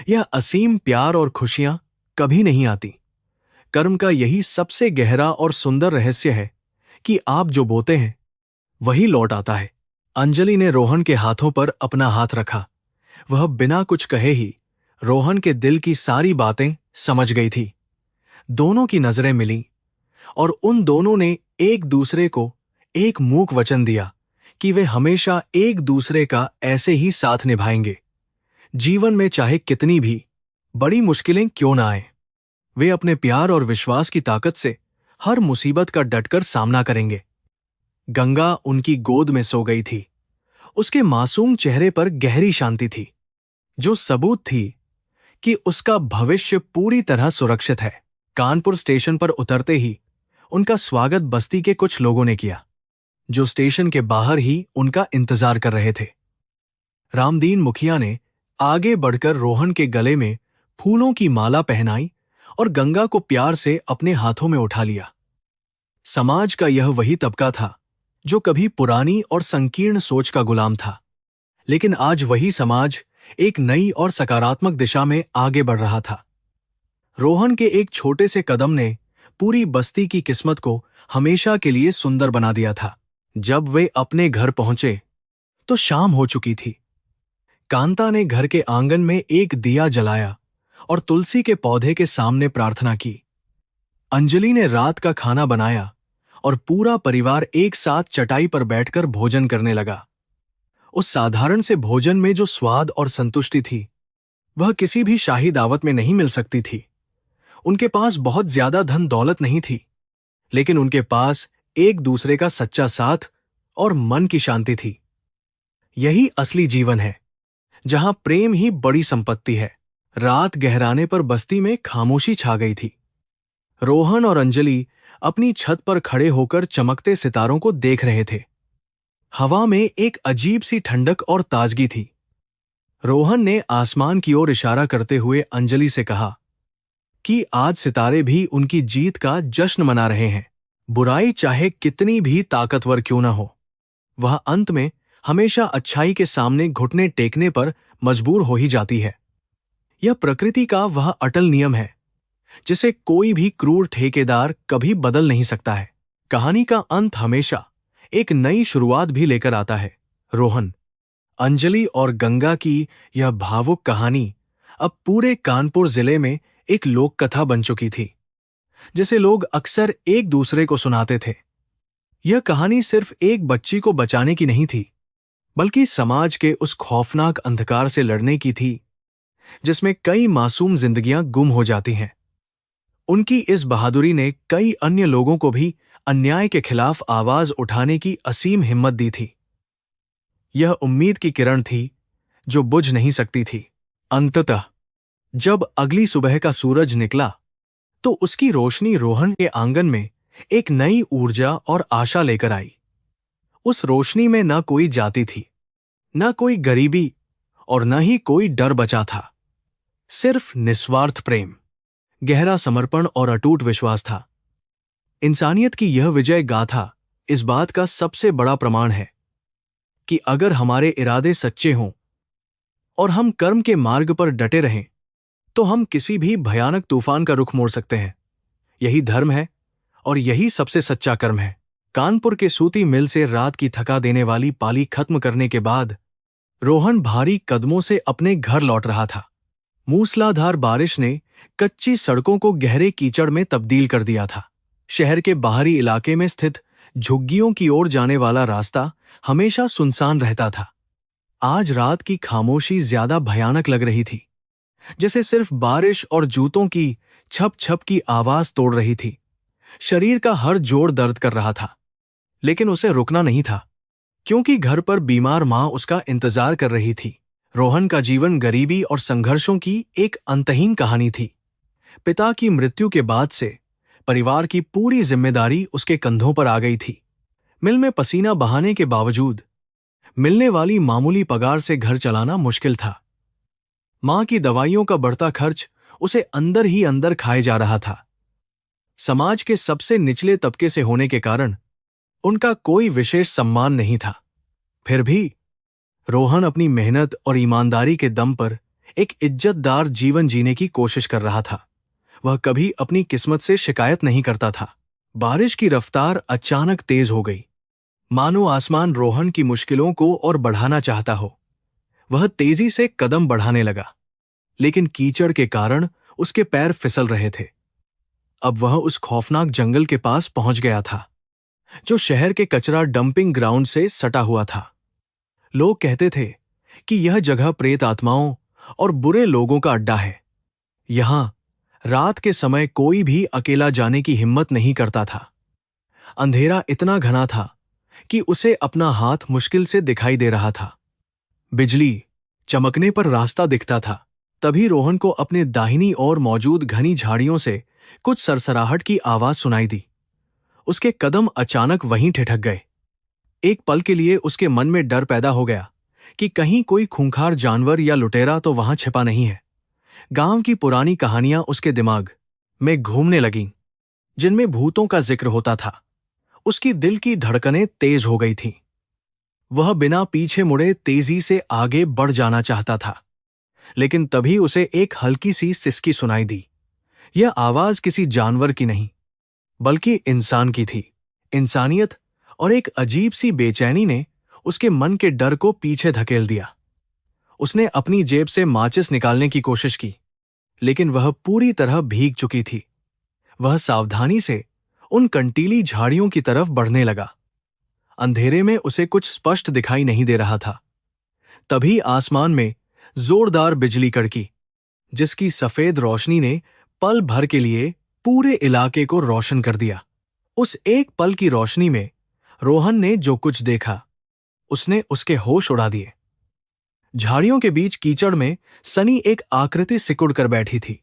यह असीम प्यार और खुशियां कभी नहीं आती। कर्म का यही सबसे गहरा और सुंदर रहस्य है कि आप जो बोते हैं, वही लौट आता है। अंजलि ने रोहन के हाथों पर अपना हाथ रखा। वह बिना कुछ कहे ही रोहन के दिल की सारी बातें समझ गई थी। दोनों की नजरें मिलीं और उन दोनों ने एक दूसरे को एक मूक वचन दिया कि वे हमेशा एक दूसरे का ऐसे ही साथ निभाएंगे। जीवन में चाहे कितनी भी बड़ी मुश्किलें क्यों ना आए, वे अपने प्यार और विश्वास की ताकत से हर मुसीबत का डटकर सामना करेंगे। गंगा उनकी गोद में सो गई थी। उसके मासूम चेहरे पर गहरी शांति थी, जो सबूत थी कि उसका भविष्य पूरी तरह सुरक्षित है। कानपुर स्टेशन पर उतरते ही उनका स्वागत बस्ती के कुछ लोगों ने किया, जो स्टेशन के बाहर ही उनका इंतजार कर रहे थे। रामदीन मुखिया ने आगे बढ़कर रोहन के गले में फूलों की माला पहनाई और गंगा को प्यार से अपने हाथों में उठा लिया। समाज का यह वही तबका था जो कभी पुरानी और संकीर्ण सोच का गुलाम था, लेकिन आज वही समाज एक नई और सकारात्मक दिशा में आगे बढ़ रहा था। रोहन के एक छोटे से कदम ने पूरी बस्ती की किस्मत को हमेशा के लिए सुंदर बना दिया था। जब वे अपने घर पहुंचे तो शाम हो चुकी थी। कांता ने घर के आंगन में एक दिया जलाया और तुलसी के पौधे के सामने प्रार्थना की। अंजलि ने रात का खाना बनाया और पूरा परिवार एक साथ चटाई पर बैठकर भोजन करने लगा। उस साधारण से भोजन में जो स्वाद और संतुष्टि थी, वह किसी भी शाही दावत में नहीं मिल सकती थी। उनके पास बहुत ज्यादा धन दौलत नहीं थी, लेकिन उनके पास एक दूसरे का सच्चा साथ और मन की शांति थी। यही असली जीवन है, जहां प्रेम ही बड़ी संपत्ति है। रात गहराने पर बस्ती में खामोशी छा गई थी। रोहन और अंजलि अपनी छत पर खड़े होकर चमकते सितारों को देख रहे थे। हवा में एक अजीब सी ठंडक और ताजगी थी। रोहन ने आसमान की ओर इशारा करते हुए अंजलि से कहा कि आज सितारे भी उनकी जीत का जश्न मना रहे हैं। बुराई चाहे कितनी भी ताकतवर क्यों न हो, वह अंत में हमेशा अच्छाई के सामने घुटने टेकने पर मजबूर हो ही जाती है। यह प्रकृति का वह अटल नियम है, जिसे कोई भी क्रूर ठेकेदार कभी बदल नहीं सकता है। कहानी का अंत हमेशा एक नई शुरुआत भी लेकर आता है। रोहन, अंजलि और गंगा की यह भावुक कहानी अब पूरे कानपुर जिले में एक लोक कथा बन चुकी थी, जिसे लोग अक्सर एक दूसरे को सुनाते थे। यह कहानी सिर्फ एक बच्ची को बचाने की नहीं थी, बल्कि समाज के उस खौफनाक अंधकार से लड़ने की थी, जिसमें कई मासूम जिंदगियां गुम हो जाती हैं। उनकी इस बहादुरी ने कई अन्य लोगों को भी अन्याय के खिलाफ आवाज उठाने की असीम हिम्मत दी थी। यह उम्मीद की किरण थी जो बुझ नहीं सकती थी। अंततः जब अगली सुबह का सूरज निकला, तो उसकी रोशनी रोहन के आंगन में एक नई ऊर्जा और आशा लेकर आई। उस रोशनी में न कोई जाति थी, न कोई गरीबी और न ही कोई डर बचा था। सिर्फ निस्वार्थ प्रेम, गहरा समर्पण और अटूट विश्वास था। इंसानियत की यह विजय गाथा इस बात का सबसे बड़ा प्रमाण है कि अगर हमारे इरादे सच्चे हों और हम कर्म के मार्ग पर डटे रहें, तो हम किसी भी भयानक तूफान का रुख मोड़ सकते हैं। यही धर्म है और यही सबसे सच्चा कर्म है। कानपुर के सूती मिल से रात की थका देने वाली पाली खत्म करने के बाद रोहन भारी कदमों से अपने घर लौट रहा था। मूसलाधार बारिश ने कच्ची सड़कों को गहरे कीचड़ में तब्दील कर दिया था। शहर के बाहरी इलाके में स्थित झुग्गियों की ओर जाने वाला रास्ता हमेशा सुनसान रहता था। आज रात की खामोशी ज्यादा भयानक लग रही थी, जैसे सिर्फ बारिश और जूतों की छप छप की आवाज तोड़ रही थी। शरीर का हर जोड़ दर्द कर रहा था, लेकिन उसे रुकना नहीं था, क्योंकि घर पर बीमार मां उसका इंतजार कर रही थी। रोहन का जीवन गरीबी और संघर्षों की एक अंतहीन कहानी थी। पिता की मृत्यु के बाद से परिवार की पूरी जिम्मेदारी उसके कंधों पर आ गई थी। मिल में पसीना बहाने के बावजूद मिलने वाली मामूली पगार से घर चलाना मुश्किल था। मां की दवाइयों का बढ़ता खर्च उसे अंदर ही अंदर खाए जा रहा था। समाज के सबसे निचले तबके से होने के कारण उनका कोई विशेष सम्मान नहीं था। फिर भी रोहन अपनी मेहनत और ईमानदारी के दम पर एक इज्जतदार जीवन जीने की कोशिश कर रहा था। वह कभी अपनी किस्मत से शिकायत नहीं करता था। बारिश की रफ्तार अचानक तेज हो गई, मानो आसमान रोहन की मुश्किलों को और बढ़ाना चाहता हो। वह तेजी से कदम बढ़ाने लगा, लेकिन कीचड़ के कारण उसके पैर फिसल रहे थे। अब वह उस खौफनाक जंगल के पास पहुंच गया था, जो शहर के कचरा डंपिंग ग्राउंड से सटा हुआ था। लोग कहते थे कि यह जगह प्रेत आत्माओं और बुरे लोगों का अड्डा है। यहां रात के समय कोई भी अकेला जाने की हिम्मत नहीं करता था। अंधेरा इतना घना था कि उसे अपना हाथ मुश्किल से दिखाई दे रहा था। बिजली चमकने पर रास्ता दिखता था। तभी रोहन को अपने दाहिनी ओर मौजूद घनी झाड़ियों से कुछ सरसराहट की आवाज सुनाई दी। उसके कदम अचानक वहीं ठिठक गए। एक पल के लिए उसके मन में डर पैदा हो गया कि कहीं कोई खूंखार जानवर या लुटेरा तो वहां छिपा नहीं है। गांव की पुरानी कहानियां उसके दिमाग में घूमने लगीं, जिनमें भूतों का जिक्र होता था। उसकी दिल की धड़कनें तेज हो गई थीं। वह बिना पीछे मुड़े तेजी से आगे बढ़ जाना चाहता था, लेकिन तभी उसे एक हल्की सी सिसकी सुनाई दी। यह आवाज किसी जानवर की नहीं, बल्कि इंसान की थी। इंसानियत और एक अजीब सी बेचैनी ने उसके मन के डर को पीछे धकेल दिया। उसने अपनी जेब से माचिस निकालने की कोशिश की, लेकिन वह पूरी तरह भीग चुकी थी। वह सावधानी से उन कंटीली झाड़ियों की तरफ बढ़ने लगा। अंधेरे में उसे कुछ स्पष्ट दिखाई नहीं दे रहा था। तभी आसमान में जोरदार बिजली कड़की, जिसकी सफेद रोशनी ने पल भर के लिए पूरे इलाके को रोशन कर दिया। उस एक पल की रोशनी में रोहन ने जो कुछ देखा, उसने उसके होश उड़ा दिए। झाड़ियों के बीच कीचड़ में सनी एक आकृति सिकुड़ कर बैठी थी।